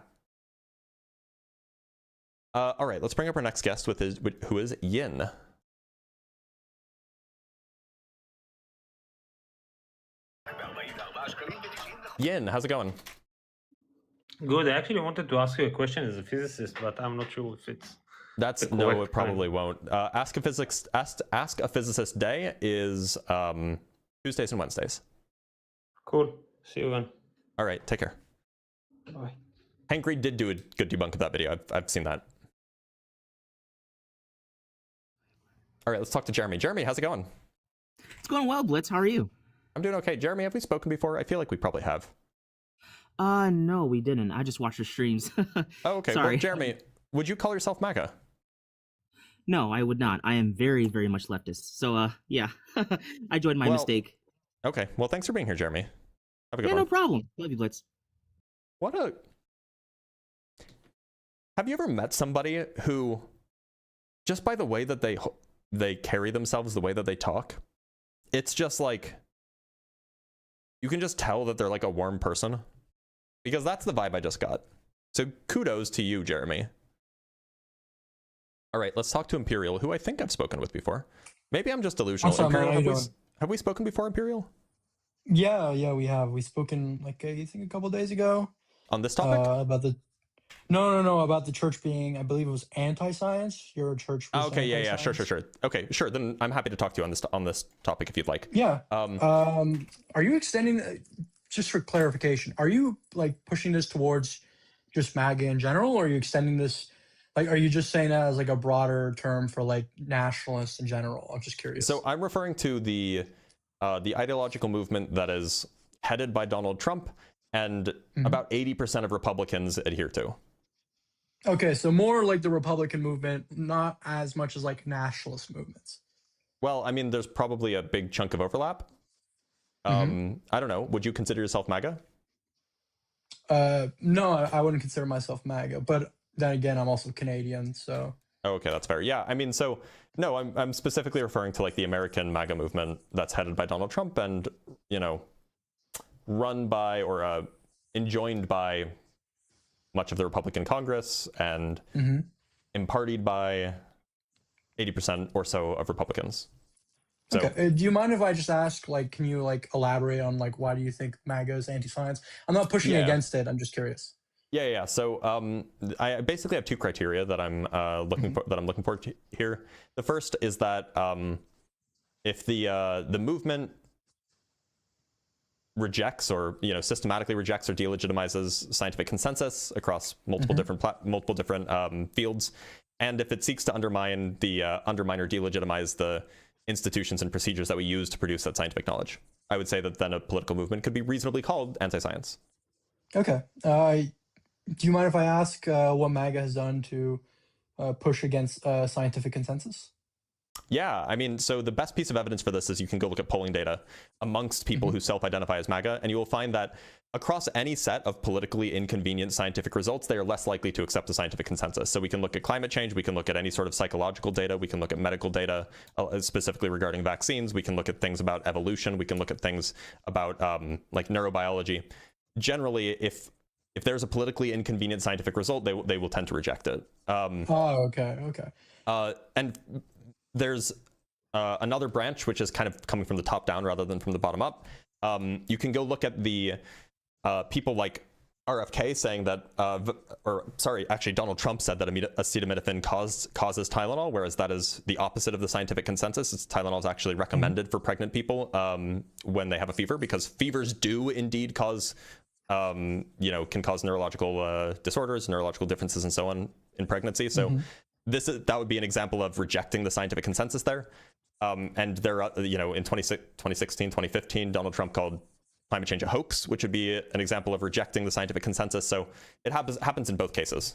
All right, let's bring up our next guest who is Yin. Yin, how's it going? Good. I actually wanted to ask you a question as a physicist, but I'm not sure if it's... No, it probably won't. Ask a Physicist Day is Tuesdays and Wednesdays. Cool. See you then. All right, take care. Bye. Hank Reed did do a good debunk of that video. I've seen that. All right, let's talk to Jeremy. Jeremy, how's it going? It's going well, Blitz. How are you? I'm doing okay. Jeremy, have we spoken before? I feel like we probably have. No, we didn't. I just watched your streams. Oh, okay. Sorry. Well, Jeremy, would you call yourself MAGA? No, I would not. I am very, very much leftist. So, yeah, I joined my mistake. Okay. Well, thanks for being here, Jeremy. Have a good one. No problem. Love you, Blitz. Have you ever met somebody who, just by the way that they carry themselves, the way that they talk, it's just like, you can just tell that they're like a warm person? Because that's the vibe I just got. So kudos to you, Jeremy. All right, let's talk to Imperial, who I think I've spoken with before. Maybe I'm just delusional. Awesome, Imperial, have we spoken before, Imperial? Yeah, we have. We've spoken, like, I think a couple days ago. On this topic? No, about the church being, I believe it was anti-science. Your church was Okay, yeah, anti-science. sure. Okay, sure. Then I'm happy to talk to you on this topic if you'd like. Yeah. Are you extending, just for clarification, are you like pushing this towards just MAGA in general, or are you extending this, like, are you just saying that as like a broader term for like nationalists in general? I'm just curious. So I'm referring to the ideological movement that is headed by Donald Trump and about 80% of Republicans adhere to. Okay, so more like the Republican movement, not as much as like nationalist movements. Well, I mean, there's probably a big chunk of overlap. I don't know. Would you consider yourself MAGA? No, I wouldn't consider myself MAGA, but then again, I'm also Canadian, so. Oh, okay, that's fair. Yeah, I mean, so no, I'm specifically referring to like the American MAGA movement that's headed by Donald Trump and, you know, run by or enjoined by much of the Republican Congress and imparted by 80% or so of Republicans. So, okay. Do you mind if I just ask, like, can you like elaborate on like why do you think MAGA is anti-science? I'm not pushing against it. I'm just curious. Yeah. So I basically have two criteria that I'm looking for here. The first is that if the movement rejects or systematically rejects or delegitimizes scientific consensus across multiple different fields, and if it seeks to undermine or delegitimize the institutions and procedures that we use to produce that scientific knowledge, I would say that then a political movement could be reasonably called anti-science. Okay. Do you mind if I ask what MAGA has done to push against scientific consensus? Yeah, I mean, so the best piece of evidence for this is you can go look at polling data amongst people who self-identify as MAGA, and you will find that across any set of politically inconvenient scientific results, they are less likely to accept the scientific consensus. So we can look at climate change, we can look at any sort of psychological data, we can look at medical data, specifically regarding vaccines, we can look at things about evolution, we can look at things about like neurobiology. Generally, if there's a politically inconvenient scientific result, they will tend to reject it. Okay. And there's another branch, which is kind of coming from the top down rather than from the bottom up. You can go look at the people like RFK saying that, actually Donald Trump said that acetaminophen causes Tylenol, whereas that is the opposite of the scientific consensus. Tylenol is actually recommended for pregnant people when they have a fever, because fevers do indeed cause, can cause neurological disorders, neurological differences, and so on in pregnancy. So that would be an example of rejecting the scientific consensus there. And there, in 2016, 2015, Donald Trump called climate change a hoax, which would be an example of rejecting the scientific consensus. So it happens in both cases,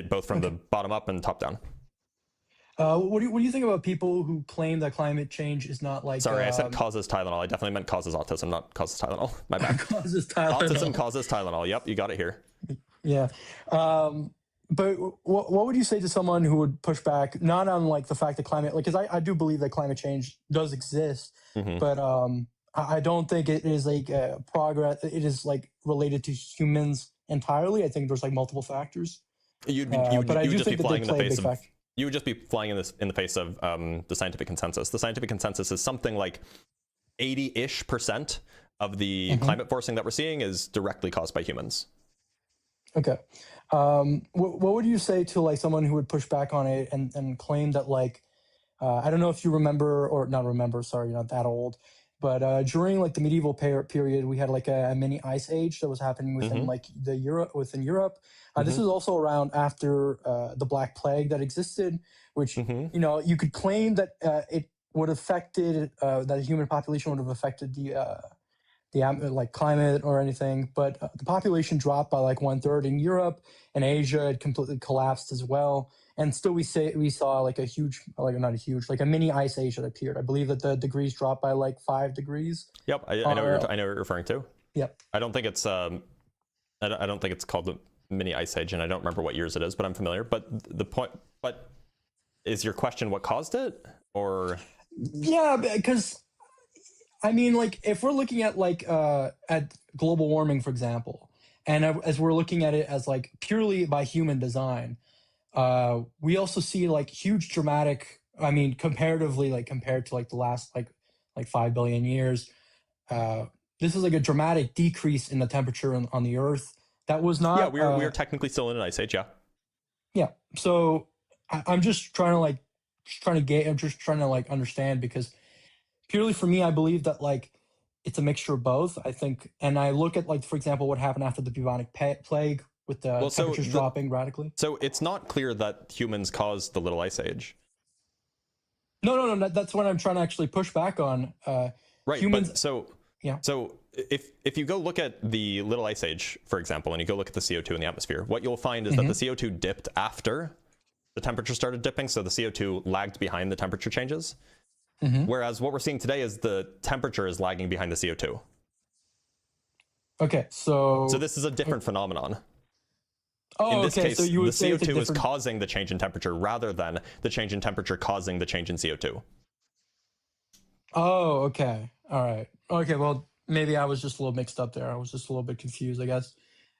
both from the bottom up and top down. What do you think about people who claim that climate change is not like... Sorry, I said causes Tylenol. I definitely meant causes autism, not causes Tylenol. My bad. Causes Tylenol. Autism causes Tylenol. Yep, you got it here. Yeah. But what would you say to someone who would push back, not on like the fact that climate, like, because I do believe that climate change does exist, but I don't think it is like progress. It is like related to humans entirely. I think there's like multiple factors. You would just be flying in the face of the scientific consensus. The scientific consensus is something like 80-ish% of the climate forcing that we're seeing is directly caused by humans. Okay. What would you say to like someone who would push back on it and claim that like, I don't know if you remember or not remember, sorry, you're not that old, but during like the medieval period, we had like a mini ice age that was happening within within Europe. This is also around after the Black Plague that existed, which, you could claim that it would have affected, that the human population would have affected the like climate or anything, but the population dropped by like 1/3 in Europe, and Asia had completely collapsed as well. And still we saw like a huge, like not a huge, like a mini ice age that appeared. I believe that the degrees dropped by like 5 degrees. Yep, I know what you're referring to. Yep. I don't think it's I don't think it's called the mini ice age, and I don't remember what years it is, but I'm familiar. But but is your question what caused it, or? Yeah, because I mean, like, if we're looking at like at global warming, for example, and as we're looking at it as like purely by human design, we also see like huge dramatic. I mean, comparatively, like compared to like the last like 5 billion years, this is like a dramatic decrease in the temperature on the Earth. That was not. Yeah, we are technically still in an ice age. Yeah. Yeah. So I'm just trying to like understand, because purely for me, I believe that like it's a mixture of both. I think, and I look at like, for example, what happened after the bubonic plague with the temperatures dropping radically. So it's not clear that humans caused the Little Ice Age. No. That's what I'm trying to actually push back on. Right. Humans. But so if you go look at the Little Ice Age, for example, and you go look at the CO2 in the atmosphere, what you'll find is that the CO2 dipped after the temperature started dipping. So the CO2 lagged behind the temperature changes. Whereas what we're seeing today is the temperature is lagging behind the CO2. Okay, so this is a different phenomenon. Oh, in this okay. case, So you would the say it's a CO2 is different... causing the change in temperature rather than the change in temperature causing the change in CO2. Oh, okay. All right. Okay, well, maybe I was just a little mixed up there. I was just a little bit confused, I guess.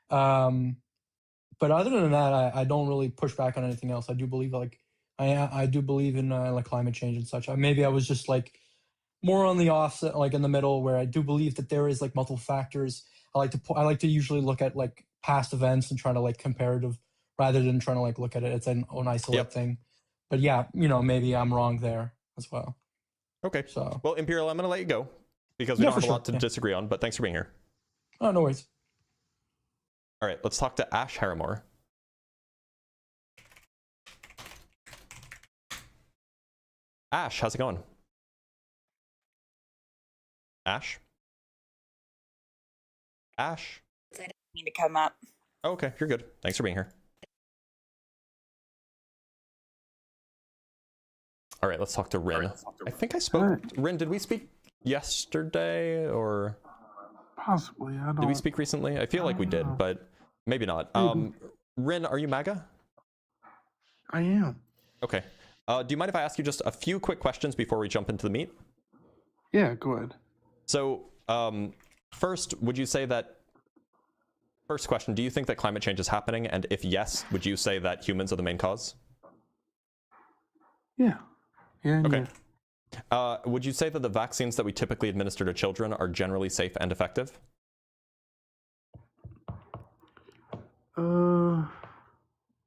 But other than that, I don't really push back on anything else. I do believe I do believe in like climate change and such. Maybe I was just like more on the offset, like in the middle, where I do believe that there is like multiple factors. I like to usually look at like past events and try to like comparative rather than trying to like look at it as an isolated thing. But yeah, maybe I'm wrong there as well. Okay. So well, Imperial, I'm going to let you go because we don't have a lot to disagree on. But thanks for being here. Oh, no worries. All right, let's talk to Ash Harrimore. Ash, how's it going? Ash? Ash? I didn't mean to come up. Oh, okay, you're good. Thanks for being here. All right, let's talk to Rin. I think I spoke. Rin, did we speak yesterday or? Possibly, I don't. Did we speak recently? I feel like we did, but maybe not. Rin, are you MAGA? I am. Okay. Do you mind if I ask you just a few quick questions before we jump into the meat? Yeah, go ahead. So, first, would you say that, first question, do you think that climate change is happening? And if yes, would you say that humans are the main cause? Yeah. Yeah. Okay. Yeah. Would you say that the vaccines that we typically administer to children are generally safe and effective?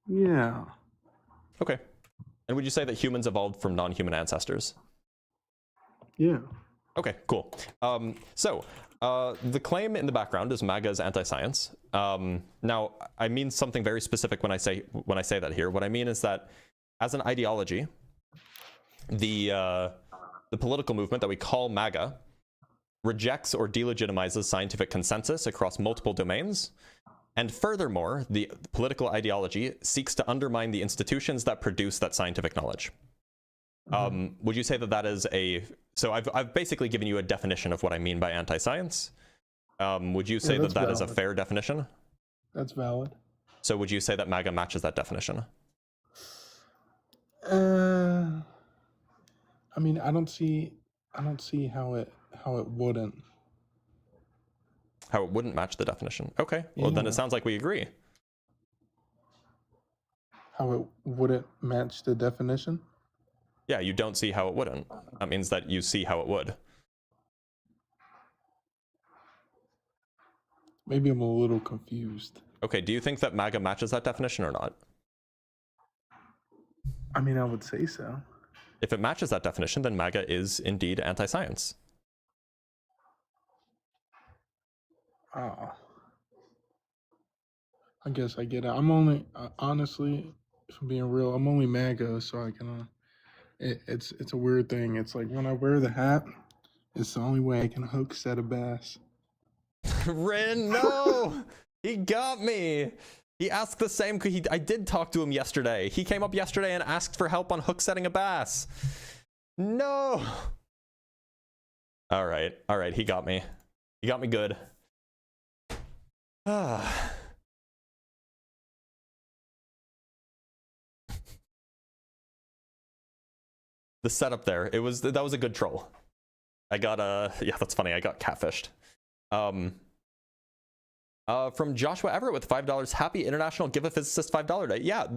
Yeah. Okay. And would you say that humans evolved from non-human ancestors? Yeah. Okay, cool. The claim in the background is MAGA is anti-science. Now, I mean something very specific when I say that here. What I mean is that as an ideology, the political movement that we call MAGA rejects or delegitimizes scientific consensus across multiple domains. And furthermore, the political ideology seeks to undermine the institutions that produce that scientific knowledge. Would you say that that is so I've basically given you a definition of what I mean by anti-science. Would you say that that is a fair definition? That's valid. So would you say that MAGA matches that definition? I mean, I don't see how it wouldn't. How it wouldn't match the definition. Okay, well then it sounds like we agree. How it wouldn't match the definition? Yeah, you don't see how it wouldn't. That means that you see how it would. Maybe I'm a little confused. Okay, do you think that MAGA matches that definition or not? I mean, I would say so. If it matches that definition, then MAGA is indeed anti-science. Oh. I guess I get it. I'm only, honestly, if I'm being real, I'm only MAGA, so I can, it's a weird thing. It's like when I wear the hat, it's the only way I can hook set a bass. Rin, no! He got me! He asked the same, I did talk to him yesterday. He came up yesterday and asked for help on hook setting a bass. No! Alright, he got me. He got me good. The setup there, that was a good troll. I got yeah, that's funny, I got catfished. From Joshua Everett with $5, happy International Give a Physicist $5 Day. Yeah,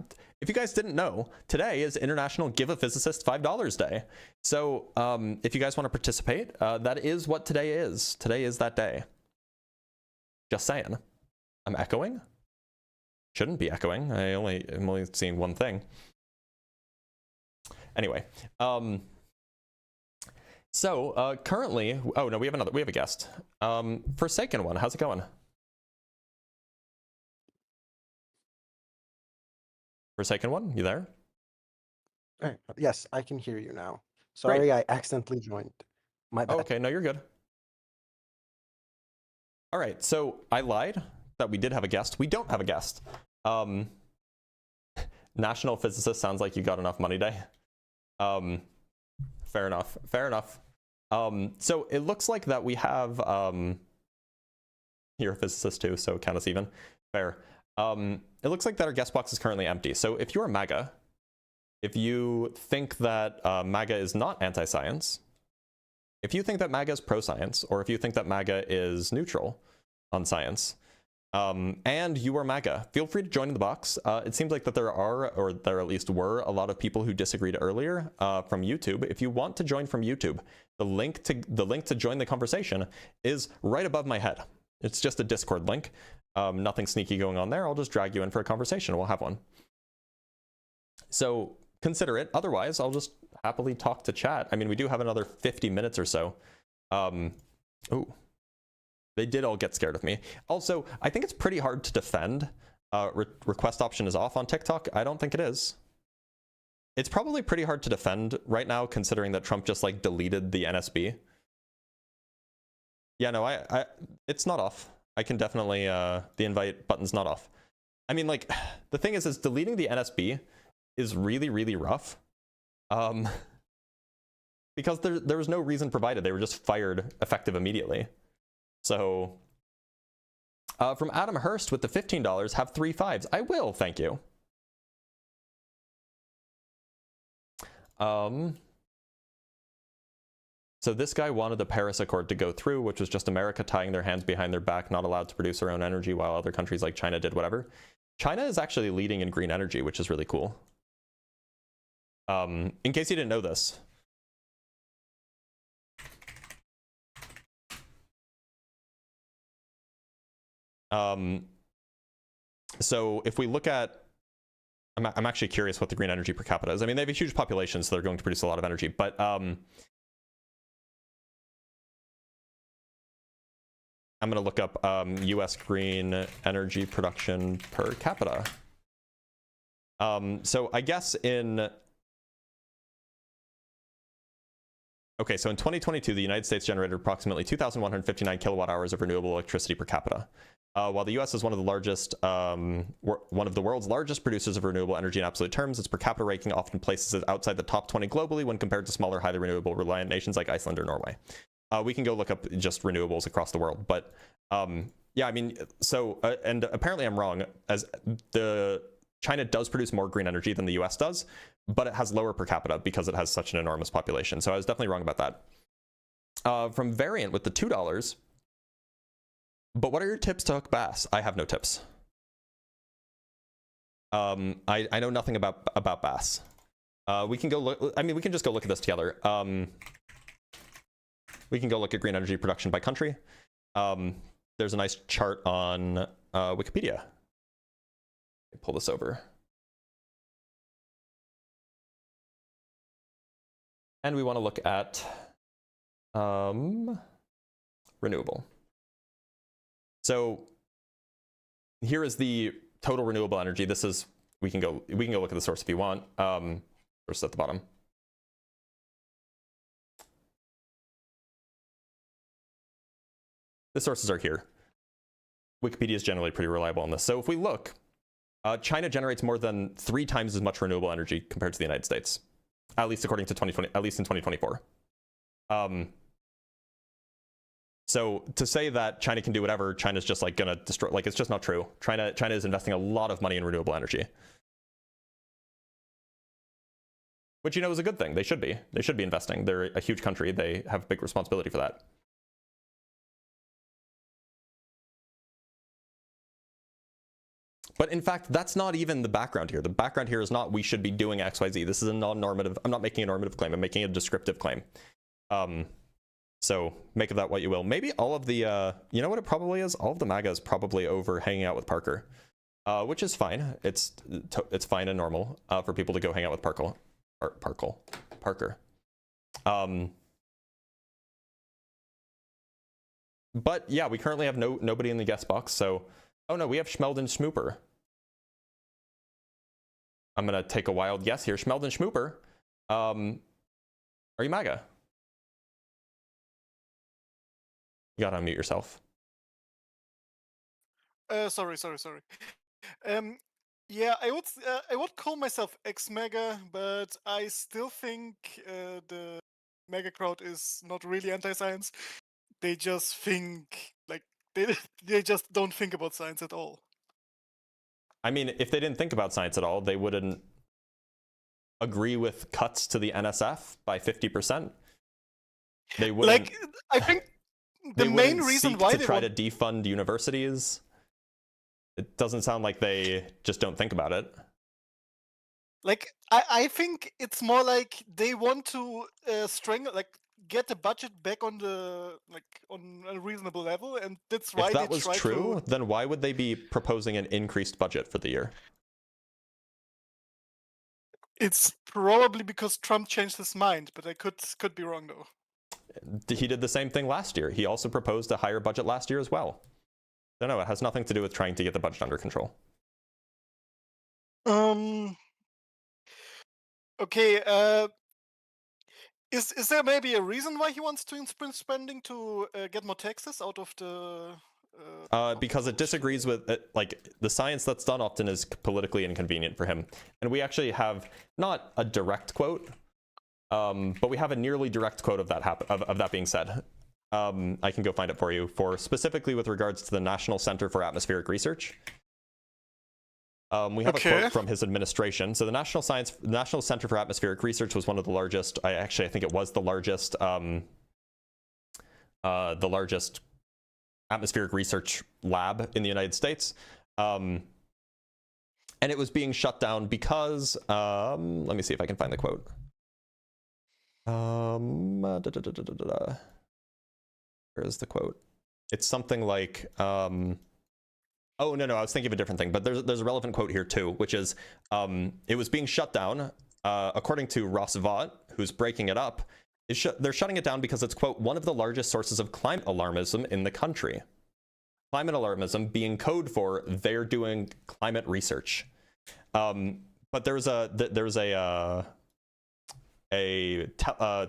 if you guys didn't know, today is International Give a Physicist $5 Day. So if you guys want to participate, that is what today is. Today is that day. Just saying. I'm echoing? Shouldn't be echoing. I'm only seeing one thing. Anyway, so currently, oh no, we have a guest. Forsaken One, how's it going? Forsaken One, you there? Yes, I can hear you now. Sorry, Great. I accidentally joined. My bad. Oh, okay, no, you're good. All right, so I lied that we did have a guest. We don't have a guest. National Physicist sounds like you got enough money day. Fair enough. Fair enough. So it looks like that we have you're a physicist too, so count us even. Fair. It looks like that our guest box is currently empty. So if you're MAGA, if you think that MAGA is not anti-science, if you think that MAGA is pro-science, or if you think that MAGA is neutral on science, and you are MAGA, feel free to join in the box. It seems like that there are, or there at least were, a lot of people who disagreed earlier from YouTube. If you want to join from YouTube, the link to join the conversation is right above my head. It's just a Discord link. Nothing sneaky going on there. I'll just drag you in for a conversation. We'll have one. So consider it. Otherwise, I'll just happily talk to chat. I mean, we do have another 50 minutes or so. Ooh. They did all get scared of me. Also, I think it's pretty hard to defend. Request option is off on TikTok. I don't think it is. It's probably pretty hard to defend right now, considering that Trump just like deleted the NSB. Yeah, no, it's not off. I can definitely, the invite button's not off. I mean, like, the thing is deleting the NSB is really, really rough. Because there was no reason provided. They were just fired effective immediately. So, from Adam Hurst with the $15, have 3 5s. I will, thank you. So this guy wanted the Paris Accord to go through, which was just America tying their hands behind their back, not allowed to produce their own energy while other countries like China did whatever. China is actually leading in green energy, which is really cool. In case you didn't know this. So if we look at, I'm actually curious what the green energy per capita is. I mean, they have a huge population, so they're going to produce a lot of energy, but I'm going to look up US green energy production per capita. So I guess okay, so in 2022, the United States generated approximately 2,159 kilowatt hours of renewable electricity per capita. While the US is one of the world's largest producers of renewable energy in absolute terms, its per capita ranking often places it outside the top 20 globally when compared to smaller, highly renewable reliant nations like Iceland or Norway. We can go look up just renewables across the world, but yeah, I mean, so and apparently I'm wrong, as China does produce more green energy than the US does, but it has lower per capita because it has such an enormous population. So I was definitely wrong about that. From Variant with the $2, but what are your tips to hook bass? I have no tips. I know nothing about bass. We can go look, I mean, we can just go look at this together. We can go look at green energy production by country. There's a nice chart on Wikipedia. Let me pull this over. And we want to look at renewable. So here is the total renewable energy. This is, we can go look at the source if you want. Source at the bottom. The sources are here. Wikipedia is generally pretty reliable on this. So if we look, China generates more than 3 times as much renewable energy compared to the United States, at least according to 2020, at least in 2024. So to say that China can do whatever, China's just like gonna destroy, like, it's just not true. China is investing a lot of money in renewable energy, which, you know, is a good thing. They should be investing. They're a huge country. They have big responsibility for that. But in fact, that's not even the background here. The background here is not we should be doing XYZ. This is a non-normative, I'm not making a normative claim, I'm making a descriptive claim. So make of that what you will. Maybe all of the, you know what it probably is? All of the MAGA is probably over hanging out with Parker, which is fine. It's fine and normal for people to go hang out with Parker. But yeah, we currently have nobody in the guest box. So, oh no, we have Schmeldon Schmooper. I'm gonna take a wild guess here. Schmeldon Schmooper, are you MAGA? You gotta unmute yourself. Sorry. Yeah, I would call myself ex-MAGA, but I still think the MAGA crowd is not really anti-science. They just think like they just don't think about science at all. I mean, if they didn't think about science at all, they wouldn't agree with cuts to the NSF by 50%. They wouldn't. Like, I think the main reason why they try to defund universities. It doesn't sound like they just don't think about it. Like, I think it's more like they want to get the budget back on on a reasonable level, and that's why if that was true, then why would they be proposing an increased budget for the year? It's probably because Trump changed his mind, but I could be wrong though. He did the same thing last year. He also proposed a higher budget last year as well. No, it has nothing to do with trying to get the budget under control. Okay. Is there maybe a reason why he wants to increase spending to get more taxes out of the? Because it disagrees with it, like the science that's done often is politically inconvenient for him, and we actually have not a direct quote, but we have a nearly direct quote of that being said. I can go find it for you, specifically with regards to the National Center for Atmospheric Research. We have a quote from his administration. So the National Center for Atmospheric Research was one of the largest. I think it was the largest atmospheric research lab in the United States, and it was being shut down because let me see if I can find the quote. Where is the quote? It's something like, oh, no, I was thinking of a different thing, but there's a relevant quote here too, which is, it was being shut down, according to Ross Vaught, who's breaking it up, they're shutting it down because it's, quote, one of the largest sources of climate alarmism in the country. Climate alarmism being code for they're doing climate research. But there's a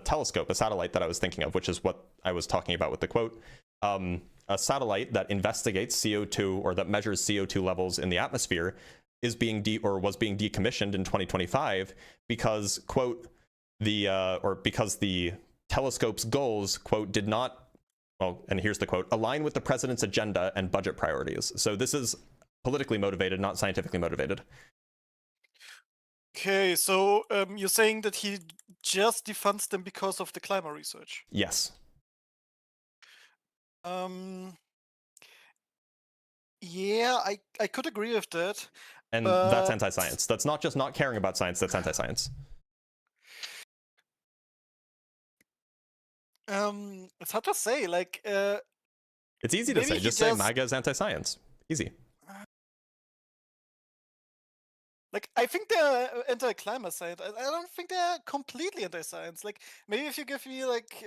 telescope, a satellite that I was thinking of, which is what I was talking about with the quote. A satellite that investigates CO2 or that measures CO2 levels in the atmosphere is being was being decommissioned in 2025 because, quote, because the telescope's goals, quote, did not, well, and here's the quote, align with the president's agenda and budget priorities. So this is politically motivated, not scientifically motivated. Okay, so you're saying that he just defunds them because of the climate research? Yes. Yeah, I could agree with that. And that's anti-science. That's not just not caring about science, that's anti-science. It's hard to say, like... it's easy to say, just say MAGA is anti-science. Easy. Like, I think they're anti-climate science. I don't think they're completely anti-science. Like, maybe if you give me, like...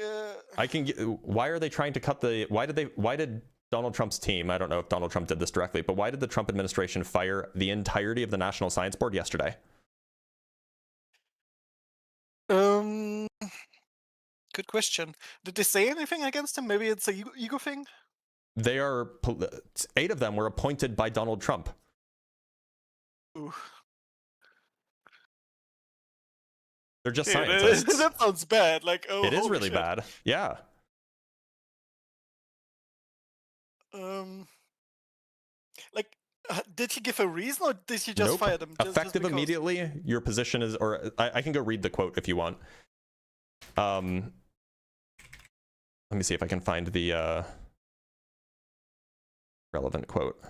why are they trying to cut the... Why did Donald Trump's team, I don't know if Donald Trump did this directly, but why did the Trump administration fire the entirety of the National Science Board yesterday? Good question. Did they say anything against him? Maybe it's a ego thing? They are... 8 of them were appointed by Donald Trump. Ooh. They're just scientists. That sounds bad. Like, oh, it is really bad. Yeah. Like, did he give a reason, or did he just fire them? Effective just immediately. Your position is, or I can go read the quote if you want. Let me see if I can find the relevant quote.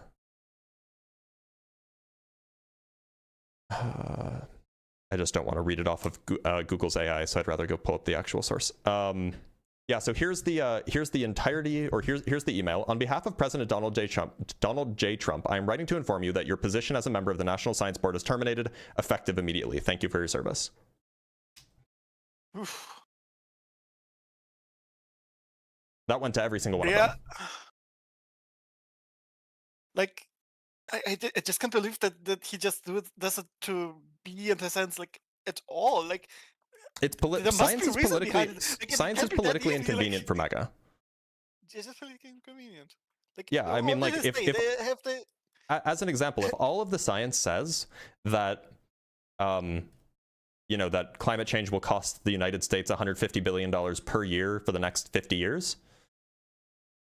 I just don't want to read it off of Google's AI, so I'd rather go pull up the actual source. Yeah, so here's the entirety, or here's the email. On behalf of President Donald J. Trump, I am writing to inform you that your position as a member of the National Science Board is terminated, effective immediately. Thank you for your service. Oof. That went to every single one of them. Like, I just can't believe that he just does it to be anti-science, like, at all. Like, it's science is politically inconvenient for MAGA. It's just politically inconvenient. Like, yeah, I mean, like, as an example, if all of the science says that, you know, that climate change will cost the United States $150 billion per year for the next 50 years,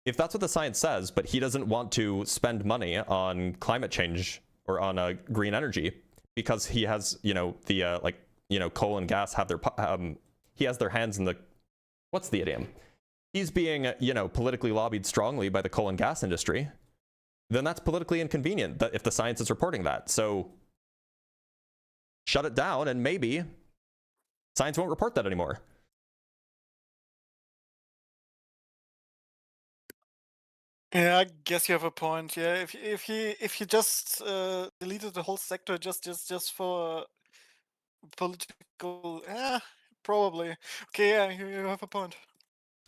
if that's what the science says, but he doesn't want to spend money on climate change or on green energy because he has, you know, the like, you know, coal and gas have their he has their hands in the, what's the idiom? He's being, you know, politically lobbied strongly by the coal and gas industry. Then that's politically inconvenient that if the science is reporting that. So shut it down and maybe science won't report that anymore. Yeah, I guess you have a point. Yeah, if he just deleted the whole sector just for political, probably. Okay, yeah, you have a point.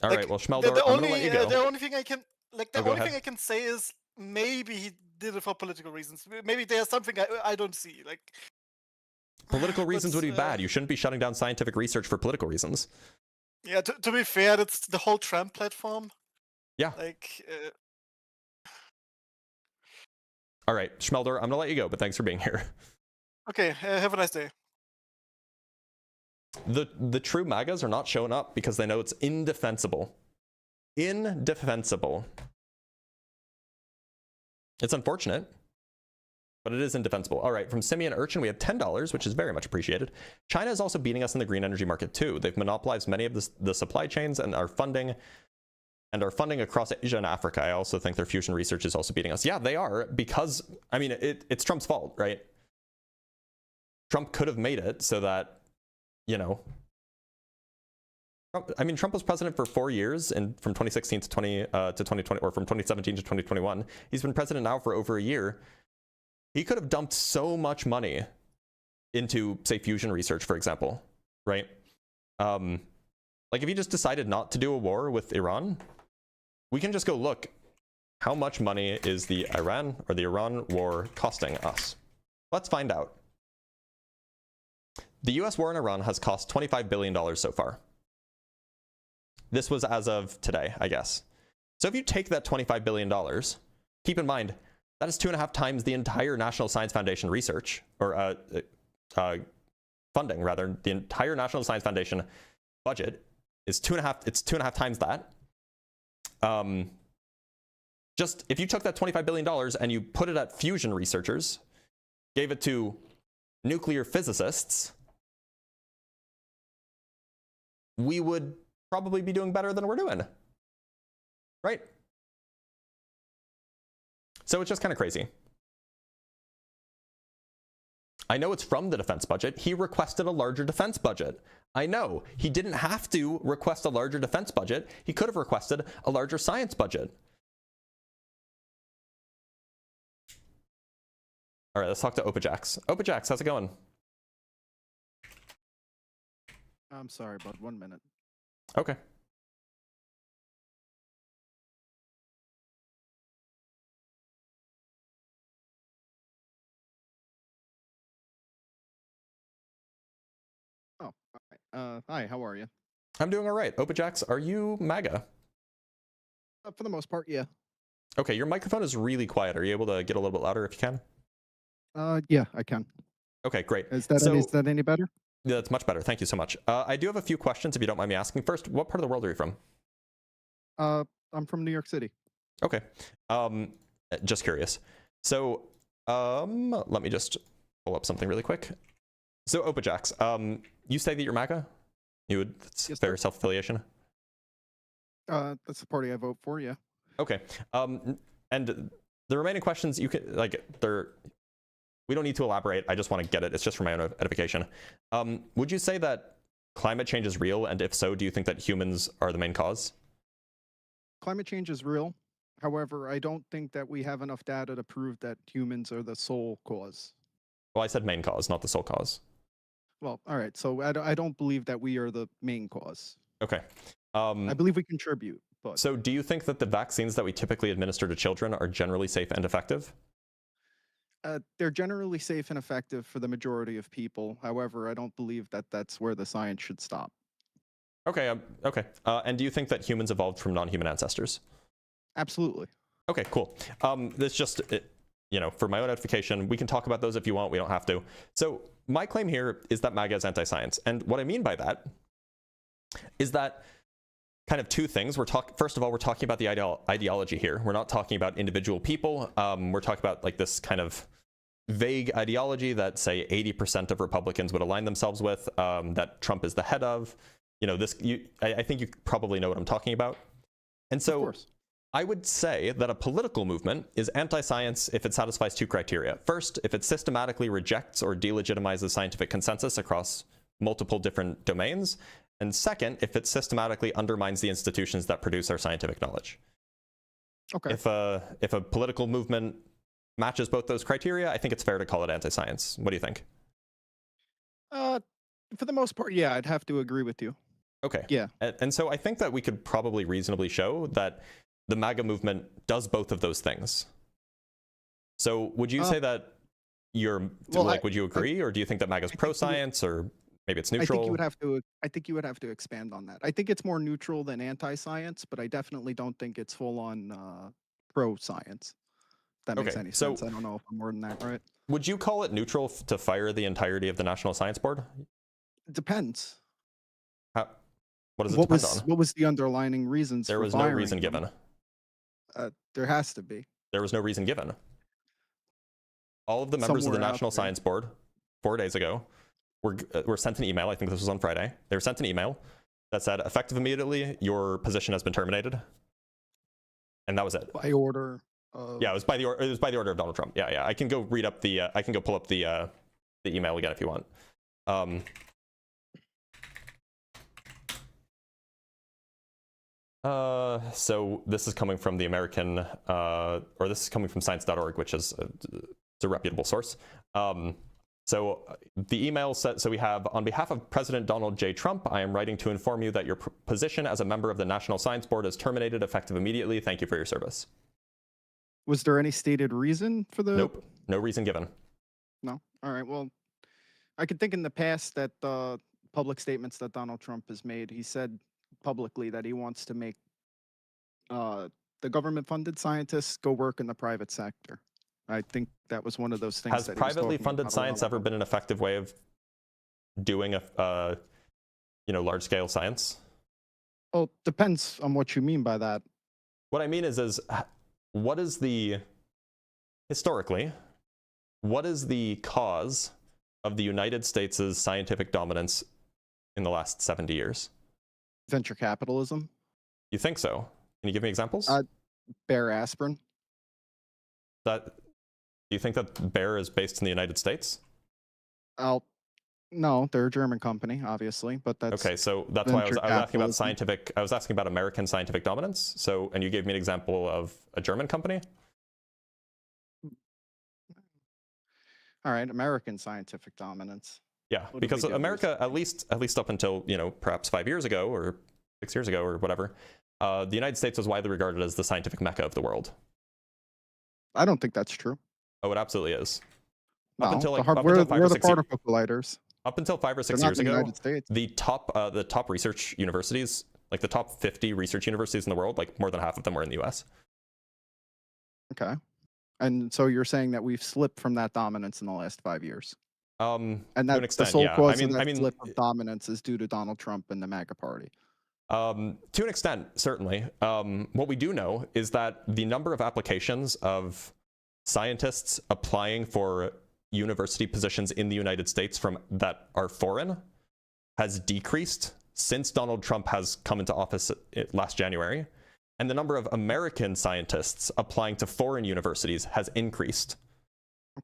All like, right, well, Schmeldor, I'm gonna let you go. The only thing I can, like, the Oh, only thing I can say is maybe he did it for political reasons. Maybe there's something I don't see. Like, political reasons would be bad. You shouldn't be shutting down scientific research for political reasons. Yeah, to be fair, that's the whole Trump platform. Yeah. Like. All right, Schmeldor, I'm gonna let you go, but thanks for being here. Okay, have a nice day. The true MAGAs are not showing up because they know it's indefensible. Indefensible. It's unfortunate, but it is indefensible. All right, from Simeon Urchin, we have $10, which is very much appreciated. China is also beating us in the green energy market too. They've monopolized many of the supply chains and are funding across Asia and Africa. I also think their fusion research is also beating us. Yeah, they are, because, I mean, it's Trump's fault, right? Trump could have made it so that, you know, Trump was president for 4 years, and from 2016 to 2020, or from 2017 to 2021. He's been president now for over a year. He could have dumped so much money into, say, fusion research, for example, right? Like, if he just decided not to do a war with Iran, we can just go look. How much money is the Iran war costing us? Let's find out. The US war in Iran has cost $25 billion so far. This was as of today, I guess. So if you take that $25 billion, keep in mind, that is 2.5 times the entire National Science Foundation research, or funding, rather. The entire National Science Foundation budget is 2.5 times that. Just if you took that $25 billion and you put it at fusion researchers, gave it to nuclear physicists, we would probably be doing better than we're doing, right? So it's just kind of crazy. I know it's from the defense budget. He requested a larger defense budget. I know he didn't have to request a larger defense budget. He could have requested a larger science budget. All right, let's talk to Opajax. Opajax, how's it going? I'm sorry, bud. 1 minute. Okay. Oh, all right. Hi, how are you? I'm doing all right. Opajax, are you MAGA? For the most part, yeah. Okay, your microphone is really quiet. Are you able to get a little bit louder if you can? Yeah, I can. Okay, great. Is that any better? Yeah, that's much better. Thank you so much. I do have a few questions, if you don't mind me asking. First, what part of the world are you from? I'm from New York City. Okay. Just curious. So, let me just pull up something really quick. So, Opajax, you say that you're MAGA? That's yes, fair self-affiliation? That's the party I vote for, yeah. Okay. And the remaining questions, you can, like, we don't need to elaborate. I just want to get it. It's just for my own edification. Would you say that climate change is real? And if so, do you think that humans are the main cause? Climate change is real. However, I don't think that we have enough data to prove that humans are the sole cause. Well, I said main cause, not the sole cause. Well, all right. So I don't believe that we are the main cause. Okay. I believe we contribute. But so do you think that the vaccines that we typically administer to children are generally safe and effective? they're generally safe and effective for the majority of people. However, I don't believe that that's where the science should stop. Okay. Okay. And do you think that humans evolved from non-human ancestors? Absolutely. Okay, cool. This just, for my own edification, we can talk about those if you want. We don't have to. So my claim here is that MAGA is anti-science. And what I mean by that is that kind of two things. First of all, we're talking about the ideology here. We're not talking about individual people. We're talking about like this kind of vague ideology that, say, 80% of Republicans would align themselves with, that Trump is the head of. I think you probably know what I'm talking about. And so I would say that a political movement is anti-science if it satisfies two criteria. First, if it systematically rejects or delegitimizes scientific consensus across multiple different domains. And second, if it systematically undermines the institutions that produce our scientific knowledge. Okay. If a political movement matches both those criteria, I think it's fair to call it anti-science. What do you think? For the most part, yeah, I'd have to agree with you. Okay. Yeah. And so I think that we could probably reasonably show that the MAGA movement does both of those things. So would you say that would you agree, or do you think that MAGA is pro-science, or maybe it's neutral? I think you would have to expand on that. I think it's more neutral than anti-science, but I definitely don't think it's full-on pro-science. If that makes any sense. I don't know if I'm more than that, right? Would you call it neutral to fire the entirety of the National Science Board? It depends. What does it depend on? What was the underlining reasons? There was no reason given. There has to be. There was no reason given. All of the members of the National Science Board 4 days ago were sent an email. I think this was on Friday. They were sent an email that said, effective immediately, your position has been terminated. And that was it. By order. Yeah, it was by the order of Donald Trump. Yeah. I can go read up I can go pull up the email again if you want. So this is coming from the American, or this is coming from science.org, which is it's a reputable source. So the email said, so we have, on behalf of President Donald J. Trump, I am writing to inform you that your position as a member of the National Science Board is terminated effective immediately. Thank you for your service. Was there any stated reason for the? Nope. No reason given. No. All right. Well, I could think in the past that public statements that Donald Trump has made, he said publicly that he wants to make the government-funded scientists go work in the private sector. I think that was one of those things. Has privately funded science ever been an effective way of doing a large-scale science? Well, depends on what you mean by that. What I mean is historically, what is the cause of the United States' scientific dominance in the last 70 years? Venture capitalism. You think so? Can you give me examples? Bayer aspirin. Do you think that Bayer is based in the United States? No, they're a German company, obviously, but that's okay. So that's why I was asking about scientific. I was asking about American scientific dominance. So, and you gave me an example of a German company. All right, American scientific dominance. Yeah, because America, at least up until perhaps 5 years ago or 6 years ago or whatever, the United States was widely regarded as the scientific mecca of the world. I don't think that's true. Oh, it absolutely is. No, we're the particle colliders. Up until 5 or 6 years ago, the top research universities, like the top 50 research universities in the world, like more than half of them were in the US. Okay. And so you're saying that we've slipped from that dominance in the last 5 years? And that the sole cause of that slip of dominance is due to Donald Trump and the MAGA party? To an extent, certainly. What we do know is that the number of applications of scientists applying for university positions in the United States that are foreign has decreased since Donald Trump has come into office last January. And the number of American scientists applying to foreign universities has increased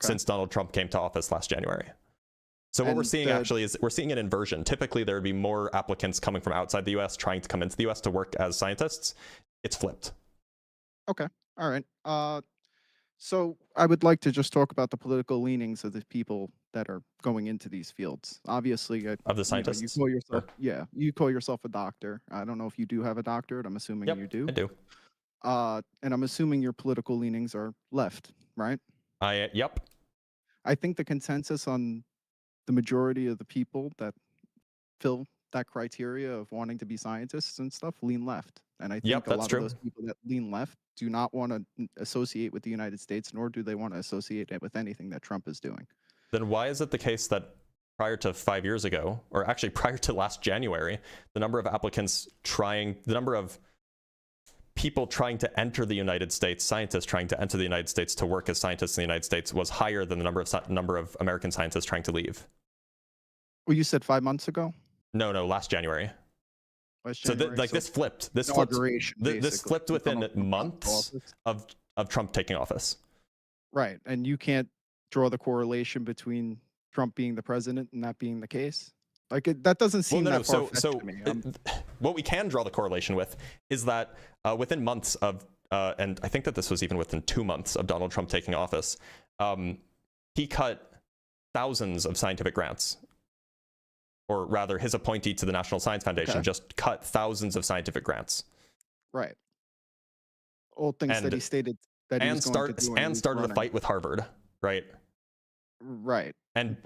since Donald Trump came to office last January. So what we're And seeing actually is we're seeing an inversion. Typically, there would be more applicants coming from outside the U.S. trying to come into the U.S. to work as scientists. It's flipped. Okay. All right. So I would like to just talk about the political leanings of the people that are going into these fields. Obviously, of the scientists. You call yourself, you call yourself a doctor. I don't know if you do have a doctorate. I'm assuming you do. I do. And I'm assuming your political leanings are left, right? Yep. I think the consensus on the majority of the people that fill that criteria of wanting to be scientists and stuff lean left. And I think a lot of those people that lean left do not want to associate with the United States, nor do they want to associate it with anything that Trump is doing. Then why is it the case that prior to 5 years ago, or actually prior to last January, the number of applicants the number of people trying to enter the United States, scientists trying to enter the United States to work as scientists in the United States, was higher than the number of American scientists trying to leave? Well, you said 5 months ago? No, last January. So this flipped. This flipped within months of Trump taking office. Right, and you can't draw the correlation between Trump being the president and that being the case. Like that doesn't seem that far-fetched to me. What we can draw the correlation with is that within months of, and I think that this was even within 2 months of Donald Trump taking office, he cut thousands of scientific grants. Or rather, his appointee to the National Science Foundation just cut thousands of scientific grants. Right. All things that he stated that he was going to do. And started a fight with Harvard, right? Right. And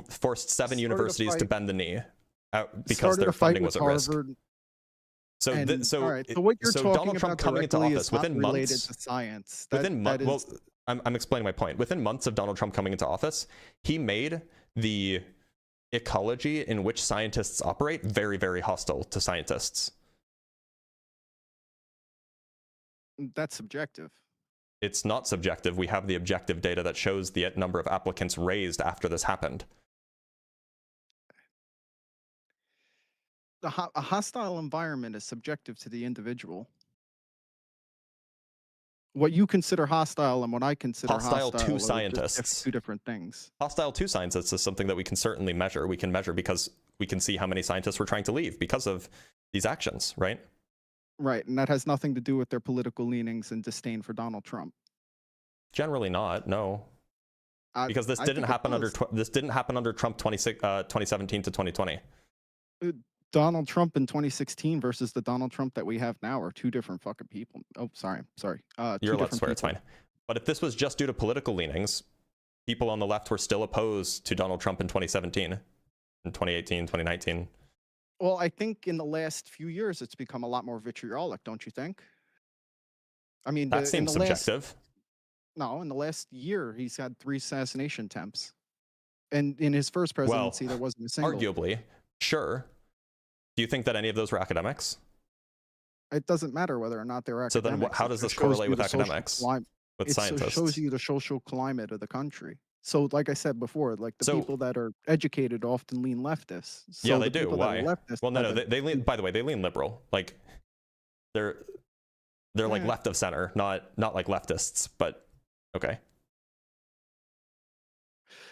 forced seven universities to bend the knee because their funding was at risk. So what you're talking Donald Trump about coming into office within related months to science. I'm explaining my point. Within months of Donald Trump coming into office, he made the ecology in which scientists operate very, very hostile to scientists. That's subjective. It's not subjective. We have the objective data that shows the number of applicants raised after this happened. A hostile environment is subjective to the individual. What you consider hostile and what I consider hostile to scientists. Two different things. Hostile to scientists is something that we can certainly measure. We can measure because we can see how many scientists were trying to leave because of these actions, right? Right, and that has nothing to do with their political leanings and disdain for Donald Trump. Generally not, no. Because this didn't happen under Trump 2017 to 2020. Donald Trump in 2016 versus the Donald Trump that we have now are two different fucking people. Oh, sorry. You're allowed to swear, it's fine. But if this was just due to political leanings, people on the left were still opposed to Donald Trump in 2017, in 2018, 2019. Well, I think in the last few years, it's become a lot more vitriolic, don't you think? I mean, that seems subjective. No, in the last year, he's had 3 assassination attempts. And in his first presidency, there wasn't a single. Arguably, sure. Do you think that any of those were academics? It doesn't matter whether or not they're academics. So then how does this correlate with academics? With scientists? It shows you the social climate of the country. So like I said before, like the people that are educated often lean leftist. So yeah, they do. Why? Well, no, they lean, by the way, they lean liberal. Like they're like left of center, not like leftists, but okay.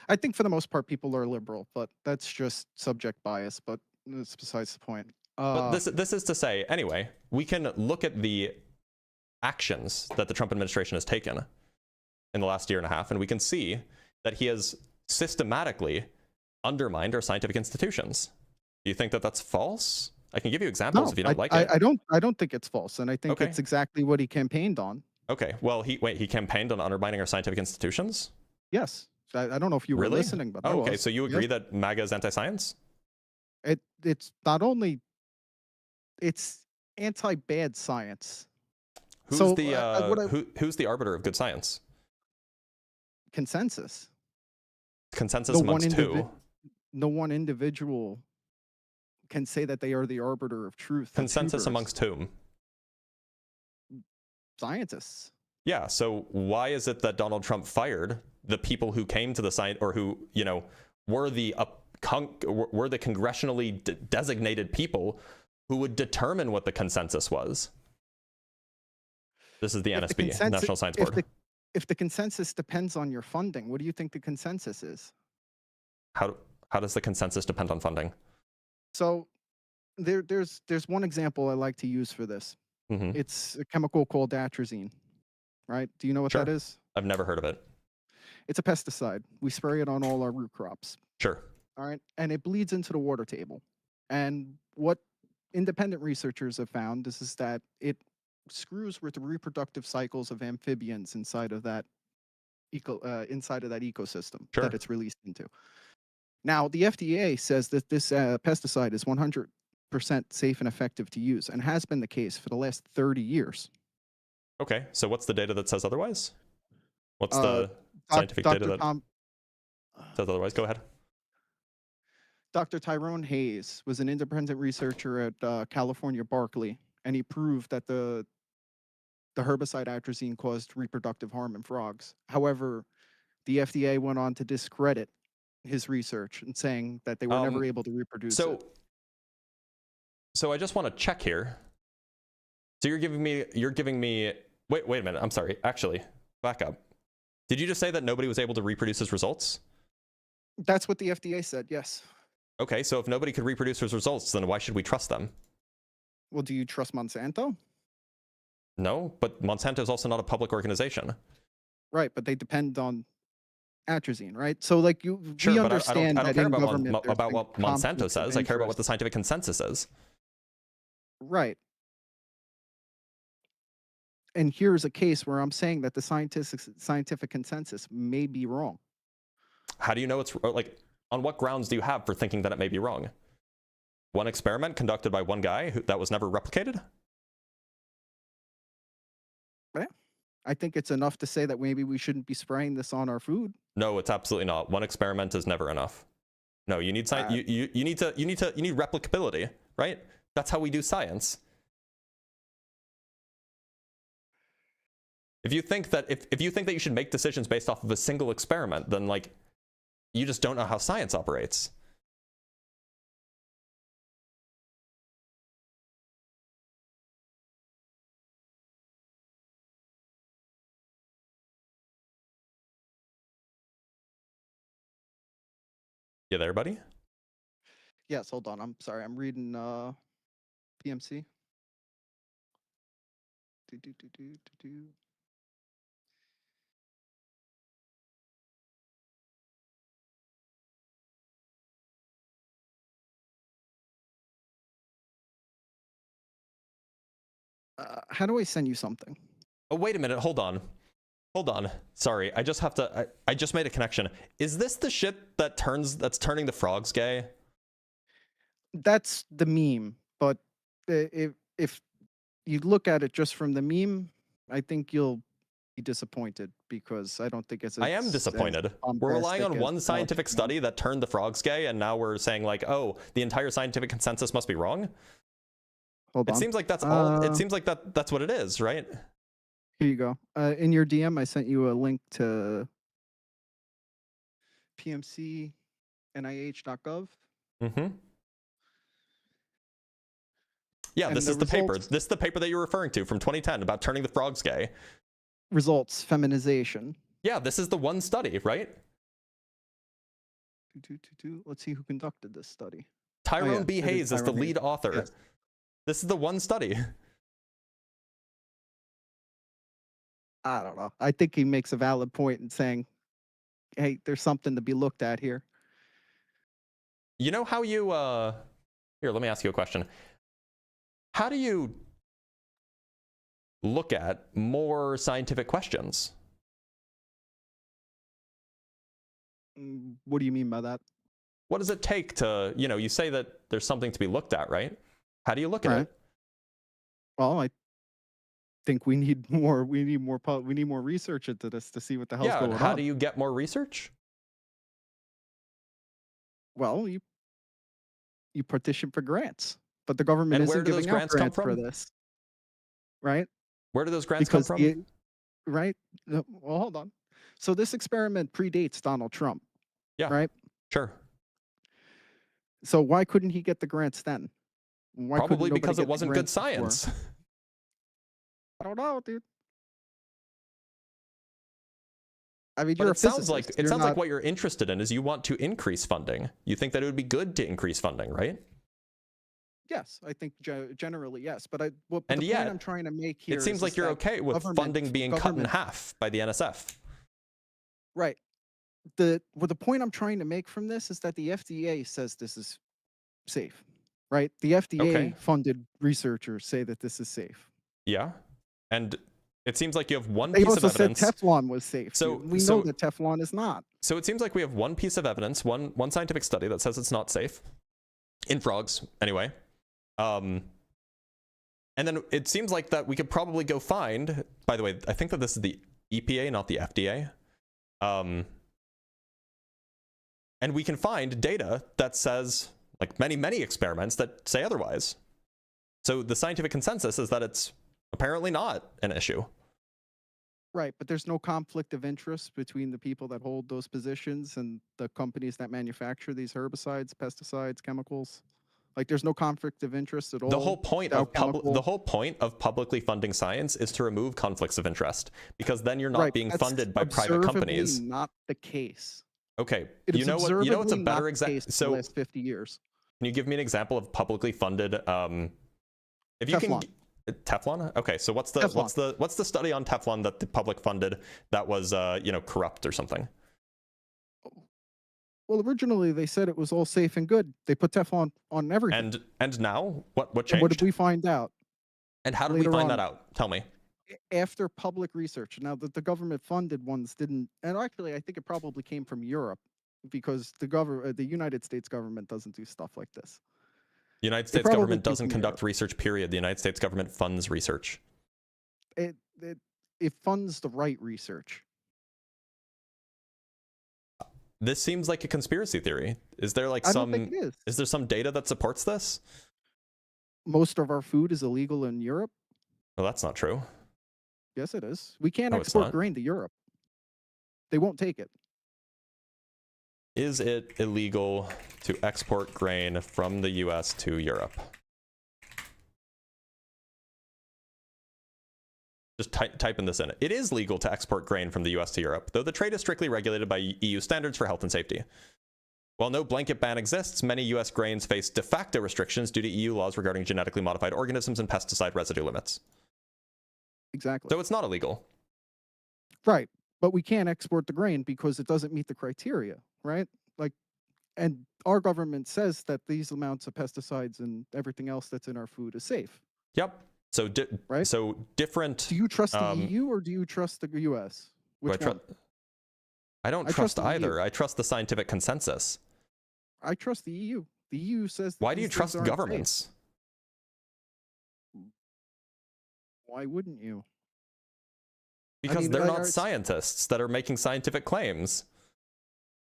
I think for the most part, people are liberal, but that's just subject bias, but that's besides the point. But this is to say, anyway, we can look at the actions that the Trump administration has taken in the last year and a half, and we can see that he has systematically undermined our scientific institutions. Do you think that that's false? I can give you examples if you don't like it. I don't think it's false, and I think it's exactly what he campaigned on. Okay, well, he campaigned on undermining our scientific institutions? Yes. I don't know if you were listening, but okay, so you agree that MAGA is anti-science? It's not only, it's anti-bad science. Who's the arbiter of good science? Consensus. Consensus amongst who? No one individual can say that they are the arbiter of truth. Consensus amongst whom? Scientists. Yeah, so why is it that Donald Trump fired the people who came to the science, or who, you know, were the congressionally designated people who would determine what the consensus was? This is the NSB, National Science Board. If the consensus depends on your funding, what do you think the consensus is? how does the consensus depend on funding? So there's one example I like to use for this. It's a chemical called atrazine, right? Do you know what that is? I've never heard of it. It's a pesticide. We spray it on all our root crops. Sure. All right. And it bleeds into the water table. And what independent researchers have found is that it screws with the reproductive cycles of amphibians inside of that ecosystem that it's released into. Now, the FDA says that this pesticide is 100% safe and effective to use, and has been the case for the last 30 years. Okay, so what's the data that says otherwise? What's the scientific data that says otherwise? Go ahead. Dr. Tyrone Hayes was an independent researcher at California Berkeley, and he proved that the herbicide atrazine caused reproductive harm in frogs. However, the FDA went on to discredit his research and saying that they were never able to reproduce it. So I just want to check here. So you're giving me wait a minute, I'm sorry. Actually, back up. Did you just say that nobody was able to reproduce his results? That's what the FDA said, yes. Okay, so if nobody could reproduce his results, then why should we trust them? Well, do you trust Monsanto? No, but Monsanto is also not a public organization. Right, but they depend on atrazine, right? So, like, we but understand I don't that care in about, government about what Monsanto says. I care about what interest. the scientific consensus is. Right. And here's a case where I'm saying that the scientific consensus may be wrong. How do you know it's like? On what grounds do you have for thinking that it may be wrong? One experiment conducted by one guy that was never replicated? I think it's enough to say that maybe we shouldn't be spraying this on our food. No, it's absolutely not. One experiment is never enough. No, you need you need replicability, right? That's how we do science. If you think that if you think that you should make decisions based off of a single experiment, then like you just don't know how science operates. You there, buddy? Yes, hold on. I'm sorry. I'm reading PMC. How do I send you something? Oh, wait a minute. Hold on. Hold on. Sorry. I just have to. I just made a connection. Is this the shit that's turning the frogs gay? That's the meme. But if you look at it just from the meme, I think you'll be disappointed because I don't think it's. I am disappointed. We're relying on one scientific study that turned the frogs gay, and now we're saying like, oh, the entire scientific consensus must be wrong. Hold on. It seems like that's all. It seems like that's what it is, right? Here you go. In your DM, I sent you a link to PMC.nih.gov. Mm-hmm. Yeah, And this is the paper. This is the paper that you're referring to from 2010 about turning the frogs gay. Results, feminization. Yeah, this is the one study, right? Let's see who conducted this study. Tyrone B. Hayes is the lead author. Yes. This is the one study. I don't know. I think he makes a valid point in saying, hey, there's something to be looked at here. You know how you here, let me ask you a question. How do you look at more scientific questions? What do you mean by that? What does it take to, you say that there's something to be looked at, right? How do you look at it? Well, I think we need more research into this to see what the hell's going on. Yeah, how do you get more research? Well, you petition for grants, but the government isn't giving out grants for this, right? Where do those grants come from? Right? Well, hold on. So this experiment predates Donald Trump. Yeah. Right? Sure. So why couldn't he get the grants then? Why Probably because it wasn't good science. I don't know, dude. I mean, But you're a it sounds like physicist. You're like not- what you're interested in is you want to increase funding. You think that it would be good to increase funding, right? Yes, I think generally yes, but the And point yet, I'm trying to make here it seems is like you're that okay with government- funding being cut in government- half by the NSF. Right. The point I'm trying to make from this is that the FDA says this is safe, right? The FDA funded researchers say that this is safe. Yeah, and it seems like you have one They piece of also said evidence. Teflon was safe. So We know that Teflon is not. So it seems like we have one piece of evidence, one scientific study that says it's not safe in frogs, anyway. And then it seems like that we could probably go find. By the way, I think that this is the EPA, not the FDA. And we can find data that says, like many experiments that say otherwise. So the scientific consensus is that it's apparently not an issue. Right, but there's no conflict of interest between the people that hold those positions and the companies that manufacture these herbicides, pesticides, chemicals. Like, there's no conflict of interest at all. The whole point of publicly funding science is to remove conflicts of interest, because then you're not being funded by private companies. Not the case. Okay, It you is know what? You know what's a observably better not the example? case in So the last 50 years. Can you give me an example of publicly funded? If you Teflon. can, Teflon. Okay, so what's the study on Teflon that the public funded that was corrupt or something? Well, originally they said it was all safe and good. They put Teflon on everything. And now what And changed? what did we find out? And how did we later find on? that out? Tell me. After public research. Now that the government funded ones didn't, and actually I think it probably came from Europe, because the United States government doesn't do stuff like this. The United States probably government came doesn't from conduct research, period. The United States government funds research. It funds the right research. This seems like a conspiracy theory. Is there like I don't think it is. Is there some data that supports this? Most of our food is illegal in Europe. Well, that's not true. Yes, it is. We can't No, it's export not. grain to Europe. They won't take it. Is it illegal to export grain from the US to Europe? Just typing this in. It is legal to export grain from the US to Europe, though the trade is strictly regulated by EU standards for health and safety. While no blanket ban exists, many US grains face de facto restrictions due to EU laws regarding genetically modified organisms and pesticide residue limits. Exactly. So it's not illegal. Right. But we can't export the grain because it doesn't meet the criteria, right? And our government says that these amounts of pesticides and everything else that's in our food is safe. Yep. So so different. Do you trust the EU or do you trust the US? Which one? I don't trust either. I trust the scientific consensus. I trust the EU. The EU says. Why do you trust governments? Why wouldn't you? Because they're not scientists that are making scientific claims.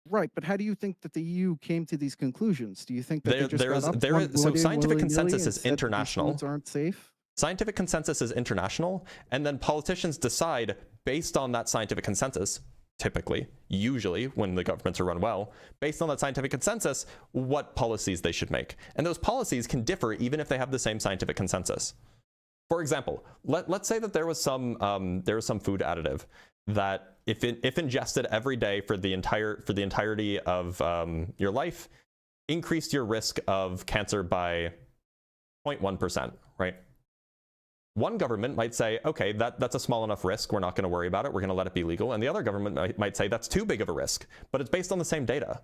Right, but how do you think that the EU came to these conclusions? Do you think that so scientific consensus is international. Foods aren't safe. Scientific consensus is international, and then politicians decide based on that scientific consensus. Typically, usually, when the governments are run well, based on that scientific consensus, what policies they should make, and those policies can differ even if they have the same scientific consensus. For example, let's say that there was some food additive that if ingested every day for the entirety of your life, increased your risk of cancer by 0.1%, right? One government might say, okay, that's a small enough risk, we're not going to worry about it, we're going to let it be legal. And the other government might say that's too big of a risk, but it's based on the same data.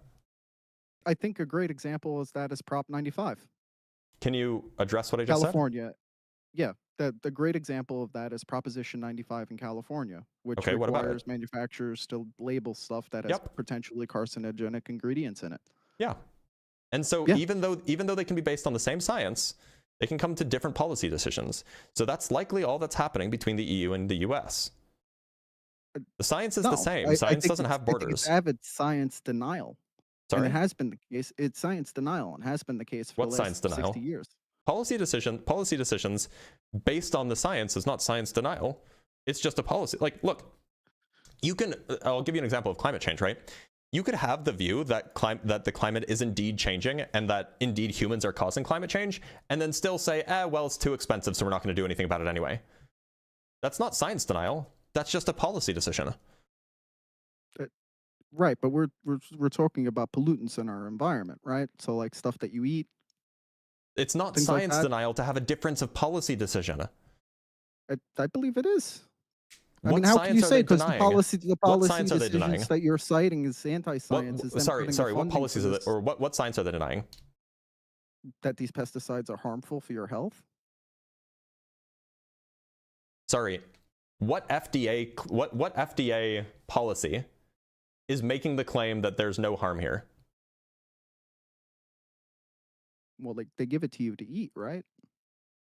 I think a great example is Prop 95. Can you address what I just California. Yeah, the great example of that is Proposition 95 in California, which requires manufacturers to label stuff that has potentially carcinogenic ingredients in it. Yeah. And so even though they can be based on the same science, they can come to different policy decisions. So that's likely all that's happening between the EU and the US. The science is the same. Science doesn't have borders. I think it's avid science denial. Sorry? And it has been the case. It's science denial and has been the case for the last 60 years. Policy decisions based on the science is not science denial. It's just a policy. Like, look, I'll give you an example of climate change, right? You could have the view that the climate is indeed changing and that indeed humans are causing climate change, and then still say, well, it's too expensive, so we're not going to do anything about it anyway. That's not science denial. That's just a policy decision. Right, but we're talking about pollutants in our environment, right? So like stuff that you eat. It's not Things like science that. denial to have a difference of policy decision. I believe it is. I What mean, how can you science are say they because denying? the What policy science are they denying? decisions that you're citing is anti-science? Is them Sorry, cutting the sorry. What funding policies for are they, this, or what science are they denying? that these pesticides are harmful for your health? Sorry, what FDA policy is making the claim that there's no harm here? Well, like they give it to you to eat, right?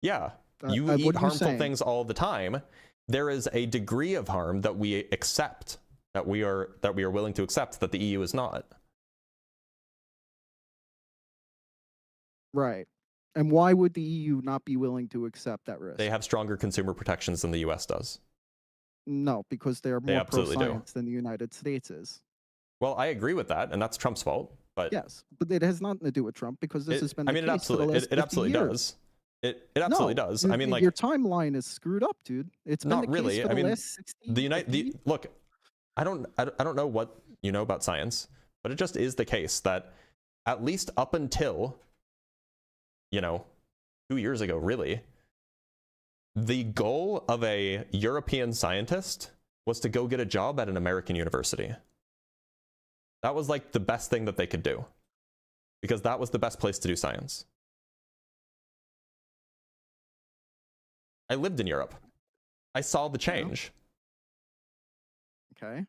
Yeah, you eat harmful things all the time. There is a degree of harm that we accept, that we are willing to accept, that the EU is not. Right. And why would the EU not be willing to accept that risk? They have stronger consumer protections than the US does. No, because they're more absolutely do. pro-science than the United States is. Well, I agree with that, and that's Trump's fault. But yes, but it has nothing to do with Trump because this has been the case for the last 50 it absolutely years. does. It absolutely does. I mean, like, your timeline is screwed up, dude. It's been not the case really. for I the mean, last 60. Look, I don't know what you know about science, but it just is the case that at least up until 2 years ago, really, the goal of a European scientist was to go get a job at an American university. That was like the best thing that they could do, because that was the best place to do science. I lived in Europe. I saw the change. Okay.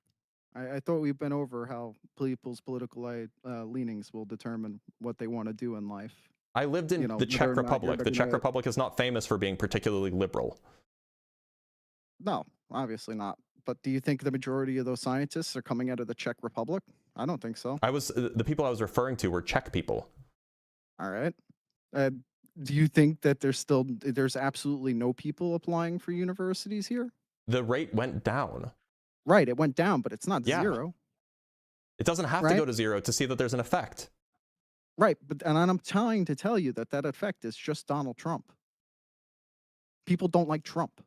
I thought we've been over how people's political leanings will determine what they want to do in life. I lived in the Czech Republic. The Czech Republic is not famous for being particularly liberal. No, obviously not. But do you think the majority of those scientists are coming out of the Czech Republic? I don't think so. The people I was referring to were Czech people. All right. Do you think that there's absolutely no people applying for universities here? The rate went down. Right, it went down, but it's not zero. It doesn't have to go to zero to see that there's an effect. Right, and I'm trying to tell you that effect is just Donald Trump. People don't like Trump.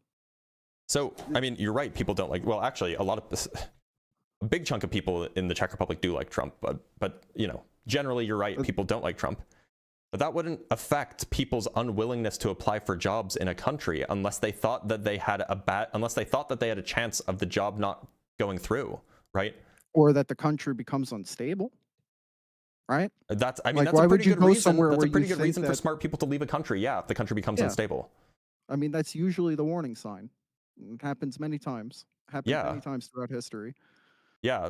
So, I mean, you're right. People don't like. Well, actually, a big chunk of people in the Czech Republic do like Trump, but generally, you're right. People don't like Trump. But that wouldn't affect people's unwillingness to apply for jobs in a country unless they thought that they had a chance of the job not going through, right? Or that the country becomes unstable, right? That's a pretty good reason. That's a pretty good reason for smart people to leave a country. Yeah, if the country becomes unstable. I mean, that's usually the warning sign. It happens many times. Many times throughout history. Yeah,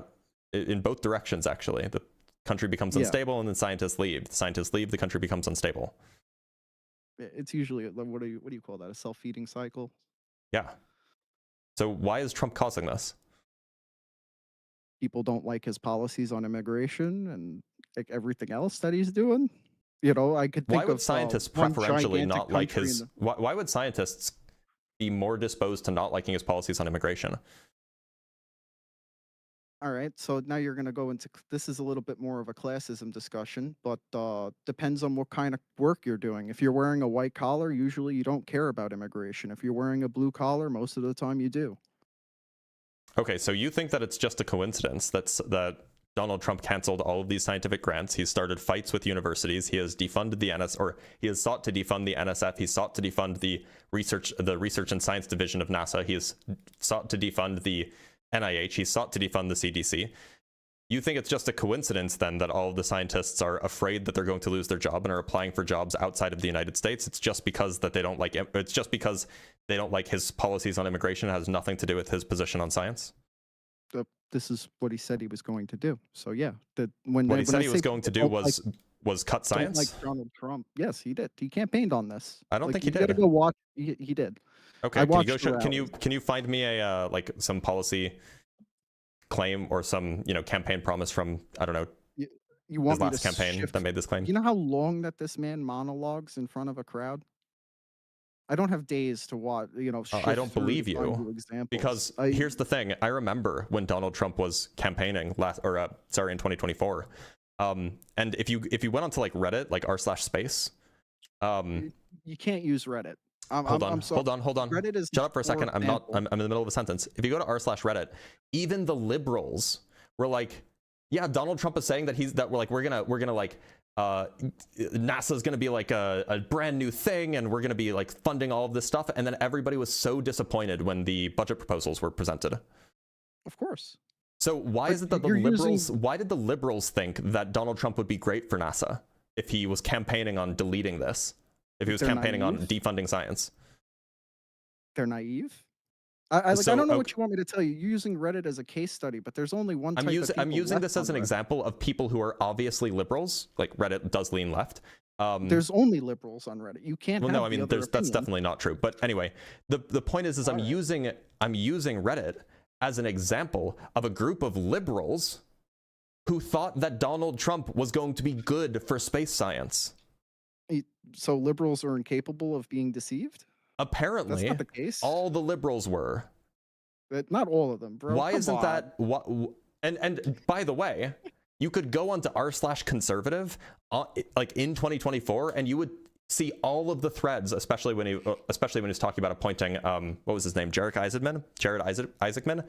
in both directions, actually. The country becomes unstable, and then scientists leave. The scientists leave, the country becomes unstable. It's usually what do you call that? A self-feeding cycle. Yeah. So why is Trump causing this? People don't like his policies on immigration and like everything else that he's doing. I could think why would scientists preferentially not like his? Why would scientists be more disposed to not liking his policies on immigration? All right, so now you're going to go into this is a little bit more of a classism discussion, but depends on what kind of work you're doing. If you're wearing a white collar, usually you don't care about immigration. If you're wearing a blue collar, most of the time you do. Okay, so you think that it's just a coincidence that Donald Trump canceled all of these scientific grants. He's started fights with universities. He has defunded he has sought to defund the NSF. He's sought to defund the research and science division of NASA. He has sought to defund the NIH. He sought to defund the CDC. You think it's just a coincidence then that all of the scientists are afraid that they're going to lose their job and are applying for jobs outside of the United States? It's just because that they don't like it. It's just because they don't like his policies on immigration. It has nothing to do with his position on science. This is what he said he was going to do. So yeah, what he said he was going to do was cut science. Like Donald Trump, yes, he did. He campaigned on this. I don't think he did. You gotta go watch. He did. Okay, can you find me a some policy claim or some campaign promise from I don't know you want his last campaign that made this claim? You know how long that this man monologues in front of a crowd? I don't have days to watch. I don't believe you because here's the thing. I remember when Donald Trump was campaigning in 2024. And if you went onto like Reddit, like r/space, you can't use Reddit. Hold on. Reddit is shut up for a second. I'm in the middle of a sentence. If you go to r/Reddit, even the liberals were like, yeah, Donald Trump is saying that we're gonna like NASA's gonna be like a brand new thing, and we're gonna be like funding all of this stuff, and then everybody was so disappointed when the budget proposals were presented. Of course. So why is it that the liberals? Why did the liberals think that Donald Trump would be great for NASA if he was campaigning on deleting this? If he was campaigning on defunding science? They're naive. I don't know what you want me to tell you. You're using Reddit as a case study, but there's only one type of people I'm using this as an Reddit. example of people who are obviously liberals. Like Reddit does lean left. There's only liberals on Reddit. You can't. Well, have no, I mean, that's definitely not true. But anyway, the point is I'm using Reddit as an example of a group of liberals who thought that Donald Trump was going to be good for space science. So liberals are incapable of being deceived? Apparently, that's not the case. All the liberals were. But not all of them, bro. Why Come isn't on. that? What? And by the way, you could go onto r/conservative, like in 2024, and you would see all of the threads, especially when he's talking about appointing what was his name, Jared Isaacman.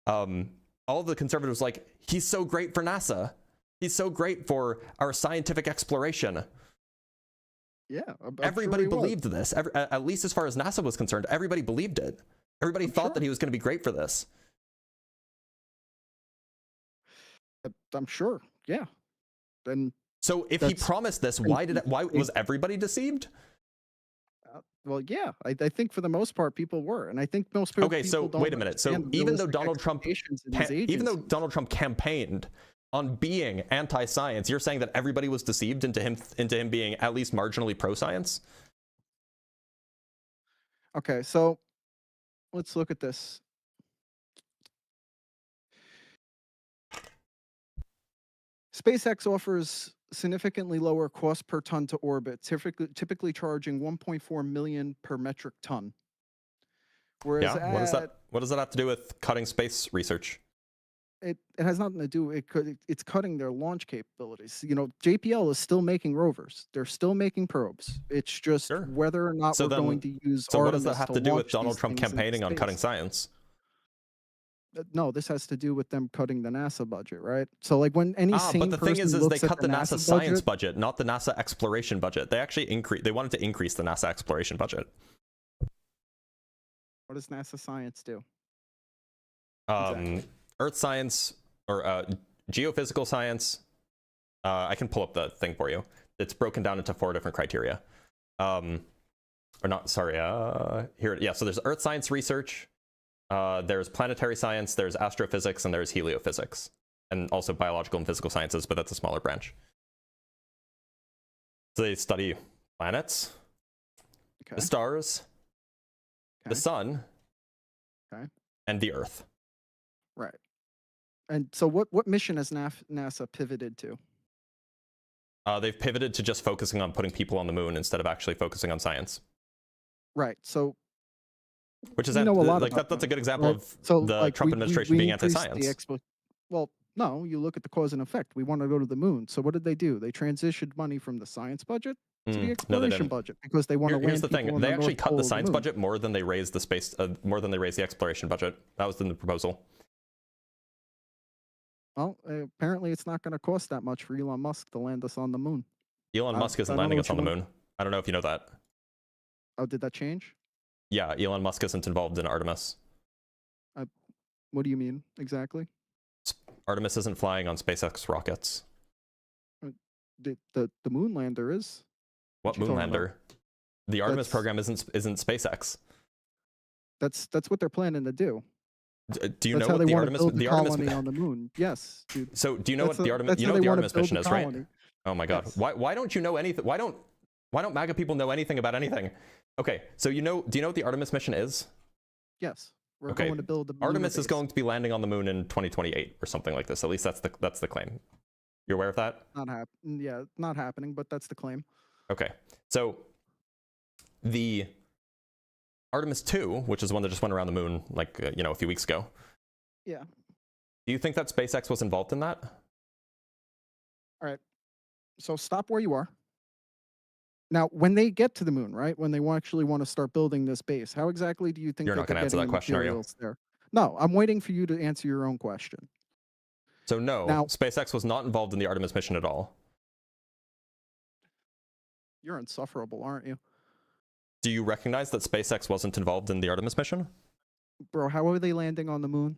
All of the conservatives like, he's so great for NASA. He's so great for our scientific exploration. Yeah, everybody believed this. At least as far as NASA was concerned, everybody believed it. Everybody thought that he was going to be great for this. I'm sure. Yeah. Then. So if he promised this, why was everybody deceived? Well, yeah, I think for the most part people were, and I think most people. Okay, so wait a minute. So even though Donald Trump campaigned on being anti-science, you're saying that everybody was deceived into him being at least marginally pro-science? Okay, so let's look at this. SpaceX offers significantly lower cost per ton to orbit, typically charging 1.4 million per metric ton. Whereas what does that have to do with cutting space research? It has nothing to do. It's cutting their launch capabilities. You know, JPL is still making rovers. They're still making probes. It's just whether or not we're going to use. So what does that have to do with Donald Trump campaigning on cutting science? No, this has to do with them cutting the NASA budget, right? So like when any but the thing is they cut the NASA science budget, not the NASA exploration budget. They actually they wanted to increase the NASA exploration budget. What does NASA science do? Earth science or geophysical science. I can pull up the thing for you. It's broken down into 4 different criteria. Or not, sorry. Here, yeah. So there's Earth science research. There's planetary science. There's astrophysics, and there's heliophysics, and also biological and physical sciences. But that's a smaller branch. So they study planets, the stars, the sun, and the Earth. Right. And so what mission has NASA pivoted to? They've pivoted to just focusing on putting people on the moon instead of actually focusing on science. Right. So, which is that's a good example of the Trump administration being anti-science. Well, no, you look at the cause and effect. We want to go to the moon. So what did? They transitioned money from the science budget to the exploration budget because they want to. Here's the thing: they actually cut the science budget more than they raised the space, more than they raised the exploration budget. That was in the proposal. Well, apparently it's not going to cost that much for Elon Musk to land us on the moon. Elon Musk isn't landing us on the moon. I don't know if you know that. Oh, did that change? Yeah, Elon Musk isn't involved in Artemis. What do you mean exactly? Artemis isn't flying on SpaceX rockets. The moon lander is. What moon lander? The Artemis program isn't SpaceX. That's what they're planning to do. Do you know what the Artemis on the moon? Yes. Dude. So do you know what the Artemis mission is, right? Oh my God! Yes. Why don't you know anything? Why don't MAGA people know anything about anything? Okay, so do you know what the Artemis mission is? Yes, we're going to build the Artemis is going to be landing on the moon in 2028 or something like this. At least that's the claim. You're aware of that? Not happening, but that's the claim. Okay, so the Artemis 2, which is one that just went around the moon like a few weeks ago. Yeah. Do you think that SpaceX was involved in that? All right. So stop where you are. Now, when they get to the moon, right? When they actually want to start building this base, how exactly do you think you're not going to answer that question, are you? There? No, I'm waiting for you to answer your own question. So no, Now- SpaceX was not involved in the Artemis mission at all. You're insufferable, aren't you? Do you recognize that SpaceX wasn't involved in the Artemis mission? Bro, how are they landing on the moon?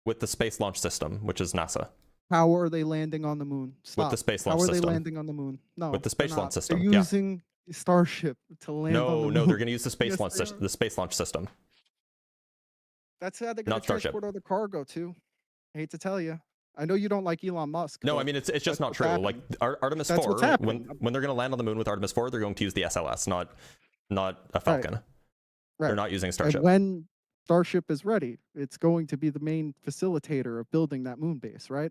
With the Space Launch System, which is NASA. How are they landing on the moon? Stop. With the Space Launch How are System. they landing on the moon? No. With the Space they're Launch not. System, They're yeah. using Starship to land on the No, moon. no, they're going to use the Space Yes, Launch they system. are. The Space Launch System. That's how they're going Not to Starship. transport other cargo too. I hate to tell you. I know you don't like Elon Musk. No, but I mean it's just that's not what's true. happening. Like Artemis That's 4, what's happening. when they're going to land on the moon with Artemis 4, they're going to use the SLS, not a Falcon. Right. They're not using Starship. And when Starship is ready, it's going to be the main facilitator of building that moon base, right?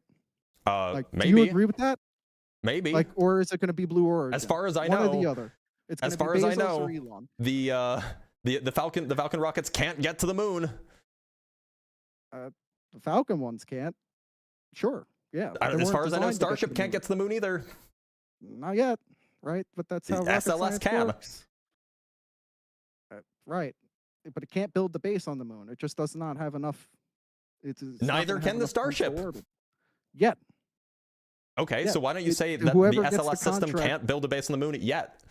Like, maybe. do you agree with that? Maybe. Like, or is it going to be Blue Origin? As far as I One know, or the other. It's as gonna far be as I Bezos know, or Elon. the Falcon rockets can't get to the moon. The Falcon ones can't. Sure, yeah. but they As weren't far as I know, designed to get to Starship the can't moon. get to the moon either. Not yet, right? But that's how The rocket SLS science can. works. Right, but it can't build the base on the moon. It just does not have enough. It's not Neither gonna have can the enough points to Starship. orbit. Yet. Okay, Yeah, so why don't you say that the whoever gets the SLS system contract- can't build a base on the moon yet?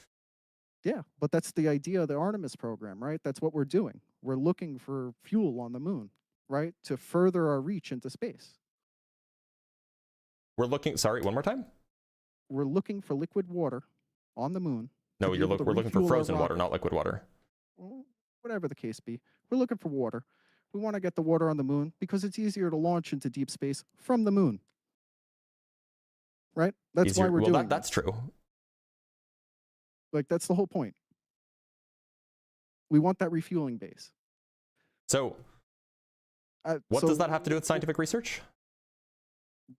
Yeah, but that's the idea of the Artemis program, right? That's what we're doing. We're looking for fuel on the moon, right? To further our reach into space. We're looking. Sorry, one more time. We're looking for liquid water on the moon. No, to be we're able to looking for refuel our frozen water, rocket. not liquid water. Well, whatever the case be. We're looking for water. We want to get the water on the moon because it's easier to launch into deep space from the moon. Right? That's Easier. why we're well, doing that's true. Like, that's the whole point. We want that refueling base. So, what so does that have to do with scientific research?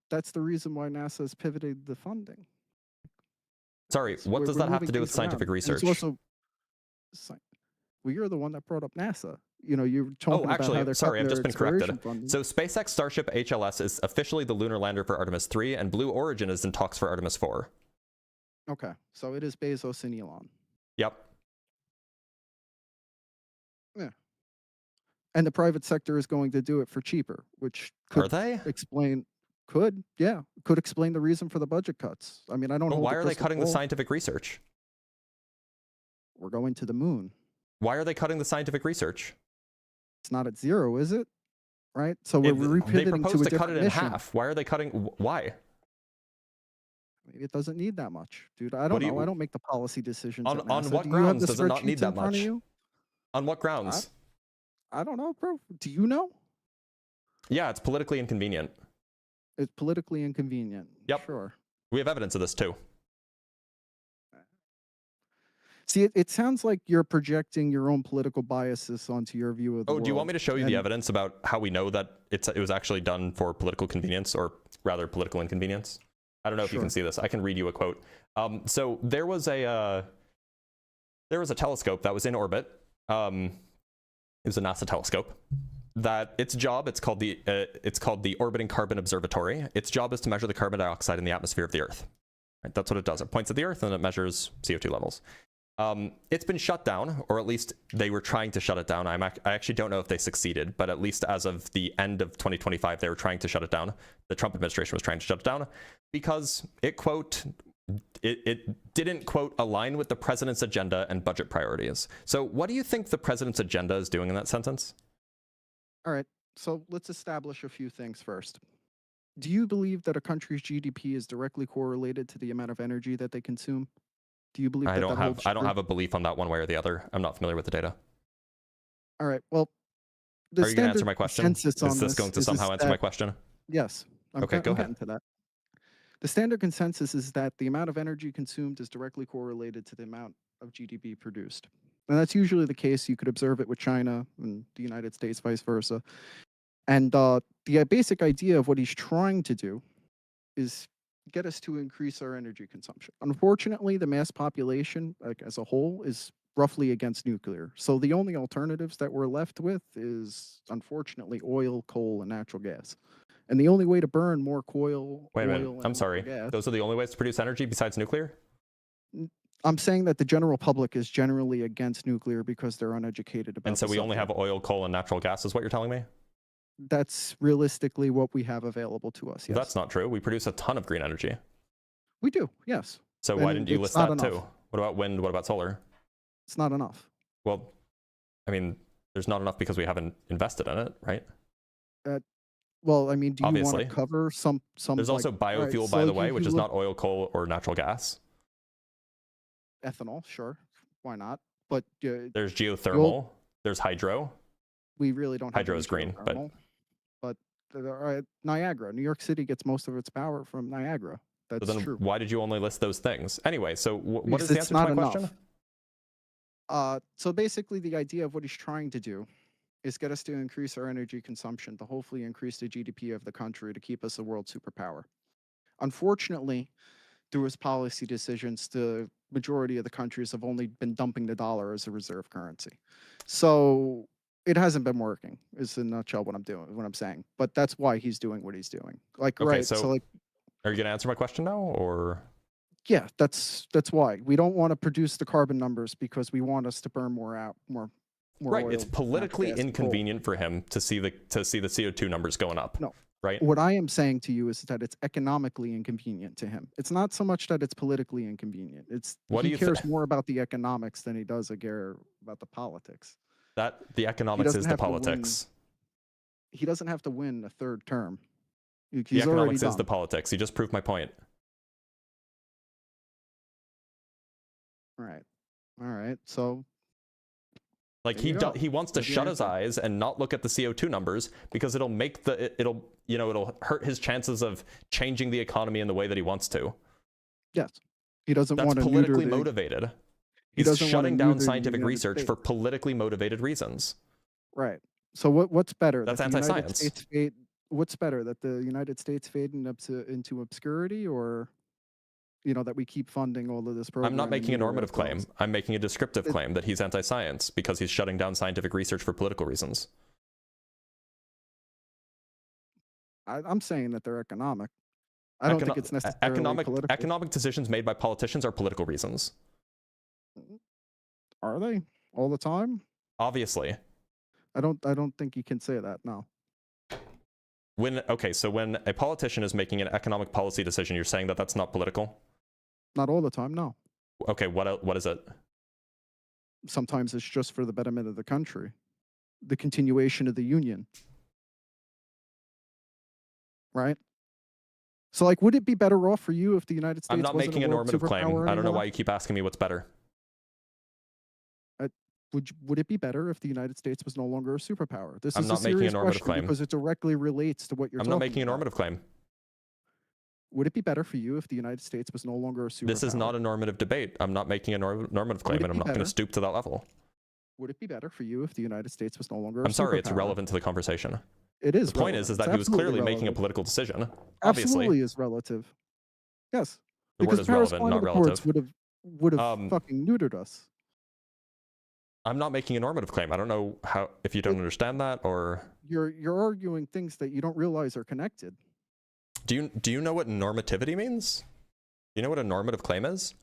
That's the reason why NASA has pivoted the funding. Sorry, what We're- does we're that have to moving do with things around. scientific And it's research? also, well, you're the one that brought up NASA. You know, you're talking about how actually, they're sorry, I've cutting just their been corrected. exploration funding. So SpaceX Starship HLS is officially the lunar lander for Artemis 3, and Blue Origin is in talks for Artemis 4. Okay, so it is Bezos and Elon. Yep. Yeah. And the private sector is going to do it for cheaper, which could Are they? explain the reason for the budget cuts. I mean, I don't But know. why are they cutting the scientific research? We're going to the moon. Why are they cutting the scientific research? It's not at zero, is it? Right? So we're They repivoting proposed to a to cut different it in mission. half. Why are they cutting? Why? Maybe it doesn't need that much, dude. I don't know. I don't make the policy decisions. On at NASA. what Do you have grounds the does it not need spreadsheets that in front of much? you? On what grounds? I don't know, bro. Do you know? Yeah, it's politically inconvenient. It's politically inconvenient. Yep. Sure. We have evidence of this too. See, it sounds like you're projecting your own political biases onto your view of the Oh, world. do you want me to show you the And- evidence about how we know that it was actually done for political convenience, or rather political inconvenience? I don't know if you can see this. I can read you a quote. So there was a telescope that was in orbit. It was a NASA telescope. That its job, it's called the Orbiting Carbon Observatory. Its job is to measure the carbon dioxide in the atmosphere of the Earth. Right? That's what it does. It points at the Earth and it measures CO2 levels. It's been shut down, or at least they were trying to shut it down. I actually don't know if they succeeded, but at least as of the end of 2025, they were trying to shut it down. The Trump administration was trying to shut it down because it didn't, quote, align with the president's agenda and budget priorities. So what do you think the president's agenda is doing in that sentence? All right. So let's establish a few things first. Do you believe that a country's GDP is directly correlated to the amount of energy that they consume? Do you believe I don't holds have true? a belief on that one way or the other. I'm not familiar with the data. All right. Well, the Are you going to answer standard my question? consensus on Is this going to somehow answer my question? Yes. Okay, go I'm ahead. getting to that. The standard consensus is that the amount of energy consumed is directly correlated to the amount of GDP produced. And that's usually the case. You could observe it with China and the United States, vice versa. And the basic idea of what he's trying to do is get us to increase our energy consumption. Unfortunately, the mass population, like as a whole, is roughly against nuclear. So the only alternatives that we're left with is, unfortunately, oil, coal, and natural gas. And the only way to burn more oil, Wait a minute. and I'm sorry. natural gas- Those are the only ways to produce energy besides nuclear? I'm saying that the general public is generally against nuclear because they're uneducated about And so the we only subject. have oil, coal, and natural gas is what you're telling me? That's realistically what we have available to us. Yes. That's not true. We produce a ton of green energy. We do, yes. So why And didn't you it's list not that enough. too? What about wind? What about solar? It's not enough. Well, I mean, there's not enough because we haven't invested in it, right? Well, I mean, do you want Obviously. to cover some? There's also all right, biofuel, so by the if way, you which is look- not oil, coal, or natural gas. ethanol, sure, why not? But There's geothermal. There's hydro. we really don't. Hydro have is any green, but geothermal, but Niagara, New York City gets most of its power from Niagara. That's so then true. why did you only list those things? Anyway, so what Because is the it's answer to my not question? enough. So basically, the idea of what he's trying to do is get us to increase our energy consumption to hopefully increase the GDP of the country to keep us a world superpower. Unfortunately, through his policy decisions, the majority of the countries have only been dumping the dollar as a reserve currency. So it hasn't been working, is in a nutshell what I'm saying. But that's why he's doing what he's doing. Like, Okay, right, so like, are you going to answer my question now, or? yeah, that's why. We don't want to produce the carbon numbers because we want us to burn more Right, oil, it's politically natural gas, and coal. inconvenient for him to see the CO2 numbers going up. No. Right? What I am saying to you is that it's economically inconvenient to him. It's not so much that it's politically inconvenient. It's he cares more about the economics than he does care about the politics. That the economics is the politics. He doesn't have to win a third term. He's the already economics done. is the politics. You just proved my point. All right. So like he wants to shut his eyes and not look at the CO2 numbers because it'll make it'll hurt his chances of changing the economy in the way that he wants to. Yes. He doesn't want to That's politically motivated. He's shutting down scientific research for politically motivated reasons. Right. So what's better? That's anti-science. What's better, that the United States fade into obscurity, or that we keep funding all of this program? I'm not making a normative claim. I'm making a descriptive claim that he's anti-science because he's shutting down scientific research for political reasons. I'm saying that they're economic. I don't think it's necessarily political. Economic decisions made by politicians are political reasons. Are they all the time? Obviously. I don't think you can say that. No. So when a politician is making an economic policy decision, you're saying that that's not political? Not all the time, no. Okay, what is it? Sometimes it's just for the betterment of the country, the continuation of the union. Right? So, like, would it be better off for you if the United States I'm not wasn't making a normative claim. superpower I don't know anymore? why you keep asking me what's better. Would it be better if the United States was no longer a superpower? This I'm is not a making a serious normative question claim. because it directly relates to what you're I'm talking not making a about. normative claim. Would it be better for you if the United States was no longer a superpower? This is not a normative debate. I'm not making a normative claim, and I'm not going to stoop to that level. Would it be better for you if the United States was no longer a superpower? I'm sorry, it's irrelevant to the conversation. It is. The point is that he was clearly making a political decision. Obviously. Absolutely is relative. Yes. The word is relevant, not relative. Would have fucking neutered us. I'm not making a normative claim. I don't know if you don't understand that, or you're arguing things that you don't realize are connected. Do you know what normativity means? Do you know what a normative claim is?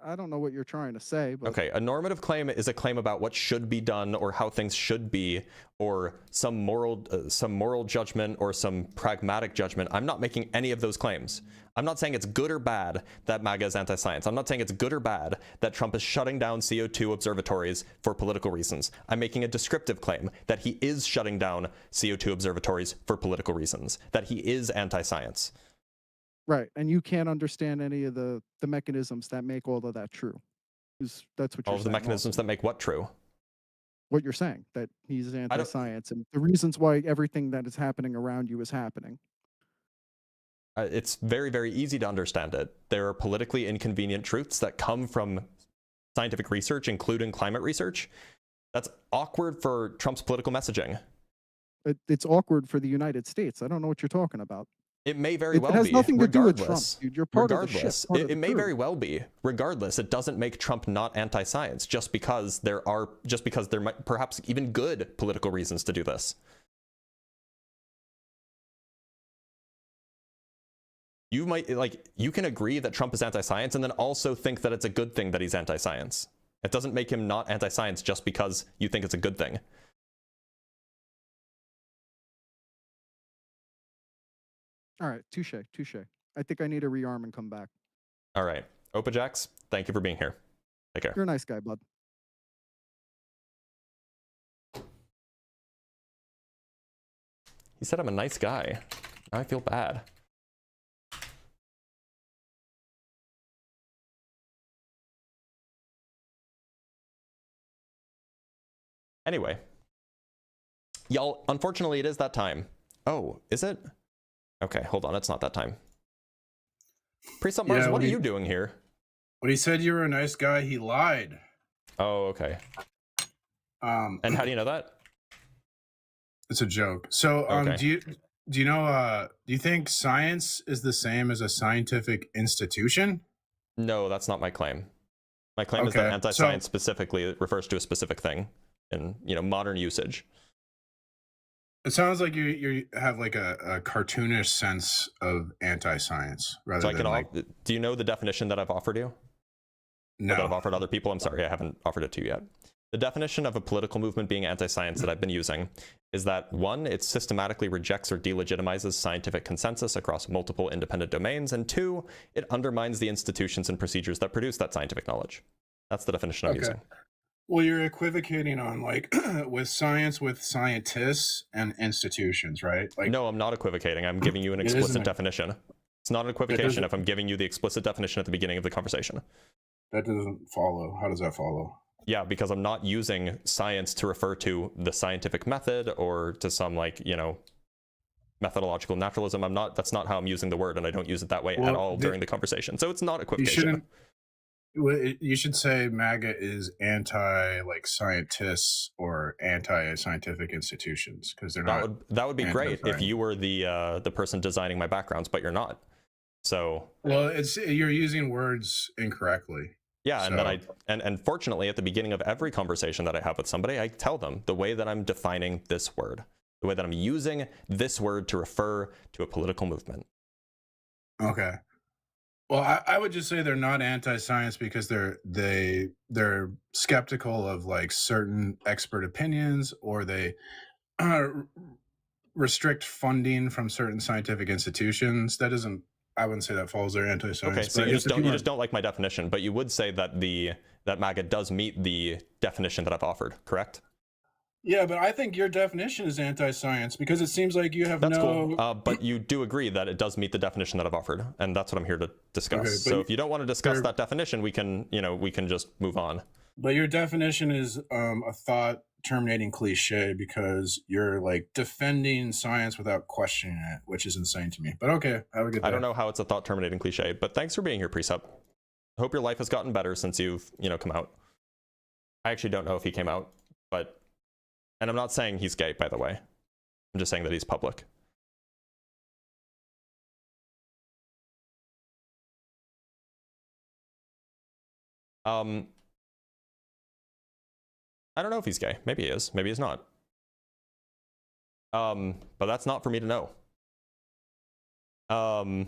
I don't know what you're trying to say, but okay, a normative claim is a claim about what should be done or how things should be, or some moral judgment or some pragmatic judgment. I'm not making any of those claims. I'm not saying it's good or bad that MAGA is anti-science. I'm not saying it's good or bad that Trump is shutting down CO2 observatories for political reasons. I'm making a descriptive claim that he is shutting down CO2 observatories for political reasons, that he is anti-science. Right, and you can't understand any of the mechanisms that make all of that true. That's what you're saying. All of the mechanisms that make what true? What you're saying, that he's anti-science, and the reasons why everything that is happening around you is happening. It's very, very easy to understand it. There are politically inconvenient truths that come from scientific research, including climate research. That's awkward for Trump's political messaging. It's awkward for the United States. I don't know what you're talking about. It may very well be. It has nothing to do with Trump, dude. You're part of the shit. It may very well be. Regardless, it doesn't make Trump not anti-science just because there might perhaps even good political reasons to do this. You can agree that Trump is anti-science and then also think that it's a good thing that he's anti-science. It doesn't make him not anti-science just because you think it's a good thing. All right, touche. I think I need to rearm and come back. All right. Opajax, thank you for being here. Take care. You're a nice guy, bud. He said I'm a nice guy. Now I feel bad. Anyway. Y'all, unfortunately, it is that time. Oh, is it? Okay, hold on. It's not that time. Priest Mars, what are you doing here? When he said you were a nice guy, he lied. Oh, okay. And how do you know that? It's a joke. So, Okay. do you think science is the same as a scientific institution? No, that's not my claim. My claim is that anti-science specifically refers to a specific thing in, modern usage. It sounds like you have like a cartoonish sense of anti-science rather than do you know the definition that I've offered you? No. Or that I've offered other people? I'm sorry, I haven't offered it to you yet. The definition of a political movement being anti-science that I've been using is that 1, it systematically rejects or delegitimizes scientific consensus across multiple independent domains, and 2, it undermines the institutions and procedures that produce that scientific knowledge. That's the definition I'm using. Well, you're equivocating on with science, with scientists and institutions, right? No, I'm not equivocating. I'm giving you an explicit definition. It's not an equivocation if I'm giving you the explicit definition at the beginning of the conversation. That doesn't follow. How does that follow? Yeah, because I'm not using science to refer to the scientific method or to some methodological naturalism. That's not how I'm using the word, and I don't use it that way at all during the conversation. So it's not equivocation. You should say MAGA is anti-scientists or anti-scientific institutions because they're not. That would be great if you were the person designing my backgrounds, but you're not. So. Well, you're using words incorrectly. Yeah, and fortunately, at the beginning of every conversation that I have with somebody, I tell them the way that I'm defining this word, the way that I'm using this word to refer to a political movement. Okay. Well, I would just say they're not anti-science because they're skeptical of certain expert opinions, or they restrict funding from certain scientific institutions. That doesn't. I wouldn't say that falls under anti-science. Okay, so you just don't like my definition, but you would say that that MAGA does meet the definition that I've offered, correct? Yeah, but I think your definition is anti-science because it seems like you have cool. But you do agree that it does meet the definition that I've offered, and that's what I'm here to discuss. Okay, so if you don't want to discuss that definition, we can just move on. But your definition is a thought-terminating cliche because you're defending science without questioning it, which is insane to me. But okay, have a good day. I don't know how it's a thought-terminating cliche, but thanks for being here, Precept. I hope your life has gotten better since you've come out. I actually don't know if he came out, but. And I'm not saying he's gay, by the way. I'm just saying that he's public. I don't know if he's gay. Maybe he is. Maybe he's not. But that's not for me to know. Yeah,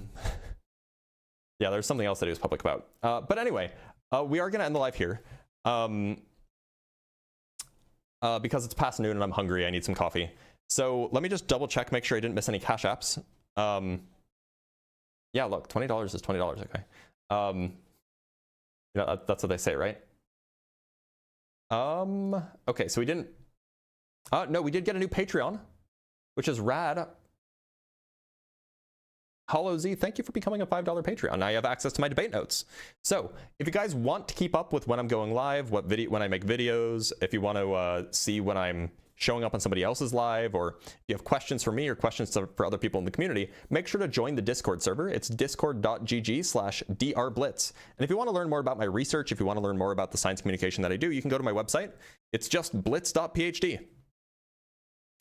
there's something else that he was public about. But anyway, we are going to end the live here. Because it's past noon and I'm hungry, I need some coffee. So let me just double check, make sure I didn't miss any cash apps. Yeah, look, $20 is $20, okay. That's what they say, right? Okay, so we didn't, no, we did get a new Patreon, which is rad. Hollow Z, thank you for becoming a $5 Patreon. Now you have access to my debate notes. So if you guys want to keep up with when I'm going live, when I make videos, if you want to see when I'm showing up on somebody else's live, or if you have questions for me or questions for other people in the community, make sure to join the Discord server. It's discord.gg/drblitz. And if you want to learn more about my research, if you want to learn more about the science communication that I do, you can go to my website. It's just blitz.phd.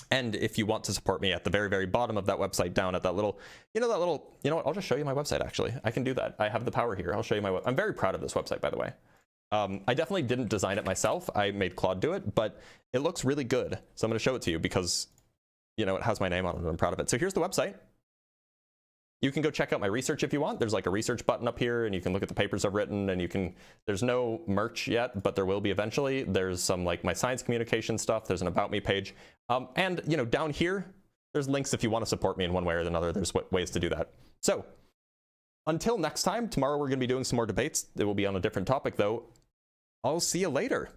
And if you want to support me, at the very, very bottom of that website, down at that little, you know what, I'll just show you my website, actually. I can do that. I have the power here. I'll show you my website. I'm very proud of this website, by the way. I definitely didn't design it myself. I made Claude do it, but it looks really good. So I'm going to show it to you because, it has my name on it and I'm proud of it. So here's the website. You can go check out my research if you want. There's a research button up here, and you can look at the papers I've written, and there's no merch yet, but there will be eventually. There's some my science communication stuff. There's an About Me page. And down here, There's links if you want to support me in one way or another. There's ways to do that. So until next time, tomorrow we're going to be doing some more debates. It will be on a different topic, though. I'll see you later.